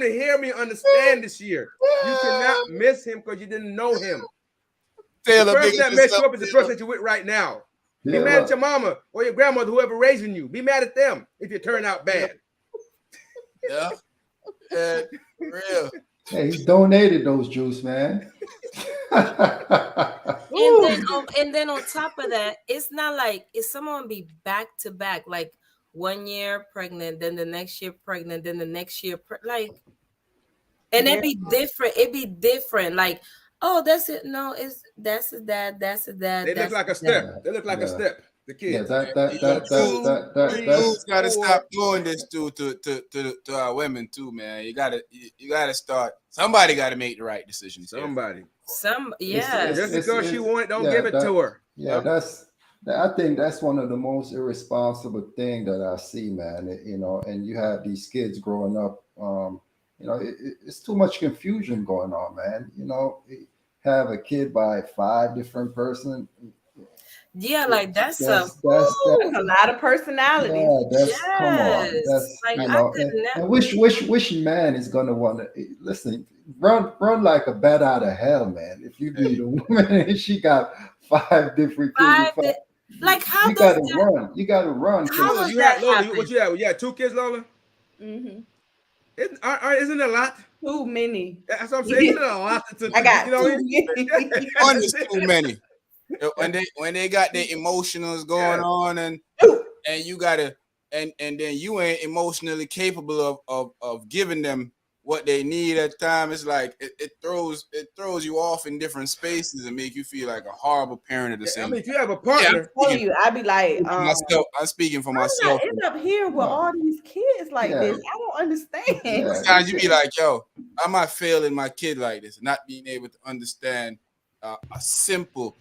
to hear me and understand this year. You cannot miss him because you didn't know him. The
Taylor,
person
big
that
up
messed you
yourself,
up is the
Taylor.
person that you're with right now. Be
Yeah,
mad
well,
at your mama or your grandmother, whoever raising you. Be mad at them if you turn out bad.
Yeah. Yeah, for real.
hey, he donated those juice, man.
And then on top of that, it's not like if someone be back to back, like 1 year pregnant, then the next year pregnant, then the next year like, and it'd be different. It'd be different. Like, oh, that's it. No, that's his dad. That's his dad.
They look
That's
like a
his dad.
step. They look like a
Yeah.
step. The
Yeah,
kids.
Dudes got to
4.
stop doing this to our women too, man. You gotta start. Somebody got to make the right decisions. Here.
Somebody.
Yes.
Just because she want it, don't
yeah,
give it to her.
Yeah, I think that's one of the most irresponsible thing that I see, man. You know, and you have these kids growing up. You know, it's too much confusion going on, man. You know, have a kid by 5 different person.
Yeah, like that's
That's a lot of personalities.
Yeah, that's come on.
yes.
That's
Like
you
I
know,
could never.
and which man is gonna want to listen? Run like a bat out of hell, man. If you meet a woman and she got 5 different kids,
Five di- like how
you
does
gotta
that?
run. You gotta run.
How
Lola,
does
you
that
had Lola.
happen?
What you have? You had 2 kids, Lola.
Mm-hmm.
Isn't it a lot?
Too many.
That's what I'm saying. Isn't it a lot?
I got
you know,
too many.
One is too many. When they got their emotionals going on and you gotta and then you ain't emotionally capable of giving them what they need at the time. It's like it throws you off in different spaces and make you feel like a horrible parent at the
I
same
mean,
time.
if you have a
Yeah,
partner,
Tell you, I'd be like,
I'm speaking for
how did I
myself.
end up here with all these kids like
Yeah.
this? I don't understand.
Yeah.
Sometimes you be like, yo, I might failing my kid like this, not being able to understand a simple,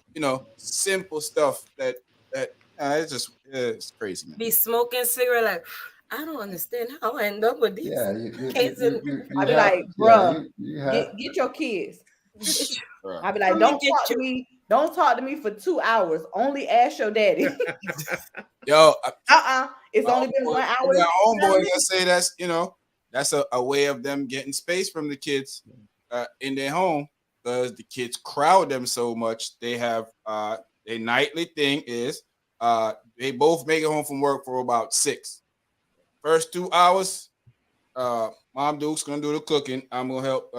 simple stuff that it's just it's crazy, man.
Be smoking cigarette like I don't understand how I end up with these
Yeah,
kids and
I'd be
have,
like,
yeah,
bruh,
you have,
get your kids.
Right.
I'd be like,
Let me
don't
get
talk to
you-
me. Don't talk to me for 2 hours. Only ask your daddy.
Yo,
It's only been 1 hour.
my homeboys that say that's a way of them getting space from the kids in their home because the kids crowd them so much. They have their nightly thing is they both make it home from work for about 6. First 2 hours, Mom Duke's gonna do the cooking. I'm gonna help.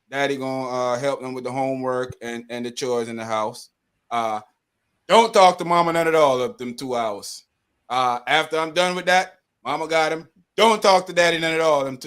Daddy gonna help them with the homework and the chores in the house. Don't talk to Mama none at all of them 2 hours. After I'm done with that, Mama got him. Don't talk to Daddy none at all them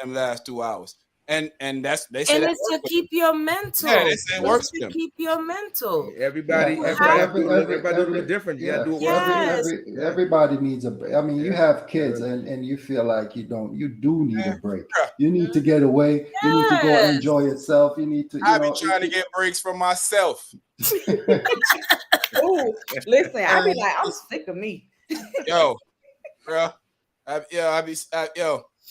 last 2 hours. And they say
and
that
it's to keep your mental.
Yeah, they say it works
It's
for
to
them.
keep your mental.
everybody do it a little different. You gotta do it
Yes.
everybody needs a break. I mean, you have kids and you feel like you do need a break. You need to get away. You need to go
Yes.
enjoy yourself. You need to,
I've been trying to get breaks from myself.
Ooh, listen, I be like, I'm sick of me.
Yo, bro. And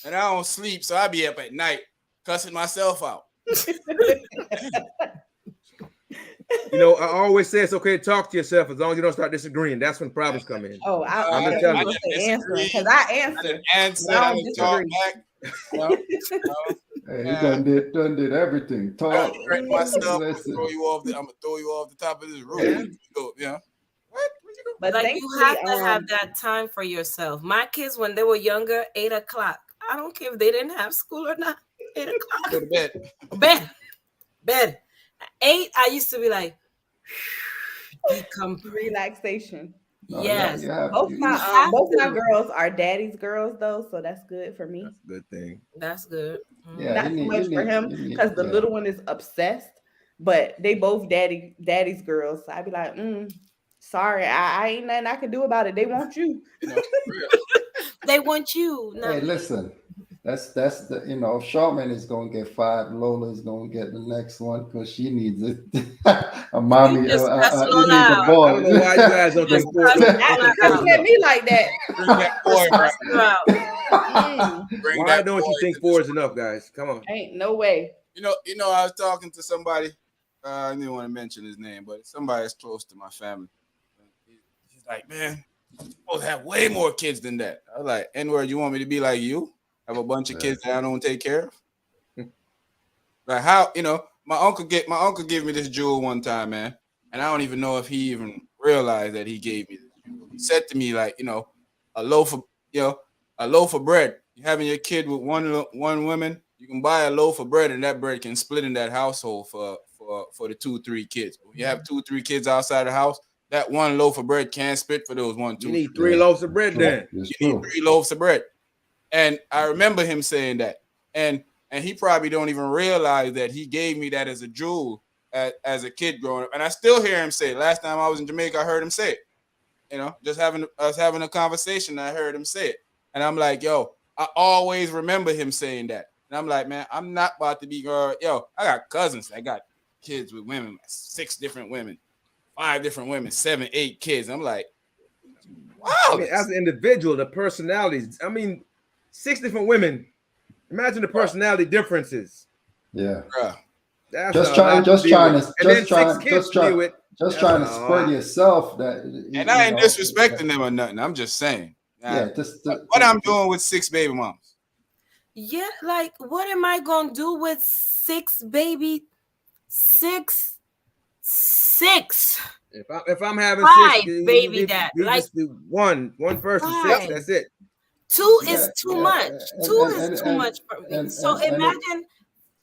I don't sleep, so I be up at night cussing myself out.
I always say it's okay to talk to yourself as long as you don't start disagreeing. That's when problems come in.
Oh,
I'm
I'm
just telling you.
supposed to answer because I answer.
I
don't
didn't talk
disagree.
back.
Hey, he done did everything. Talk.
I correct myself.
Listen.
I'm gonna throw you off the top of this roof. Yeah. What?
But
Like you
thankfully,
have to have that time for yourself. My kids, when they were younger, 8 o'clock. I don't care if they didn't have school or not. 8 o'clock.
Go to bed.
Bed. At 8, I used to be like,
relaxation.
No,
yes.
Both my girls are daddy's girls though, so that's good for me.
That's a good thing.
That's good.
Yeah,
Not so much for him because the little one is obsessed, but they both daddy's girls. So I'd be like, sorry, I ain't nothing I can do about it. They want you.
They want you.
Hey, listen. That's the Charmaine is gonna get 5. Lola is gonna get the next one because she needs it. A mommy, you need a boy.
I don't know why you guys don't think
Looking at me like that.
Bring that boy.
Why don't you think 4 is enough, guys? Come on.
Ain't no way.
I was talking to somebody. I didn't want to mention his name, but somebody that's close to my family. He's like, man, you're supposed to have way more kids than that. I was like, N-word, you want me to be like you? Have a bunch of kids that I don't take care of? Like how, my uncle gave me this jewel one time, man. And I don't even know if he even realized that he gave me this jewel. He said to me, like, a loaf of bread. You're having your kid with one woman, you can buy a loaf of bread and that bread can split in that household for the 2-3 kids. But when you have 2-3 kids outside the house, that one loaf of bread can't split for those 1, 2.
You need 3 loaves of bread then.
You need 3 loaves of bread. And I remember him saying that. And he probably don't even realize that he gave me that as a jewel as a kid growing up. And I still hear him say it. Last time I was in Jamaica, I heard him say it. just having a conversation. I heard him say it, and I'm like, yo, I always remember him saying that, and I'm like, man, I'm not about to be, yo, I got cousins that got kids with women, 6 different women, 5 different women, 7, 8 kids. I'm like, wow.
I mean, as an individual, the personalities. I mean, 6 different women. Imagine the personality differences.
Yeah.
Bruh.
Just trying to spread yourself that.
And I ain't disrespecting them or nothing. I'm just saying.
Yeah.
What I'm doing with 6 baby moms.
Yeah, like what am I gonna do with 6 baby? 6.
If I'm having
5
6,
baby dad,
like just do one person 6. That's it.
2 is too much. 2 is too much for me. So imagine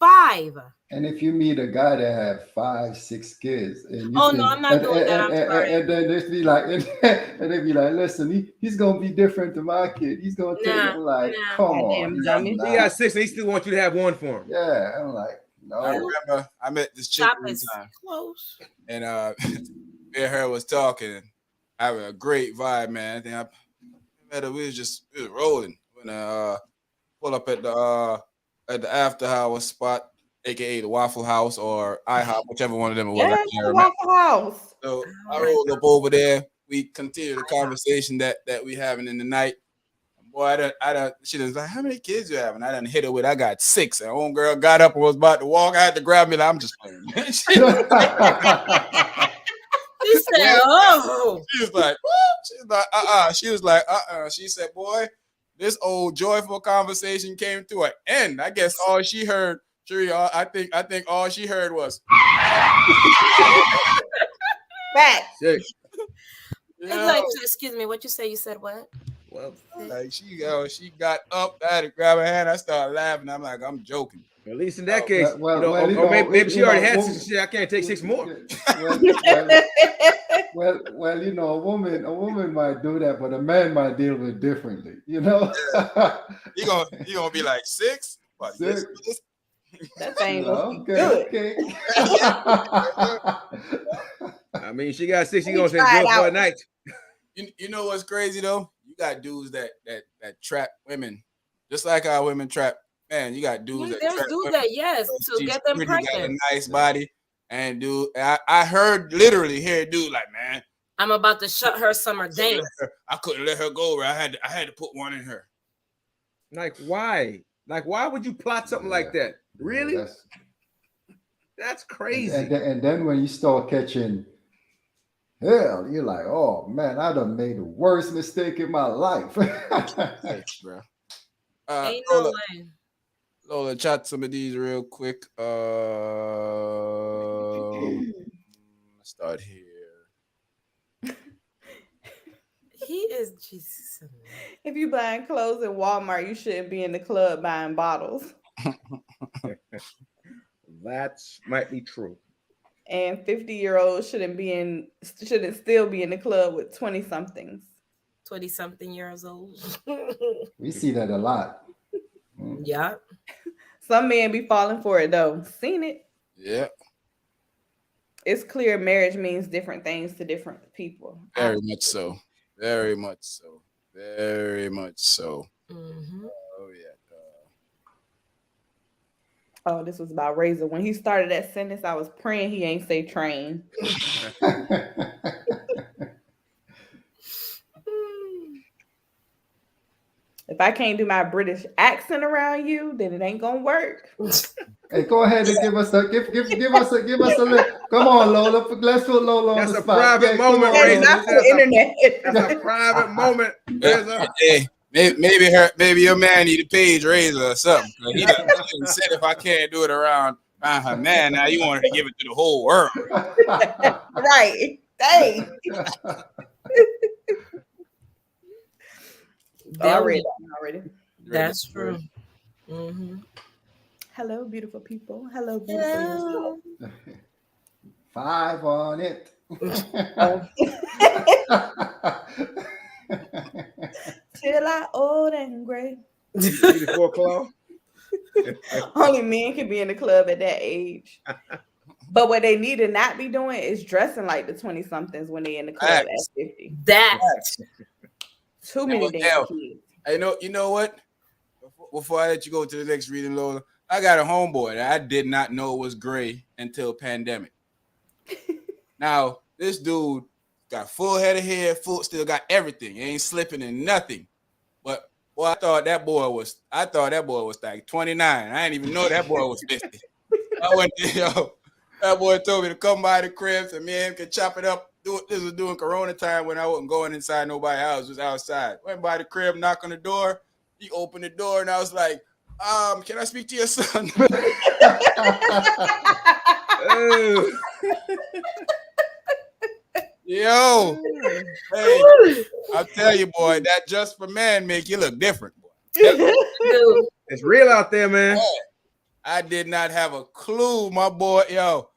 5.
And if you meet a guy that have 5, 6 kids, and
no, I'm not doing that. I'm sorry.
And then they be like, and they be like, listen, he's gonna be different to my kid. He's gonna take it. Like, come on,
he got 6, and he still wants you to have one for him.
Yeah, I'm like, no.
I remember I met this chick one time,
close.
and me and her was talking, having a great vibe, man. I think I met her. We was rolling when I pull up at the after hours spot, aka the Waffle House or IHOP, whichever one of them it was.
Yeah, the Waffle House.
So I rolled up over there. We continued the conversation that we having in the night. Boy, she was like, how many kids you have? And I done hit her with, I got 6. And old girl got up and was about to walk. I had to grab me. Like, I'm just playing. She said, oh. She was like, She was like, She said, boy, this old joyful conversation came to an end. I guess all she heard, I think all she heard was
back.
It's like, excuse me, what you say? You said what?
Well, like she got up, I had to grab her hand. I started laughing. I'm like, I'm joking.
At least in that case, maybe she already had 6. I can't take 6 more.
Well, a woman might do that, but a man might deal with it differently. You know,
you gonna be like 6. But
6.
That thing
okay.
I mean, she got 6. She gonna say good for a night.
You know what's crazy though? You got dudes that trap women, just like our women trap. Man, you got dudes that trap women.
Yes, to get them pregnant.
Got a nice body, and dude, I heard literally hear a dude like, man,
I'm about to shut her summer down.
I couldn't let her go. I had to put one in her.
Like why? Like why would you plot something like that? Really? That's crazy.
And then when you start catching hell, you're like, oh man, I done made the worst mistake in my life.
Thanks, bro.
Ain't no way.
Lola, chat some of these real quick. Let's start here.
He is Jesus.
If you buying clothes in Walmart, you shouldn't be in the club buying bottles.
That might be true.
And 50-year-olds shouldn't still be in the club with 20-somethings.
20-something years old.
We see that a lot.
Yeah.
Some men be falling for it though. Seen it.
Yeah.
It's clear marriage means different things to different people.
Very much so. Very much so. Very much so.
Mm-hmm.
Oh yeah.
Oh, this was about Razor. When he started that sentence, I was praying he ain't say train. If I can't do my British accent around you, then it ain't gonna work.
Hey, go ahead and give us a come on, Lola. Let's put Lola on the spot.
That's a private moment, Razor. That's a private moment.
Hey, maybe your man need a page raiser or something. He done said if I can't do it around her man, now you want her to give it to the whole world.
Right. Dang. Already.
That's true. Mm-hmm.
Hello, beautiful people. Hello, beautiful.
5 on it.
Till I old and gray.
Before Claw.
Only men can be in the club at that age. But what they need to not be doing is dressing like the 20 somethings when they in the club
Facts.
at 50.
That
Too many damn
Hell,
kids.
you know what? Before I let you go to the next reading, Lola, I got a homeboy that I did not know was gray until pandemic. Now, this dude got full head of hair, still got everything. Ain't slipping in nothing. But boy, I thought that boy was like 29. I didn't even know that boy was 50. I went to, that boy told me to come by the cribs and me and him could chop it up. This was during Corona time when I wasn't going inside nobody's house, just outside. Went by the crib, knock on the door. He opened the door and I was like, can I speak to your son? Yo, hey, I'll tell you, boy, that Just for Man make you look different, boy.
It's real out there, man.
I did not have a clue, my boy. Yo,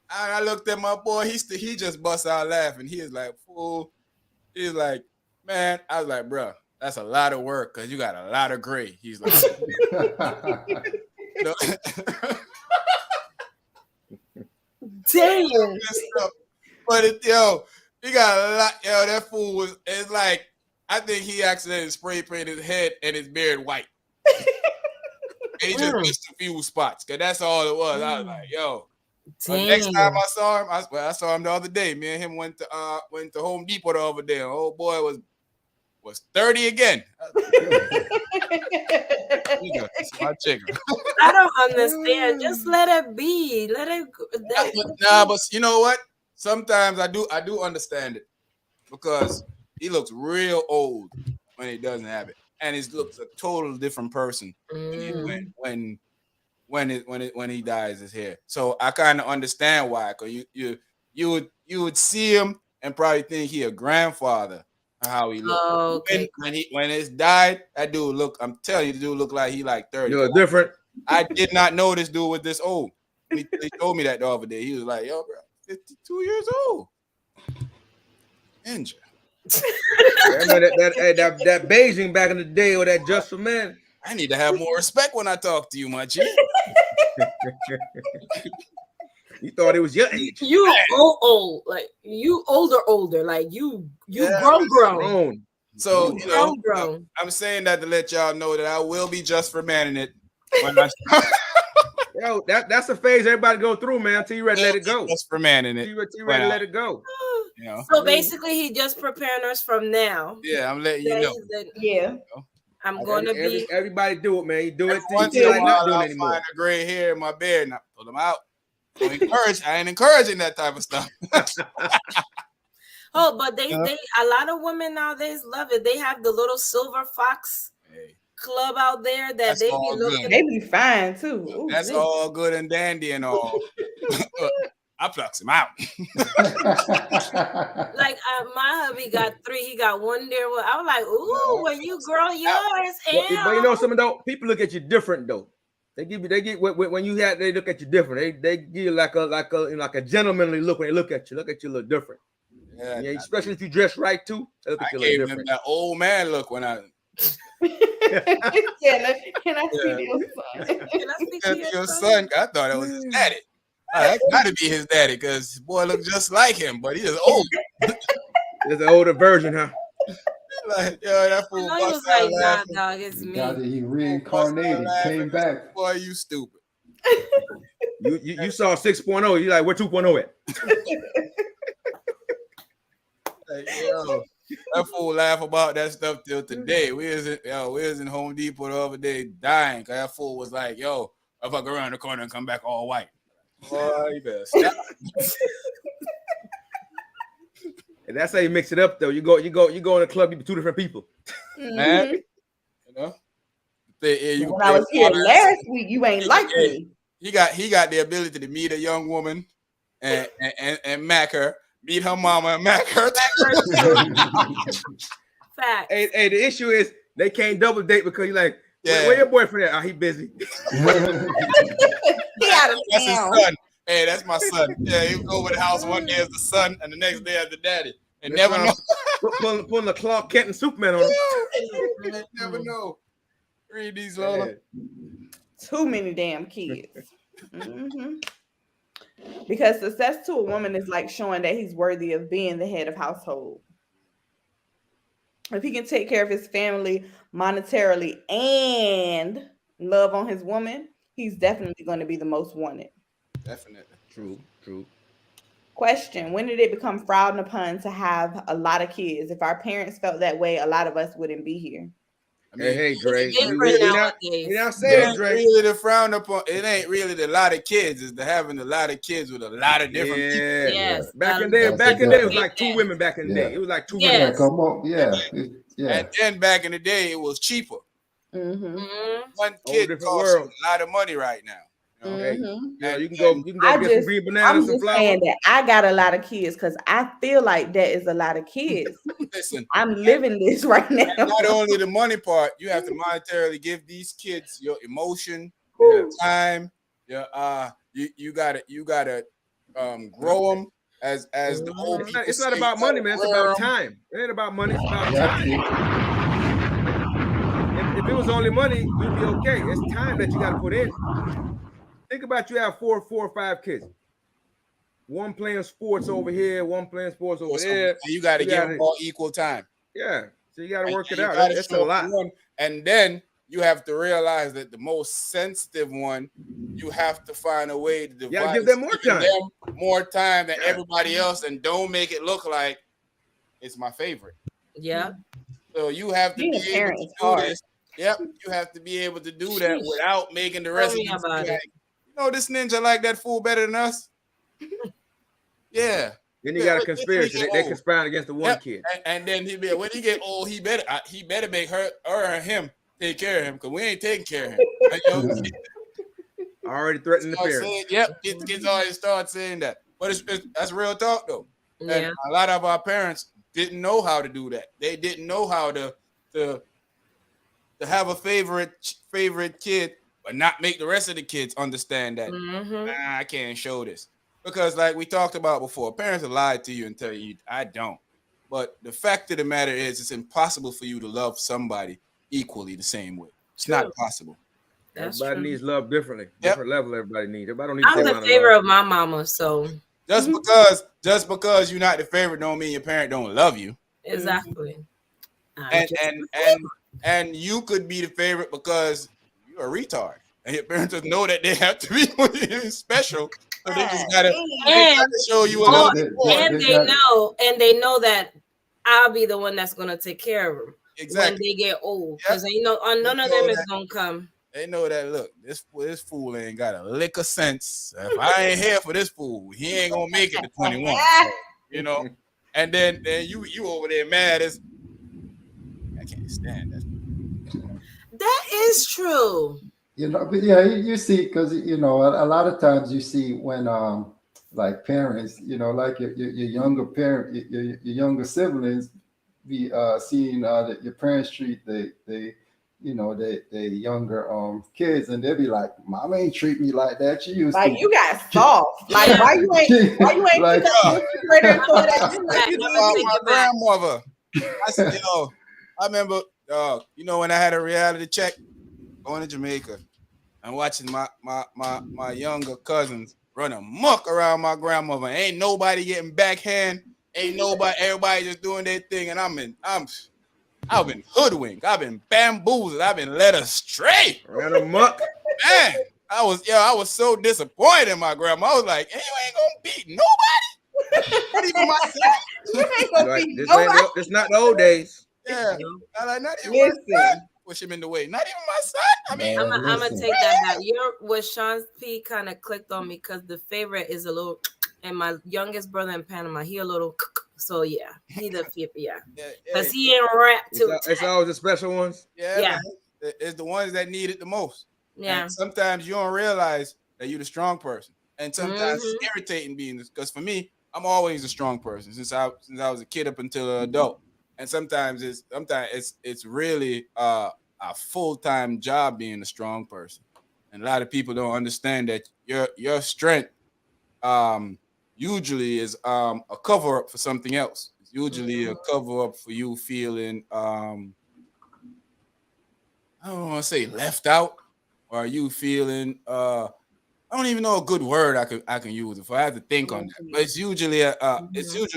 I looked at my boy. He just bust out laughing. He was like, fool. He's like, man. I was like, bro, that's a lot of work because you got a lot of gray. He's like, no.
damn.
But he got a lot. Yo, that fool was. It's like I think he accidentally spray painted his head and his beard white. And he just missed a few spots, cause that's all it was. I was like, yo. Next time I saw him, I saw him the other day. Me and him went to Home Depot the other day. Old boy was 30 again. My chicken.
I don't understand. Just let it be. Let it go.
Nah, but you know what? Sometimes I do understand it because he looks real old when he doesn't have it, and he looks a total different person when he dyes his hair. So I kind of understand why. Cause you would see him and probably think he a grandfather. How he look.
Oh, okay.
When it's dyed, that dude look. I'm telling you, the dude look like he like 30.
You're different.
I did not know this dude was this old. He told me that the other day. He was like, yo, bro, 52 years old. Ninja.
I know that Beijing back in the day or that Just for Man.
I need to have more respect when I talk to you, my G.
You thought it was your age.
You old, like you older, like you grown.
So
Grown.
I'm saying that to let y'all know that I will be just for manning it. When
Yo, that's a phase everybody go through, man. Until you ready to let it go.
Just for manning it.
Until you ready to let it go.
You know?
So basically, he just preparing us from now.
Yeah, I'm letting you know.
Yeah.
I'm going to be.
Everybody do it, man. You do it.
Once in a while, I'll find a gray hair in my beard and I pull them out. I ain't encouraging that type of stuff.
Oh, but they a lot of women nowadays love it. They have the little silver fox club out there that they be looking.
They be fine too. Ooh,
that's all good and dandy and all. I plucks him out.
Like my hubby got 3. He got 1 there. I was like, ooh, when you grow yours,
but you know something though, people look at you different though. They when you have, they look at you different. They give you like a gentlemanly look when they look at you. Look at you a little different. Yeah, especially if you dress right too. They look at you a little different.
That old man look when I.
Can I speak to your son?
Can I speak to
your son? I thought it was his daddy. That got to be his daddy because boy look just like him, but he is old.
There's an older version, huh?
Like, yo, that fool
was like, nah, dog, it's me.
He reincarnated, came back.
Boy, you stupid.
You saw 6.0. You like, where 2.0 at?
Like, yo, that fool laugh about that stuff till today. We was in Home Depot the other day dying because that fool was like, yo, if I go around the corner and come back all white. Boy, you better stop.
And that's how you mix it up, though. You go in the club, you be 2 different people.
Man, you know.
When I was here last week, you ain't like me.
He got the ability to meet a young woman and mack her, meet her mama and mack her.
Fact.
Hey, the issue is they can't double date because you're like, where your boyfriend at? Oh, he busy.
He out of
That's his
town.
son. Hey, that's my son. Yeah, he was over the house one day as the son and the next day as the daddy. And never know.
Pulling the Clark Kent and Superman on him.
Never know. Read these, Lola.
Too many damn kids. Because success to a woman is like showing that he's worthy of being the head of household. If he can take care of his family monetarily and love on his woman, he's definitely going to be the most wanted.
Definitely.
True, true.
Question: when did it become frowned upon to have a lot of kids? If our parents felt that way, a lot of us wouldn't be here.
I
Hey,
mean,
hey, Dre.
It's
it
different
really,
We not
nowadays.
it
saying
ain't
Dre.
really the frown upon. It ain't really the lot of kids. It's the having a lot of kids with a lot of different people.
Yeah.
Yeah,
Yes,
Back in
that's
back in the day, it was
exactly.
like two women. Back in the day,
Yeah,
it was like two women.
yeah.
Yes.
Come on. Yeah, yeah.
And then back in the day, it was cheaper.
Mm-hmm.
Mm-hmm.
One
Whole
kid
different
costs you
world.
a lot of money right now. You know?
Hey,
Mm-hmm.
you
And
can
and
go get some green bananas,
I'm
some
just saying
flowers.
that I got a lot of kids because I feel like that is a lot of kids.
listen,
I'm living this right now.
not only the money part, you have to monetarily give these kids your emotion,
Yeah.
your time, your you gotta grow them as the old
Mm-hmm.
people
It's
say.
not
You
about money,
gotta
man. It's
rear
about
'em.
time. It ain't about money. It's about time.
Exactly.
If it was only money, you'd be okay. It's time that you got to put in. Think about you have four or five kids. One playing sports over here, one playing sports over
So
there.
you got to
You
give
got
them
to,
all equal time.
yeah. So you got to work
And
it
you
out.
got to
That's a
show up
lot.
for one, and then you have to realize that the most sensitive one, you have to find a way to
You got to give
devise
them more
giving
time.
them more time than
Yeah.
everybody else, and don't make it look like it's my favorite.
Yeah.
So you have to
Being
be
a
able
parent
to
is
do
hard.
this. Yep, you have to be able to do that
Sheesh.
without making the
Tell
rest of
me
them
about
feel
it.
like, this ninja like that fool better than us. Yeah.
Then you
Yeah,
got a
wait till he
conspiracy.
get
They
old.
conspiring against the one
Yep.
kid.
And then when he get old, he better make her or him take care of him because we ain't taking care of him. And,
I already threatened the
start
parents.
saying, yep, kids always start saying that. But that's real talk though. And
Yeah.
a lot of our parents didn't know how to do that. They didn't know how to have a favorite kid, but not make the rest of the kids understand that
Mm-hmm.
I can't show this. Because like we talked about before, parents will lie to you and tell you I don't. But the fact of the matter is it's impossible for you to love somebody equally the same way. It's
True.
not possible.
That's
Everybody
true.
needs love differently.
Yep.
Different level everybody needs. Everybody don't need the
I'm
same
the
amount of love.
favorite of my mama, so
Just because you're not the favorite don't mean your parent don't love you.
exactly. I'm
And
just
and
the
and and you could be the favorite because you're a retard. And your parents just know that they have to be special. So they just gotta
and
show you a
or
little
They,
bit more.
and
they
they
got
know that I'll be the one that's gonna take care of them when
Exactly.
they get old,
Yep.
because none of
They know
them is
that
gonna come.
they know that look, this fool ain't got a lick of sense. If I ain't here for this fool, he ain't gonna make it to 21. So, and then you over there mad as I can't stand that.
That is true.
but yeah, you see, because a lot of times you see when like parents, like your younger parent, your younger siblings, be seeing that your parents treat the younger kids, and they'll be like, "Mom ain't treat me like that. She used
Like
to."
you got soft. Like
Yeah.
why you ain't
Like,
pick up the refrigerator and throw that
Take
shit
it
like
back.
you
I'm
did
gonna
About
take
me?
my
it back.
grandmother. I said, I remember when I had a reality check going to Jamaica and watching my younger cousins run amok around my grandmother. Ain't nobody getting backhand. Ain't nobody. Everybody just doing their thing, and I've been hoodwinked. I've been bamboozled. I've been led astray.
Ran amok.
Man, I was so disappointed in my grandma. I was like, hey, you ain't gonna beat nobody. Not even my son.
You ain't gonna
Like,
be
this
nobody.
this not the old days.
Yeah,
No.
not even my son.
Listen,
Push him in the way. Not even my son. I mean,
man,
I'm gonna
listen.
take that back. What Sean's P kind of clicked on me because the favorite is a little, and my youngest brother in Panama, he a little. So yeah, he the favorite. Yeah, because he ain't rap too.
It's always the special ones.
yeah,
Yeah.
man. It's the ones that need it the most.
Yeah.
And sometimes you don't realize that you're the strong person. And sometimes
Mhm.
it's irritating being this because for me, I'm always a strong person since I was a kid up until an adult. And sometimes it's really a full-time job being a strong person. And a lot of people don't understand that your strength um usually is a cover up for something else. It's usually a cover up for you feeling I don't want to say left out, or are you feeling I don't even know a good word I can use if I have to think on that. But it's usually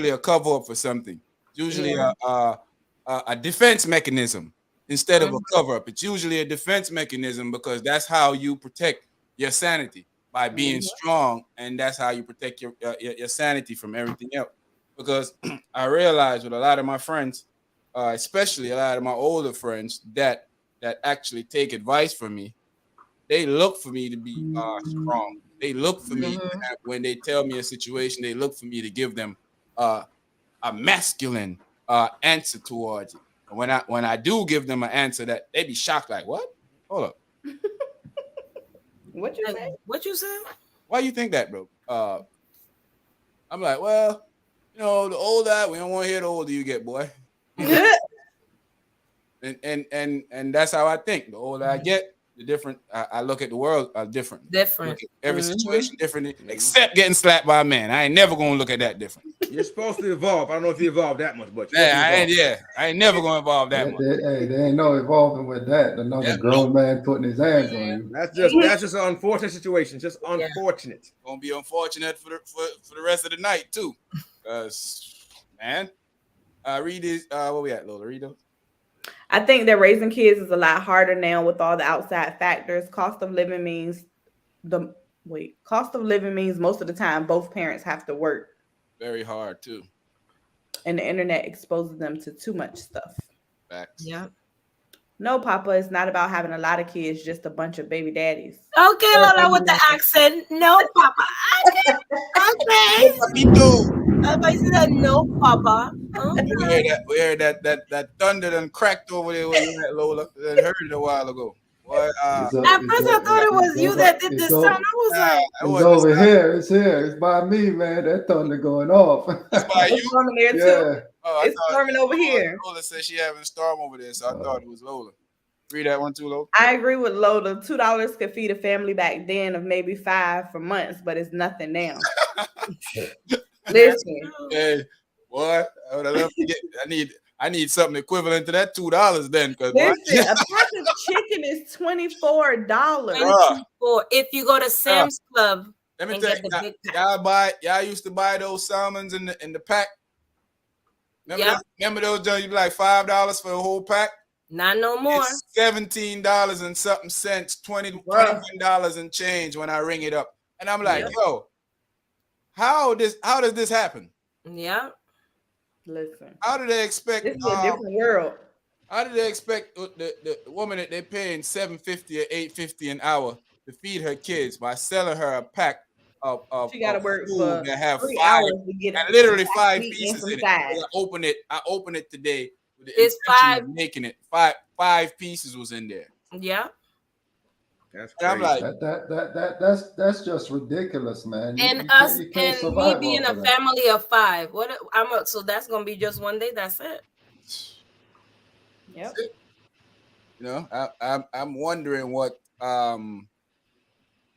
a cover up for something. It's usually a defense mechanism instead of a cover up. It's usually a defense mechanism because that's how you protect your sanity by being strong, and that's how you protect your sanity from everything else. Because I realize with a lot of my friends, especially a lot of my older friends that actually take advice from me, they look for me to be strong. They look for me when they tell me a situation. They look for me to give them uh, a masculine answer towards it. And when I do give them an answer, that they be shocked, like, "What? Hold up,
What you
Like,
say?
what you said?
why you think that, bro?" I'm like, "Well, the older we don't want to hear the older you get, boy." And that's how I think. The older I get, the different I look at the world differently.
Different.
Look at every situation differently, except getting slapped by a man. I ain't never gonna look at that different.
You're supposed to evolve. I don't know if you evolved that much, but you're supposed
Yeah,
to evolve.
I ain't never gonna involve that much.
There ain't no evolving with that. Another grown man putting his hands on you.
That's just an unfortunate situation. Just unfortunate.
Gonna be unfortunate for the rest of the night too, cause man, read this. Where we at, Lola? Read those.
I think that raising kids is a lot harder now with all the outside factors. Cost of living means most of the time both parents have to work,
Very hard too.
and the internet exposes them to too much stuff.
Facts.
Yeah.
No, Papa, it's not about having a lot of kids, just a bunch of baby daddies.
Okay, Lola, with the accent. No, Papa. Okay.
Me too.
I said no, Papa.
We heard that thunder done cracked over there where you at, Lola. I heard it a while ago. What?
At first, I thought it was you that did this sound. I was like,
it's over here. It's here. It's by me, man. That thunder going off.
It's by you.
It's storming there too.
Yeah.
Oh,
It's storming over here.
Lola said she having a storm over there, so I thought it was Lola. Read that one too, Lola.
I agree with Lola. $2 could feed a family back then of maybe 5 for months, but it's nothing now. Listen.
Hey, boy, I would have loved to get. I need something equivalent to that $2 then, because
Listen, a pack of chicken is $24.
or if you go to Sam's Club,
let me
and
tell
get the big
you,
pack.
y'all used to buy those salmons in the pack.
Yep.
Remember those? You'd be like $5 for the whole pack.
Not no more.
It's $17 and something cents, $21 and change when I ring it up, and I'm like, yo, how does this happen?
Yeah.
Listen.
How do they expect?
This is a different world.
How do they expect the woman that they're paying $7.50 or $8.50 an hour to feed her kids by selling her a pack of
She got to work
food
for
that have
3
five
hours to get
and literally
some
5
meat and
pieces
some
in it.
sides.
I opened it today with the
It's
intention
5.
of making it. Five pieces was in there.
Yeah.
That's
And I'm
crazy.
like,
That's just ridiculous, man.
And
You
us
can't
and me
survive
being
off
a
of that.
family of 5. So that's gonna be just one day. That's it.
Yep.
I'm wondering what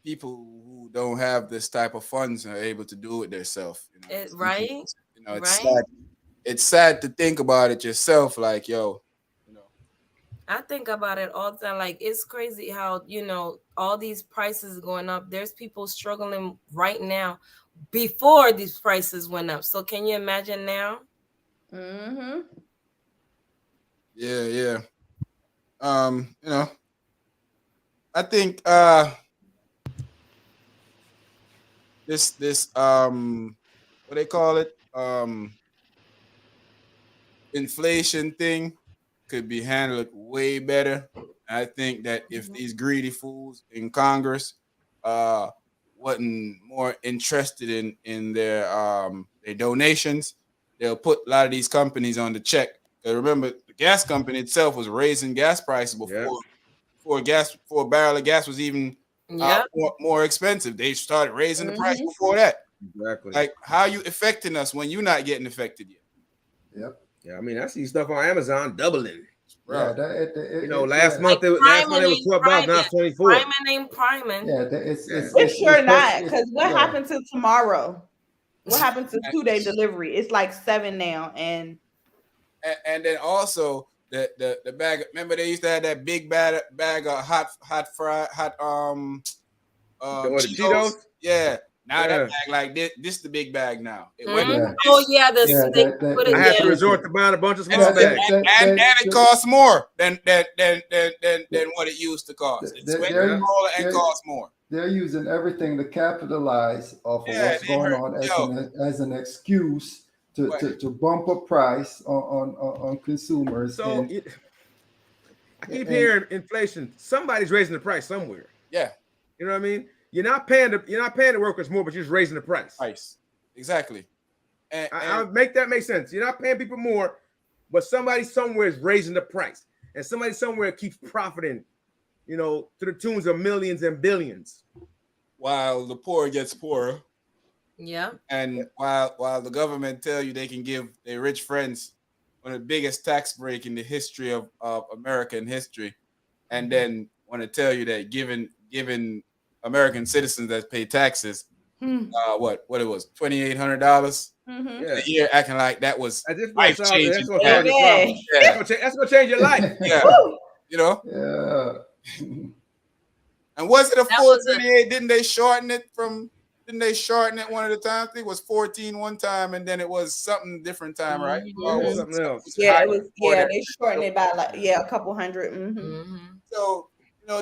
people who don't have this type of funds are able to do it themselves.
Right?
It's sad. It's sad to think about it yourself. Like, yo,
I think about it all the time. Like, it's crazy how, all these prices going up. There's people struggling right now before these prices went up. So can you imagine now?
Mm-hmm.
Yeah. I think this what they call it? Inflation thing could be handled way better. I think that if these greedy fools in Congress wasn't more interested in their donations, they'll put a lot of these companies on the check. Remember, the gas company itself was raising gas prices before a barrel of gas was even more expensive. They started raising the price before that.
Exactly.
Like, how are you affecting us when you're not getting affected yet?
Yep.
Yeah, I mean, I see stuff on Amazon doubling.
Bro.
Yeah,
last month it was $12, now it's $24.
Priming ain't priming.
Yeah,
it's sure not. Because what happened to tomorrow? What happened to 2-day delivery? It's like 7 now, and
then also the bag. Remember they used to have that big bag of hot
Or the
Cheetos.
Cheetos.
Yeah. Now that
Yeah.
bag like this the big bag now. It went
Mhm.
Yeah.
Oh yeah,
Yeah,
they
that-
put
that-
it
I had to
there.
resort to buying a bunch of
and,
small
that-
bags.
and it costs more than what it used to cost. It's went
Yeah.
smaller and
they're-
costs more.
they're using everything to capitalize off of
Yeah,
what's
they
going
hurt.
on
Yo,
as an excuse
Right.
to bump up price on consumers.
So
and,
I keep
and
hearing inflation. Somebody's raising the price somewhere.
yeah,
You know what I mean? You're not paying the workers more, but you're just raising the price.
price. Exactly.
I make that make sense. You're not paying people more, but somebody somewhere is raising the price, and somebody somewhere keeps profiting, to the tunes of millions and billions.
while the poor gets poorer,
Yeah.
and while the government tell you they can give their rich friends one of the biggest tax break in the history of American history, and then want to tell you that giving American citizens that pay taxes, what it was $2,800
Mhm.
Yeah.
a year, acting like that was
As if
life
that's
changing.
gonna solve your problem.
Yeah,
That's gonna change your life.
yeah,
Woo!
you know.
yeah.
And was it a
That
full
was a-
28? Didn't they shorten it one of the times? I think it was 14 one time, and then it was something different time, right? Or
Mhm.
was
Something else.
Yeah,
higher
it was.
before
Yeah,
that?
they shortened it by like a couple hundred.
So,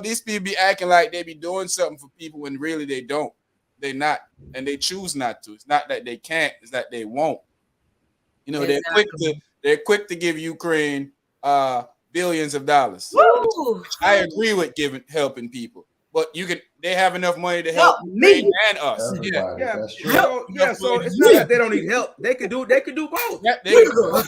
these people be acting like they be doing something for people when really they don't. They not, and they choose not to. It's not that they can't, it's that they won't.
Exactly.
They're quick to give Ukraine billions of dollars.
Woo!
I agree with helping people, but they have enough money to help
Help
Ukraine
me.
and us. Yeah.
Everybody,
Yeah.
that's true.
So it's not that they don't need help. They could do both.
Yeah, they can,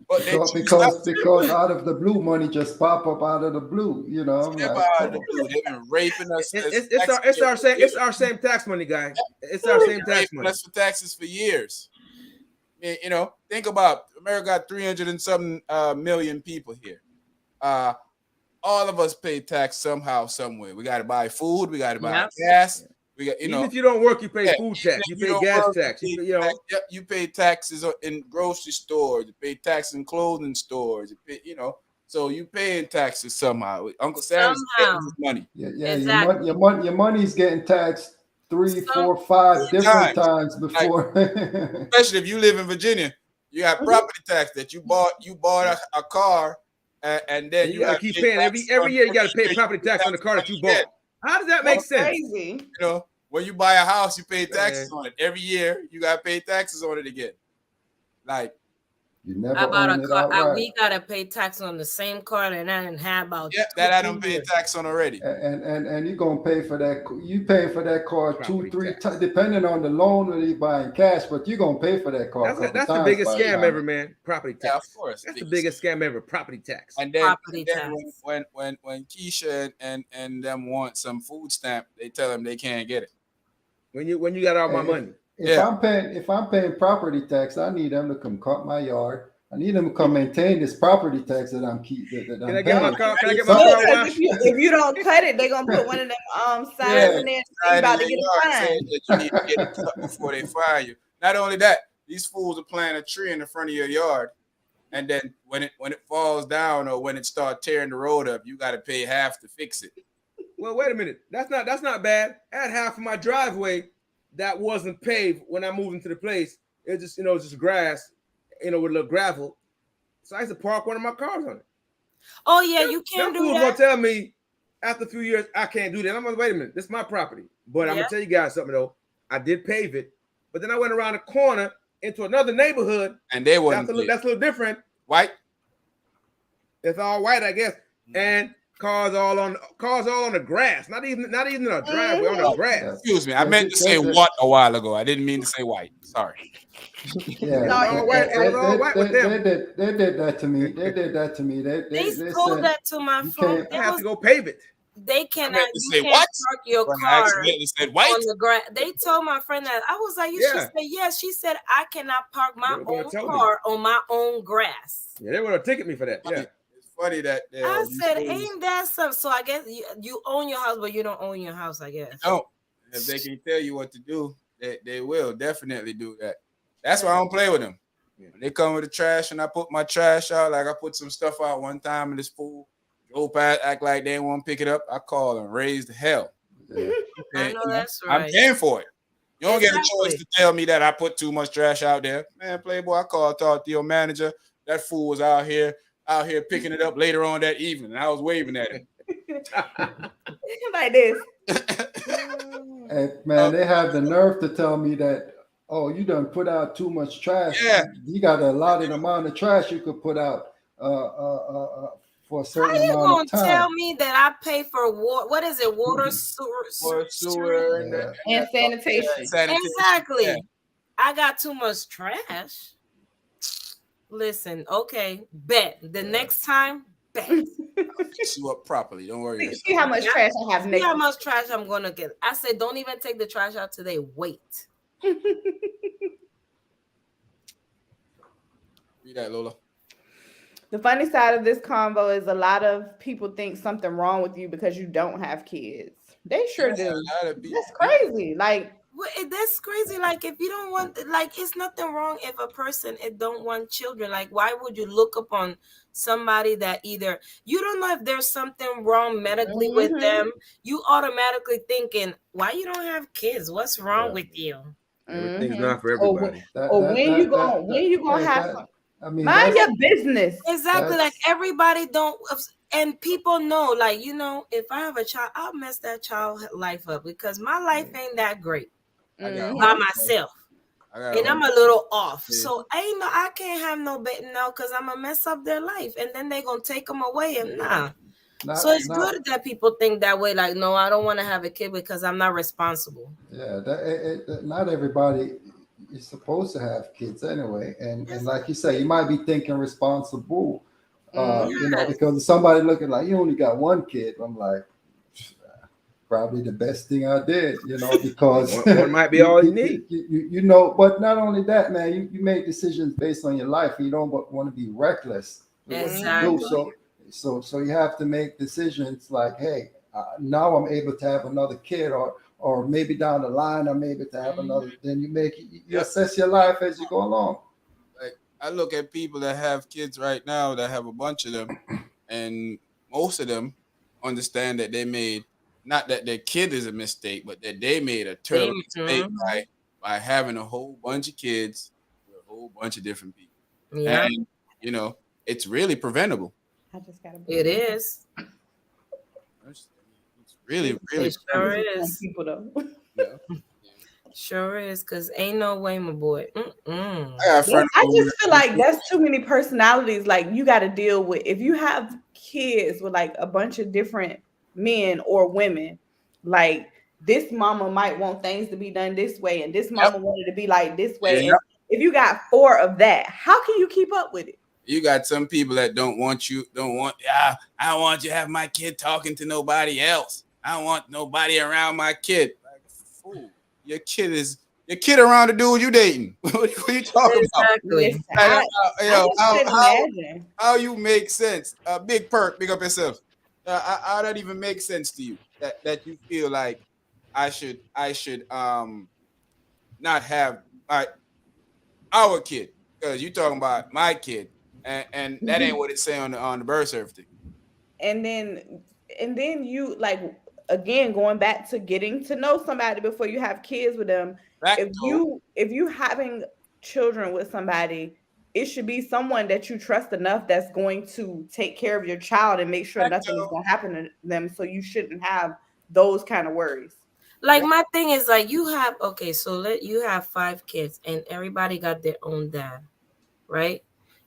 but they
Because out of the blue, money just pop up out of the blue. I'm
step
like,
out of the blue. They've been raping us.
It's our same tax money, guy. It's our same tax
Raping
money.
us for taxes for years. Think about America got 300 and something million people here. All of us pay tax somehow, somewhere. We got to buy food. We got to buy gas. We got,
Even if you don't work, you pay food tax. You pay gas tax.
Yep, you pay taxes in grocery stores. You pay taxes in clothing stores. So you paying taxes somehow. Uncle Sam is getting his money.
yeah,
Exactly.
your money's getting taxed 3, 4, 5 different times before.
Especially if you live in Virginia, you got property tax that you bought a car, and then
you got to keep paying every year. You got to pay property tax on the car that you bought. How does that make sense?
Crazy.
When you buy a house, you pay taxes on it. Every year, you got to pay taxes on it again. Like,
You never
I bought
own
a
it
car.
outright.
We gotta pay tax on the same car that I didn't have about.
that I don't pay tax on already.
And you're gonna pay for that. You paying for that car
Property
2, 3
tax.
times, depending on the loan that you buying cash. But you're gonna pay for that car.
That's the biggest scam ever, man. Property tax.
Yeah, of course.
That's the biggest scam ever. Property tax.
And then,
Property
when Keisha and them want some food stamp, they tell them they can't get it.
When you got all my money.
If I'm paying property tax, I need them to come cut my yard. I need them to come maintain this property tax that I'm keeping. Can
I get my car? Can I get my
Yeah,
car
'cause
washed?
if you don't cut it, they're gonna put one of them signs in there. You about to get a fine.
saying that you need to get it cut before they fire you. Not only that, these fools are planting a tree in the front of your yard, and then when it falls down or when it starts tearing the road up, you got to pay half to fix it.
Well, wait a minute. That's not bad. I had half of my driveway that wasn't paved when I moved into the place. It just it's just grass, with a little gravel. So I used to park one of my cars on it.
Oh yeah, you can't
Them
do
fools
that.
gonna tell me after a few years I can't do that. I'm like, wait a minute, this is my property. But I'm gonna tell you guys something though. I did pave it, but then I went around the corner into another neighborhood,
and they wouldn't.
That's a little different.
White.
It's all white, I guess, and cars all on the grass. Not even in a driveway, on the grass.
Excuse me, I meant to say what a while ago. I didn't mean to say white. Sorry.
Yeah,
It was all white with them.
They did that to me. They did that to me.
They
They
told
said,
that to my phone.
I have to go pave it.
They cannot.
meant to
You
say
can't
what?
park your
When I
car
accidentally said white.
on the grass. They told my friend that. I was like, "You should say yes." She said, "I cannot park my
They were gonna
own
tell me.
car on my own grass."
Yeah, they would have ticket me for that. Yeah.
It's funny that
I
these
said,
fools
"Ain't that something?" So I guess you own your house, but you don't own your house. I guess.
don't. If they can tell you what to do, they will definitely do that. That's why I don't play with them. When they come with the trash and I put my trash out, like I put some stuff out one time and this fool drove past, act like they didn't want to pick it up. I call and raise the hell.
Yeah.
I know that's
I'm
right.
paying for it. You don't get a
Exactly.
choice to tell me that I put too much trash out there. Man, Playboy, I called, talked to your manager. That fool was out here picking it up later on that evening. And I was waving at him.
Like this.
Hey, man, they have the nerve to tell me that, oh, you done put out too much trash.
Yeah.
You got a allotted amount of trash you could put out for a certain
How you
amount
gonna
of time.
tell me that I pay for water? What is it? Water,
Sewer
And sanitation.
Exactly.
Yeah.
I got too much trash. Listen, okay, bet the next time, bet.
Fix you up properly. Don't worry.
See how much trash I have
See
next.
how much trash I'm gonna get. I said, don't even take the trash out today. Wait.
Read that, Lola.
The funny side of this convo is a lot of people think something wrong with you because you don't have kids. They sure do. That's crazy. Like,
well, that's crazy. Like, if you don't want, like, it's nothing wrong if a person don't want children. Like, why would you look upon somebody that either you don't know if there's something wrong medically with them? You automatically thinking, why you don't have kids? What's wrong with you?
Everything's not for everybody.
When you gonna have fun?
I mean,
mind your business.
Exactly. Like, everybody don't, and people know, like, you know, if I have a child, I'll mess that child life up because my life ain't that great by myself. And I'm a little off.
Yeah.
So I can't have no baby now because I'm gonna mess up their life and then they gonna take them away and so it's good that people think that way, like, no, I don't want to have a kid because I'm not responsible.
Yeah, not everybody is supposed to have kids anyway. And like you say, you might be thinking responsible, you know, because somebody looking like you only got one kid. I'm like, probably the best thing I did, you know, because
one might be all you need.
You know, but not only that, man, you make decisions based on your life. You don't want to be reckless.
Exactly.
So you have to make decisions like, hey, now I'm able to have another kid, or maybe down the line I'm able to have another. Then you assess your life as you go along.
Like, I look at people that have kids right now that have a bunch of them, and most of them understand that they made, not that their kid is a mistake, but that they made a terrible mistake by having a whole bunch of kids with a whole bunch of different people.
Yeah.
And, you know, it's really preventable.
I just got
it is.
It's really, really.
It sure is.
People though.
Yeah.
Sure is, because ain't no way, my boy.
I just feel like that's too many personalities. Like, you got to deal with, if you have kids with like a bunch of different men or women, like, this mama might want things to be done this way, and this mama wanted to be like this way. And if you got 4 of that, how can you keep up with it?
You got some people that I don't want you to have my kid talking to nobody else. I don't want nobody around my kid. Like, fool, your kid around the dude you dating. What are you talking about? How you make sense? Big Perk, big up yourself. How that even make sense to you? That you feel like I should not have our kid, because you talking about my kid. And that ain't what it say on the birth certificate.
And then you, like, again, going back to getting to know somebody before you have kids with them. If you having children with somebody, it should be someone that you trust enough that's going to take care of your child and make sure nothing is going to happen to them. So you shouldn't have those kind of worries.
Like, my thing is, like, you have you have 5 kids and everybody got their own dad, right?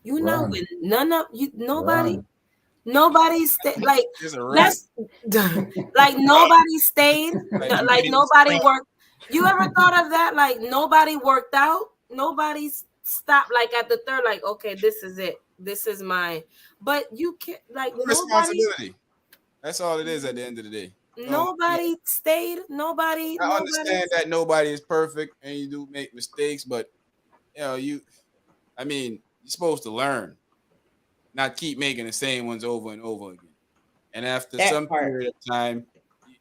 You know, with nobody stayed. Like, like, nobody stayed. Like, nobody worked. You ever thought of that? Like, nobody worked out. Nobody stopped. Like, at the third, like, okay, this is it. This is mine. But you can't, like,
responsibility. That's all it is at the end of the day.
Nobody stayed. Nobody.
I understand that nobody is perfect and you do make mistakes, but you're supposed to learn, not keep making the same ones over and over again. And after some period of time,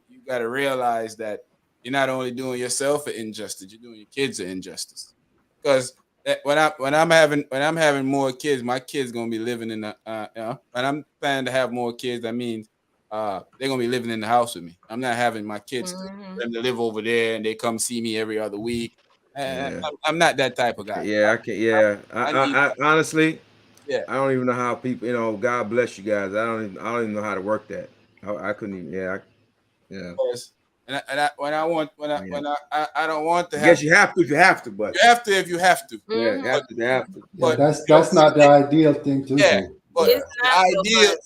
you got to realize that you're not only doing yourself an injustice, you're doing your kids an injustice. Because when I'm having more kids, my kids gonna be living in when I'm planning to have more kids, that means they're gonna be living in the house with me. I'm not having my kids
Mhm.
them to live over there and they come see me every other week.
Yeah.
I'm not that type of guy.
Yeah, I can. Yeah,
I need,
I honestly,
yeah.
I don't even know how people. God bless you guys. I don't even know how to work that. I couldn't even. Yeah, yeah,
Course. When I want
yeah.
I don't want to
I
have
guess you have to if you have to, but
you have to if you have to.
yeah, you
Mhm.
have to. You have to.
Yeah,
But
that's
you know,
that's not the ideal thing to
yeah,
do.
but
Yeah,
It's not though,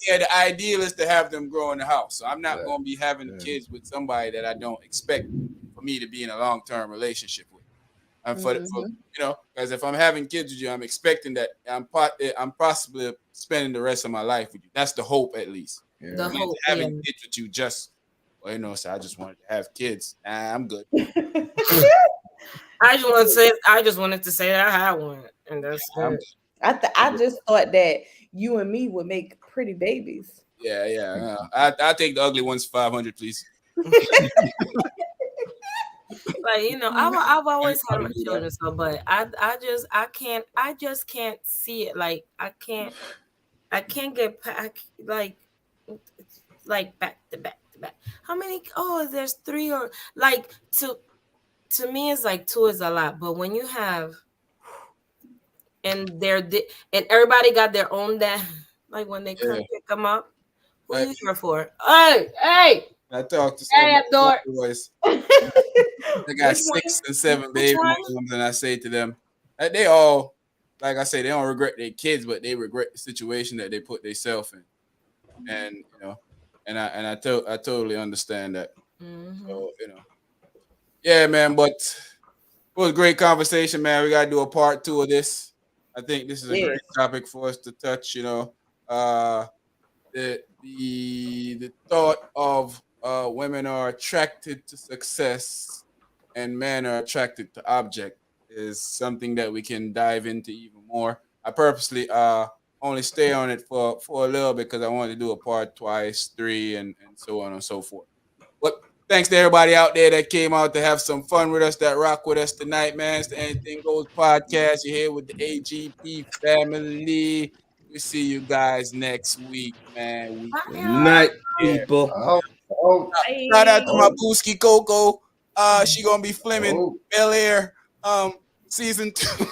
but
the ideal is to have them grow in the house. So I'm not
yeah.
gonna be having
Yeah.
kids with somebody that I don't expect for me to be in a long term relationship with. And for
Mhm.
because if I'm having kids with you, I'm expecting that I'm possibly spending the rest of my life with you. That's the hope, at least.
the
Yeah.
I mean,
hope, yeah.
having kids with you just so I just wanted to have kids. Nah, I'm good.
I just wanted to say that I had one, and that's
I'm
good.
I just thought that you and me would make pretty babies.
yeah. I take the ugly ones 500, please.
Like I've always had my
Do that.
children, so but I just can't see it. Like I can't get back like back to back to back. How many? Oh, there's three or like to me it's like two is a lot, but when you have and and everybody got their own dad, like when they come
Yeah.
pick them up, who
I,
you here for? Hey,
I talked to some of
hey,
my
Abdor.
boys. They got
Which one?
6 and 7
Which
baby
one?
moms, and I say to them, that they all, like I say, they don't regret their kids, but they regret the situation that they put themselves in. And I totally understand that.
Mm-hmm.
So yeah, man. But it was a great conversation, man. We gotta do a part 2 of this. I think this is a great
Yes.
topic for us to touch. Uh, the thought of women are attracted to success and men are attracted to object is something that we can dive into even more. I purposely only stay on it for a little because I wanted to do a part twice, three, and so on and so forth. But thanks to everybody out there that came out to have some fun with us, that rock with us tonight, man. It's the Anything Goes podcast. You're here with the AGP family. We see you guys next week, man. We
Good
Bye.
night, people.
Oh, oh,
shout out to my
Bye.
oh,
Booski Coco. She gonna be flimming
oh.
Bel Air season 2.